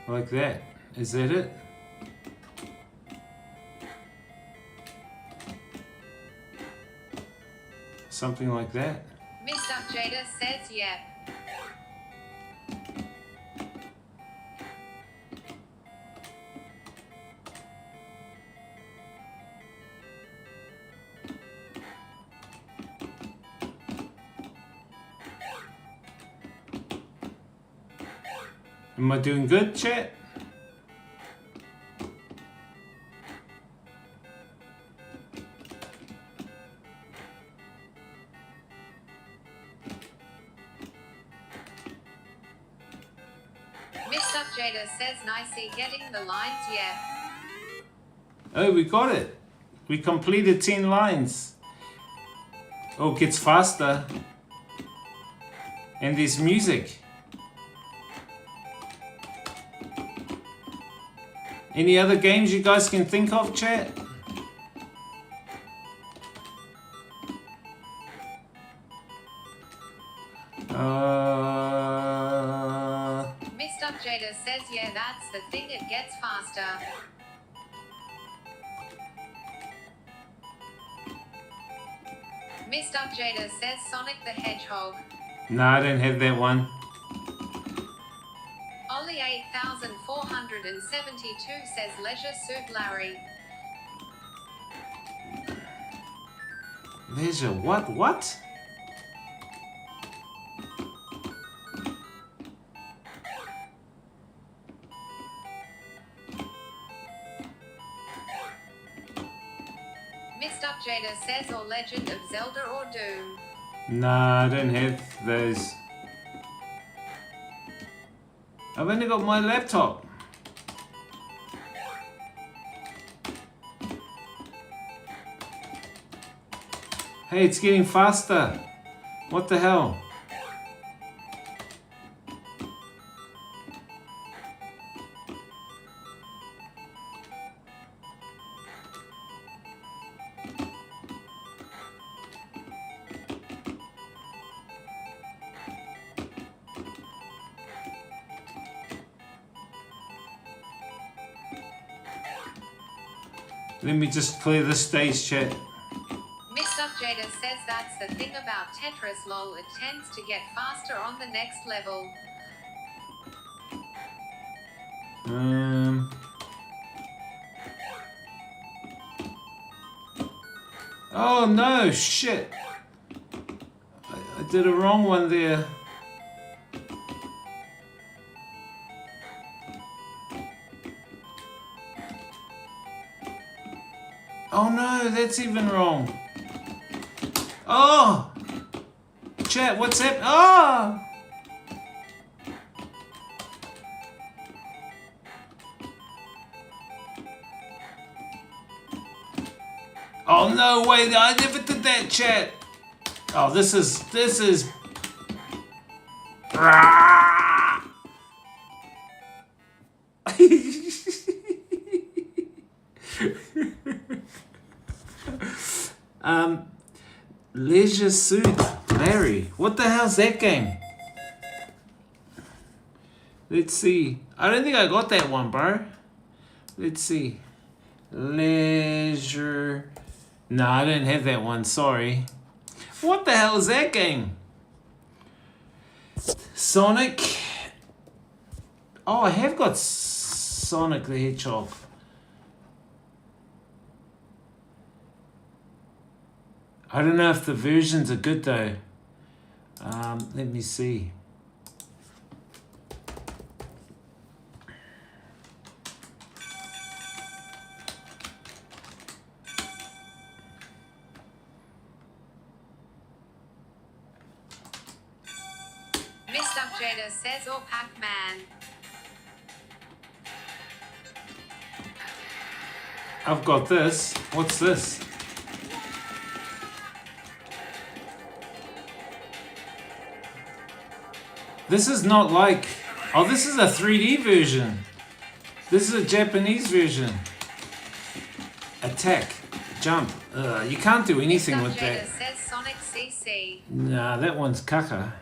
Like that. Is that it? Something like that. Mr. Jada says yep. Am I doing good, chat? Mr. Jada says nicey getting the lines yep. Oh, we got it. We completed 10 lines. Oh, it gets faster. And there's music. Any other games you guys can think of, chat? Mr. Jada says yeah, that's the thing, it gets faster. Mr. Jada says Sonic the Hedgehog. No, I don't have that one. Ollie 8472 says Leisure Suit Larry. Leisure what? What? Mr. Jada says or Legend of Zelda or Doom. Nah, I don't have those. I've only got my laptop. Hey, it's getting faster. What the hell? Let me just clear this stage, chat. Mr. Jada says that's the thing about Tetris lol, it tends to get faster on the next level. Oh no, shit. I did a wrong one there. Oh no, that's even wrong. Oh! Chat, what's happening? Oh! Oh no, wait, I never did that, chat. Oh, this is... Leisure Suit Larry. What the hell's that game? Let's see. I don't think I got that one, bro. Let's see. Leisure. No, I don't have that one. Sorry. What the hell is that game? Sonic. Oh, I have got Sonic the Hedgehog. I don't know if the versions are good though. Let me see. Mr. Jada says or Pac-Man. I've got this. What's this? This is not like... Oh, this is a 3D version. This is a Japanese version. Attack. Jump. You can't do anything with that. Says Sonic CC. Nah, that one's caca.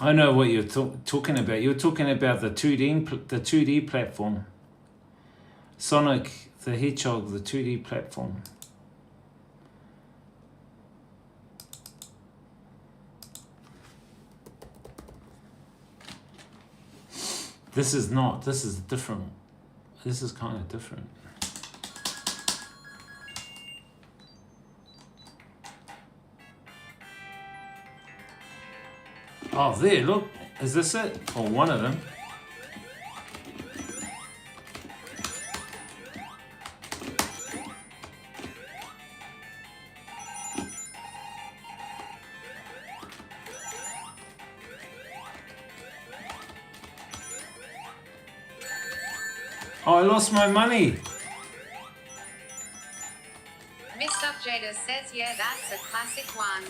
I know what you're talking about. You're talking about the 2D platform. Sonic the Hedgehog, the 2D platform. This is not. This is different. This is kind of different. Oh, there, look. Is this it? Or one of them? Oh, I lost my money. Mr. Jada says, yeah, that's a classic one.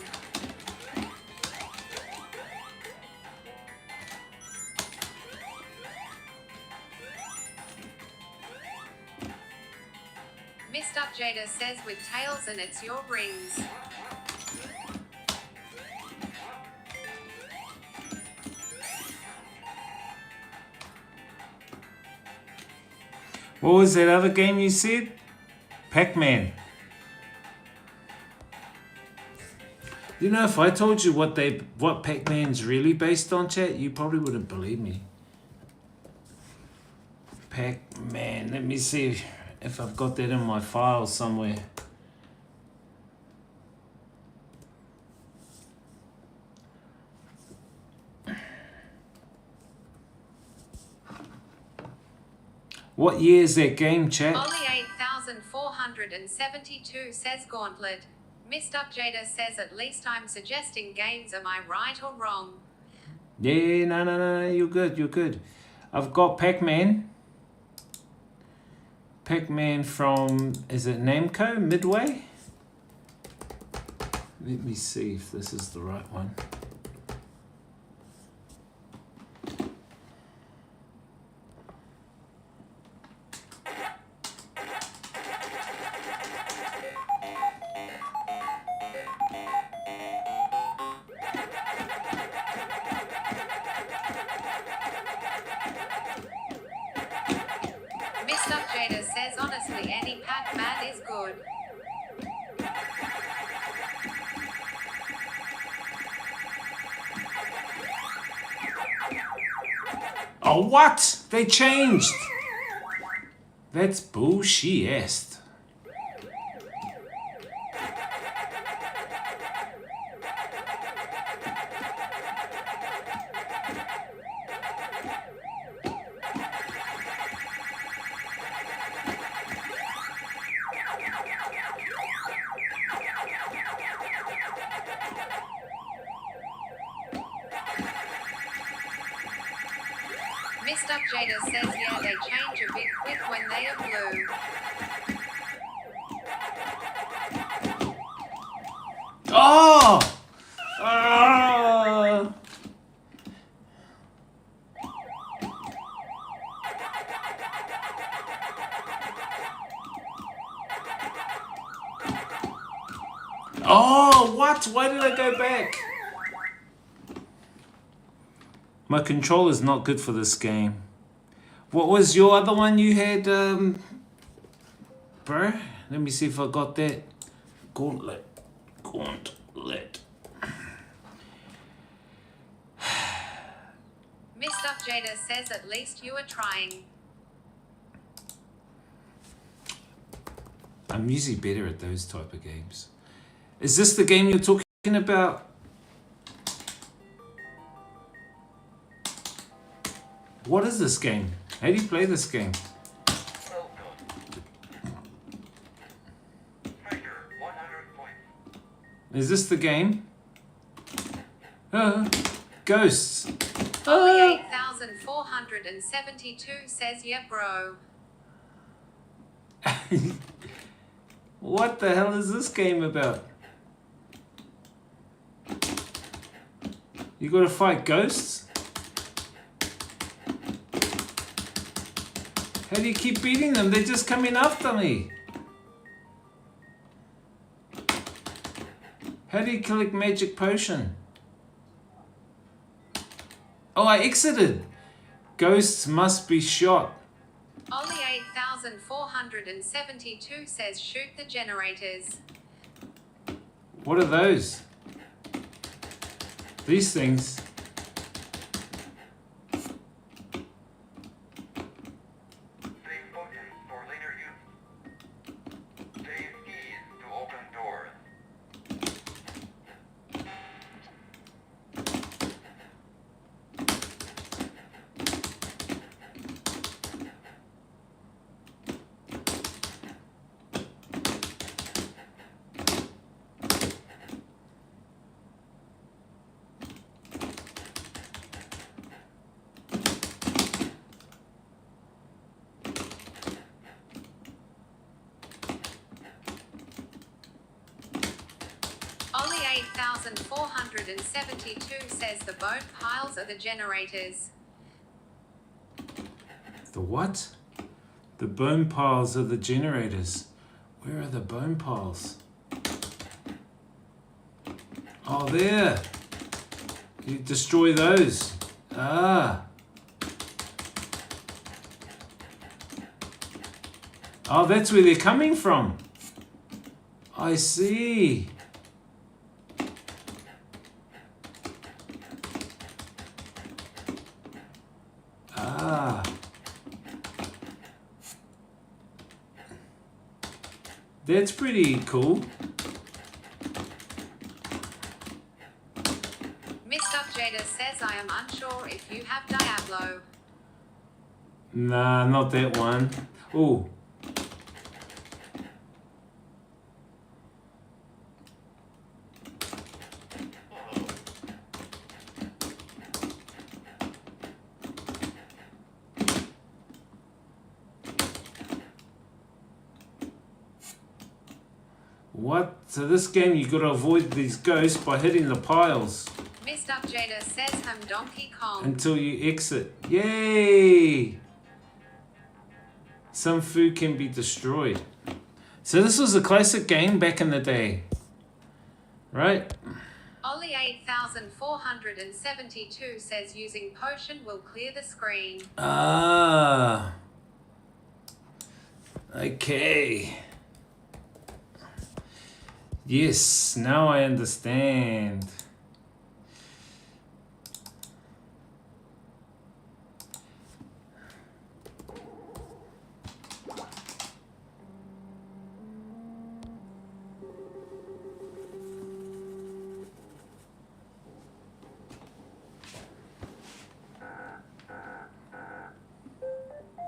Mr. Jada says, with tails and it's your rings. What was that other game you said? Pac-Man. You know, if I told you what Pac-Man's really based on, chat, you probably wouldn't believe me. Pac-Man. Let me see if I've got that in my file somewhere. What year is that game, chat? Only 8,472 says Gauntlet. Mr. Jada says, at least I'm suggesting games. Am I right or wrong? Yeah, no, you're good. I've got Pac-Man. Pac-Man from, is it Namco, Midway? Let me see if this is the right one. Mr. Jada says, honestly, any Pac-Man is good. Oh, what? They changed. That's bullshit. Mr. Jada says, yeah, they change a bit quick when they are blue. Oh! Oh, what? Why did I go back? My controller's not good for this game. What was your other one you had, bro? Let me see if I got that. Gauntlet. Mr. Jada says, at least you are trying. I'm usually better at those type of games. Is this the game you're talking about? What is this game? How do you play this game? Is this the game? Ghosts. Only 8,472 says, yeah, bro. What the hell is this game about? You gotta fight ghosts? How do you keep beating them? They're just coming after me. How do you collect magic potion? Oh, I exited. Ghosts must be shot. Ollie 8472 says shoot the generators. What are those? These things. Save buttons for later use. Save keys to open doors. Ollie 8472 says the bone piles are the generators. The what? The bone piles are the generators. Where are the bone piles? Oh, there. You destroy those. Ah. Oh, that's where they're coming from. I see. Ah. That's pretty cool. Mr. Jada says I am unsure if you have Diablo. Nah, not that one. Oh. What? So this game you gotta avoid these ghosts by hitting the piles Mr. Jada says I'm Donkey Kong. until you exit. Yay! Some food can be destroyed. So this was a classic game back in the day, right? Ollie 8472 says using potion will clear the screen. Ah. Okay. Yes, now I understand.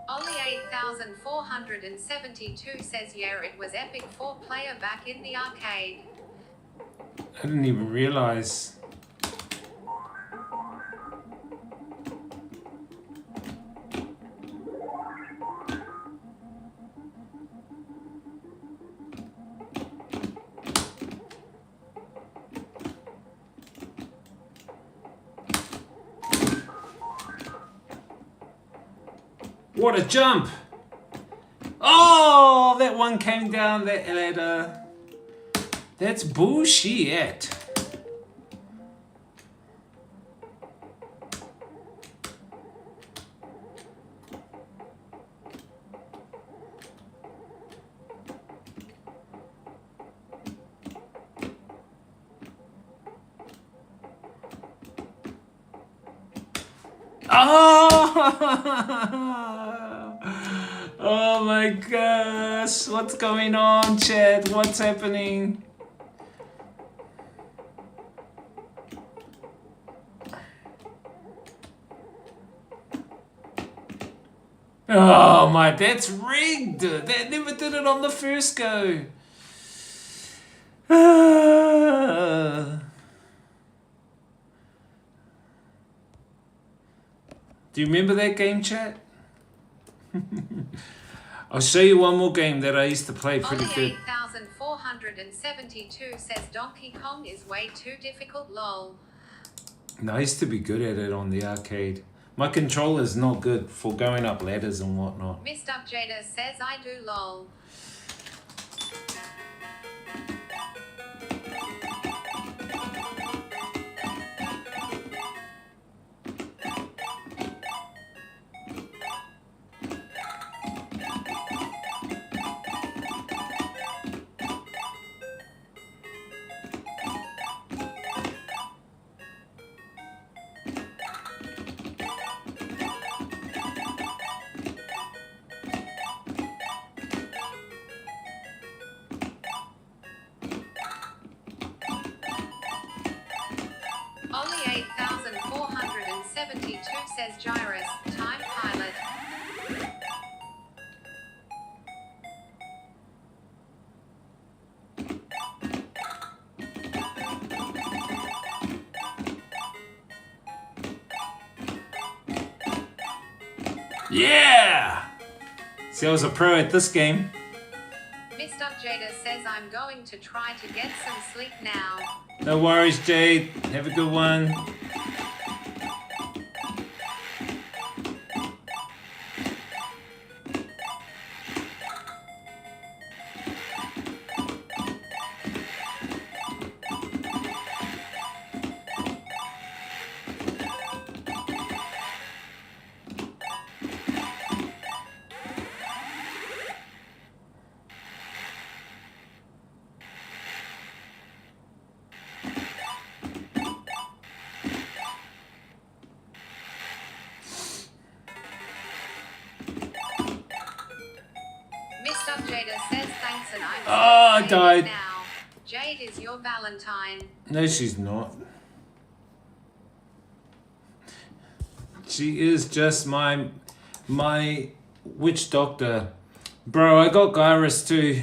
Ollie 8472 says yeah, it was epic 4-player back in the arcade. I didn't even realize. What a jump! Oh, that one came down that ladder. That's bullshit. Oh! Oh my gosh, what's going on, chat? What's happening? Oh my, that's rigged. That never did it on the first go. Do you remember that game, chat? I'll show you one more game that I used to play pretty Ollie good. 8472 says Donkey Kong is way too difficult, lol. No, I used to be good at it on the arcade. My controller's not good for going up ladders and whatnot. Mr. Jada says I do, lol. Virus, Time Pilot. Yeah! See, I was a pro at this game. Mr. Jada says I'm going to try to get some sleep now. No worries, Jade. Have a good one. Mr. Jada says thanks and I'm I died. now. Jade is your Valentine. No, she's not. She is just my witch doctor. Bro, I got Gyrus too.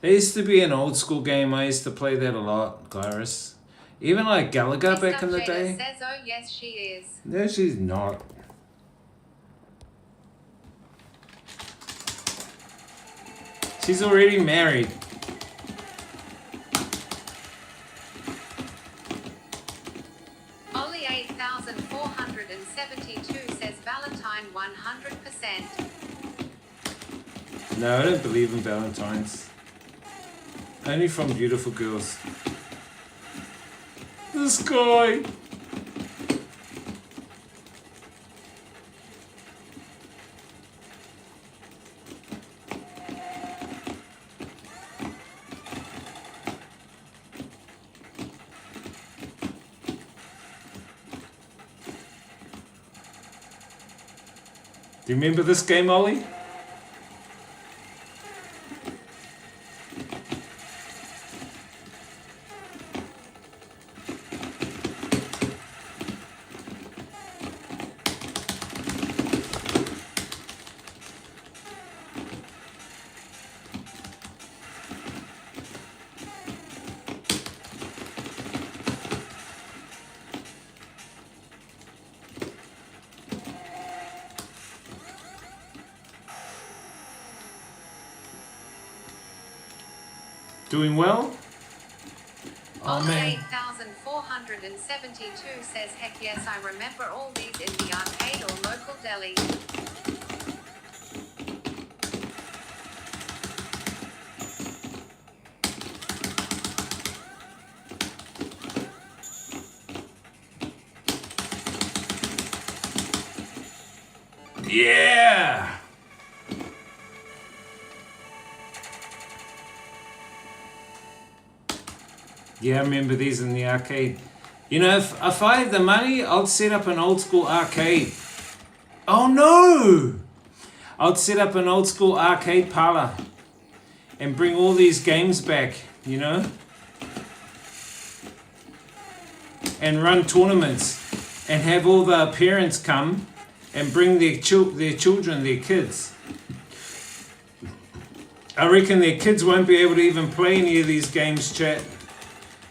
There used to be an old school game. I used to play that a lot, Gyrus. Even like Galaga back in the Jada day. says, oh yes, she is. No, she's not. She's already married. Ollie 8472 says Valentine 100%. No, I don't believe in Valentines. Only from beautiful girls. The sky. Do you remember this game, Ollie? Doing well? Oh Ollie man. 8472 says heck yes, I remember all these in the arcade or local deli. Yeah! Yeah, I remember these in the arcade. You know, if I had the money, I'd set up an old school arcade. Oh no! I'd set up an old school arcade parlor and bring all these games back, you know? And run tournaments and have all the parents come and bring their children, their kids. I reckon their kids won't be able to even play any of these games, chat.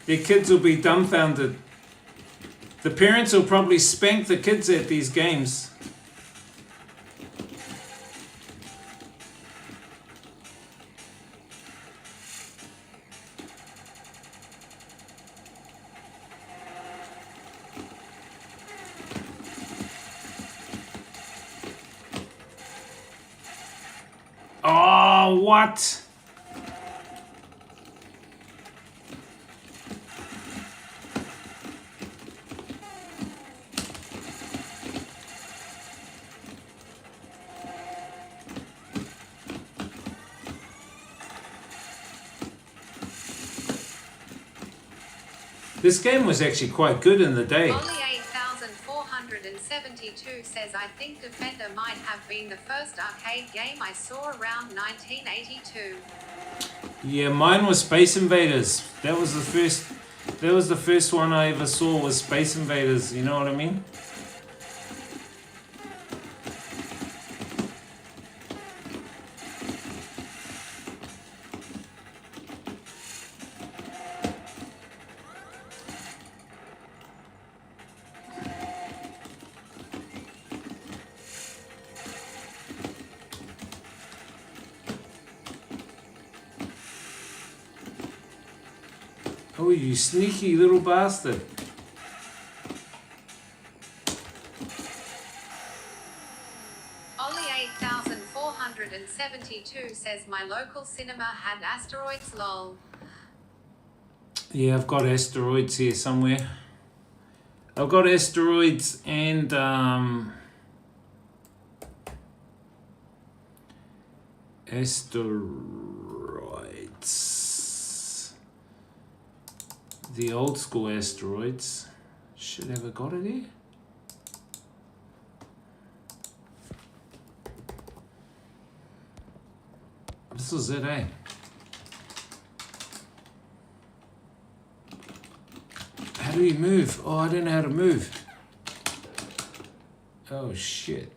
Their kids will be dumbfounded. The parents will probably spank the kids at these games. Oh, what? This game was actually quite good in the day. Ollie 8472 says I think Defender might have been the first arcade game I saw around 1982. Yeah, mine was Space Invaders. That was the first one I ever saw was Space Invaders, you know what I mean? Oh, you sneaky little bastard. Ollie 8472 says my local cinema had asteroids lol. Yeah, I've got asteroids here somewhere. I've got asteroids and asteroids. The old school asteroids. Should have I got it here? This is it, eh? How do you move? Oh, I don't know how to move. Oh shit.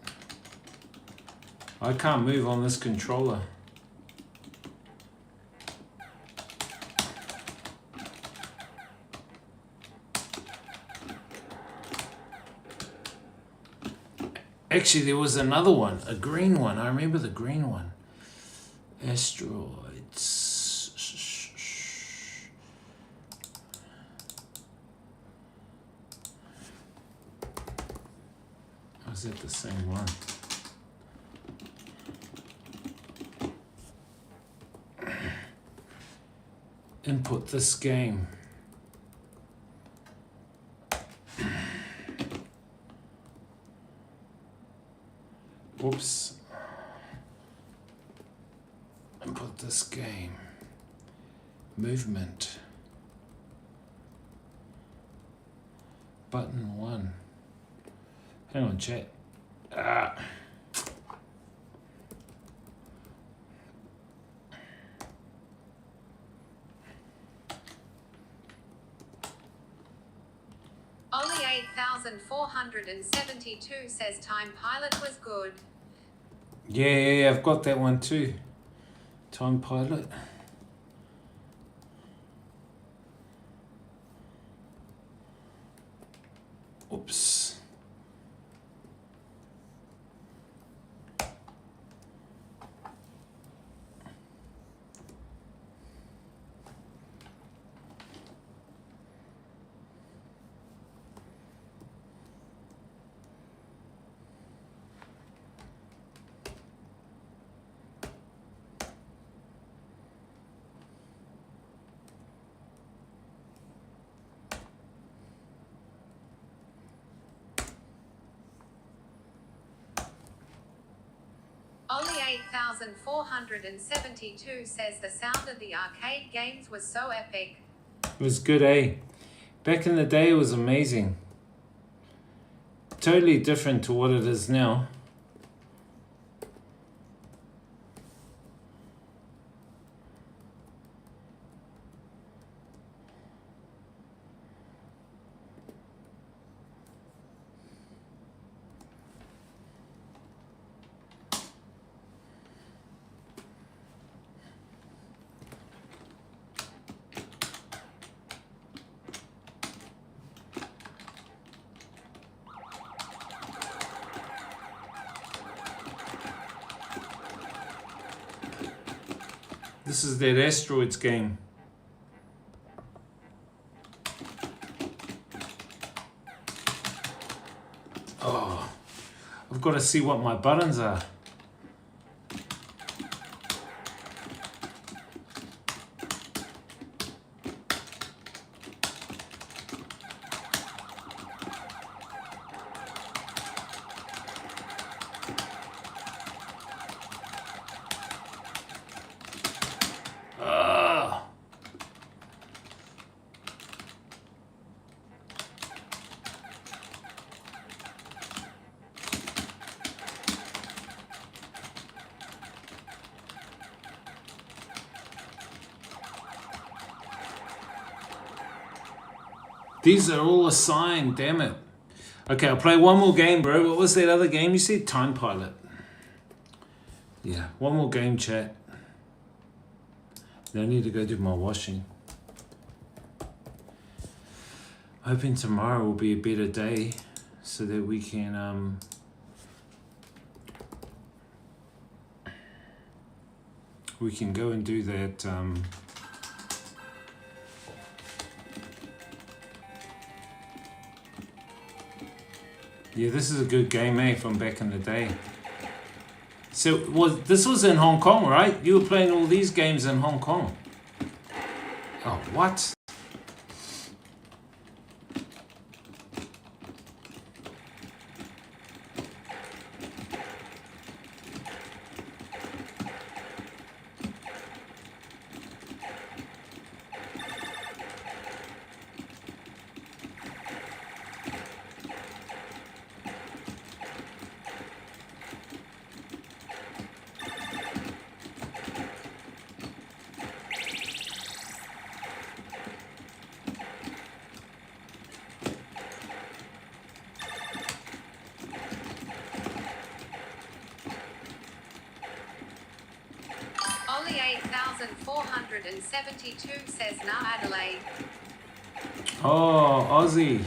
I can't move on this controller. Actually, there was another one, a green one. I remember the green one. Asteroids. Or is that the same one? Input this game. Whoops. Input this game. Movement. Button 1. Hang on, chat. Ah. Ollie 8472 says Time Pilot was good. Yeah, I've got that one too. Time Pilot. Oops. Ollie 8472 says the sound of the arcade games was so epic. It was good, eh? Back in the day, it was amazing. Totally different to what it is now. This is that asteroids game. Oh, I've got to see what my buttons are. These are all assigned, damn it. Okay, I'll play one more game, bro. What was that other game you said? Time Pilot. Yeah, one more game, chat. Then I need to go do my washing. Hoping tomorrow will be a better day so that we can go and do that Yeah, this is a good game, eh, from back in the day. So this was in Hong Kong, right? You were playing all these games in Hong Kong. Oh, what? Ollie 8472 says no Adelaide. Oh, Aussie.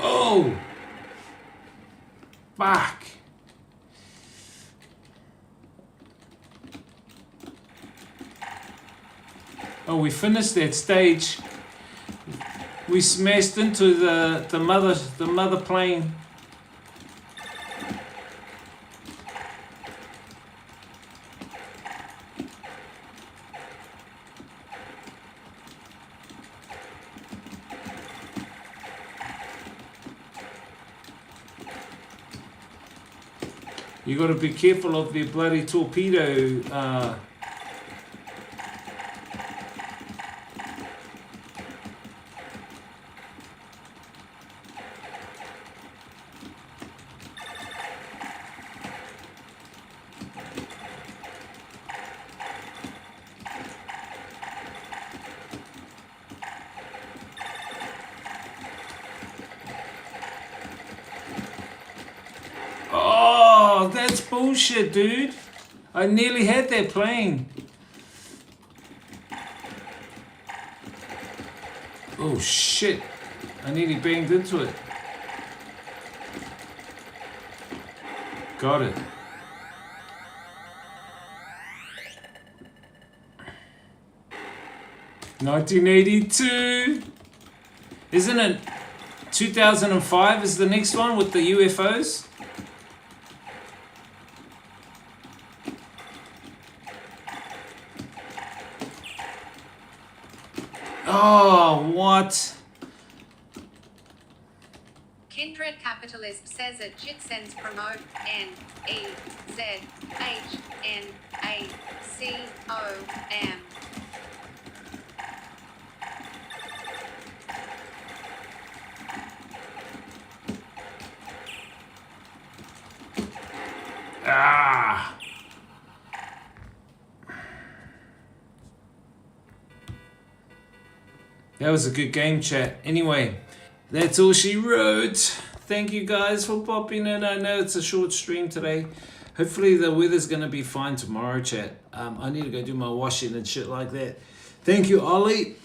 Oh! Fuck! Oh, we finished that stage. We smashed into the mother plane. You got to be careful of the bloody torpedo. Oh, that's bullshit, dude. I nearly had that plane. Oh shit. I nearly banged into it. Got it. $1982. Isn't it 2005 is the next one with the UFOs? Oh, what? Kindred Capitalist says at Jitsens promote NEZHNACOM. Ah! That was a good game, chat. Anyway, that's all she wrote. Thank you guys for popping in. I know it's a short stream today. Hopefully the weather's going to be fine tomorrow, chat. I need to go do my washing and shit like that. Thank you, Ollie.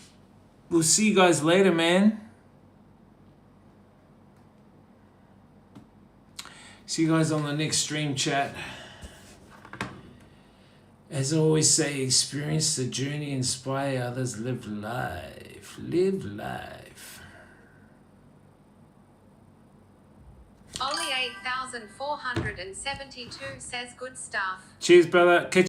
We'll see you guys later, man. See you guys on the next stream, chat. As I always say, experience the journey, inspire others, live life. Live life. Ollie 8472 says good stuff. Cheers, brother. Catch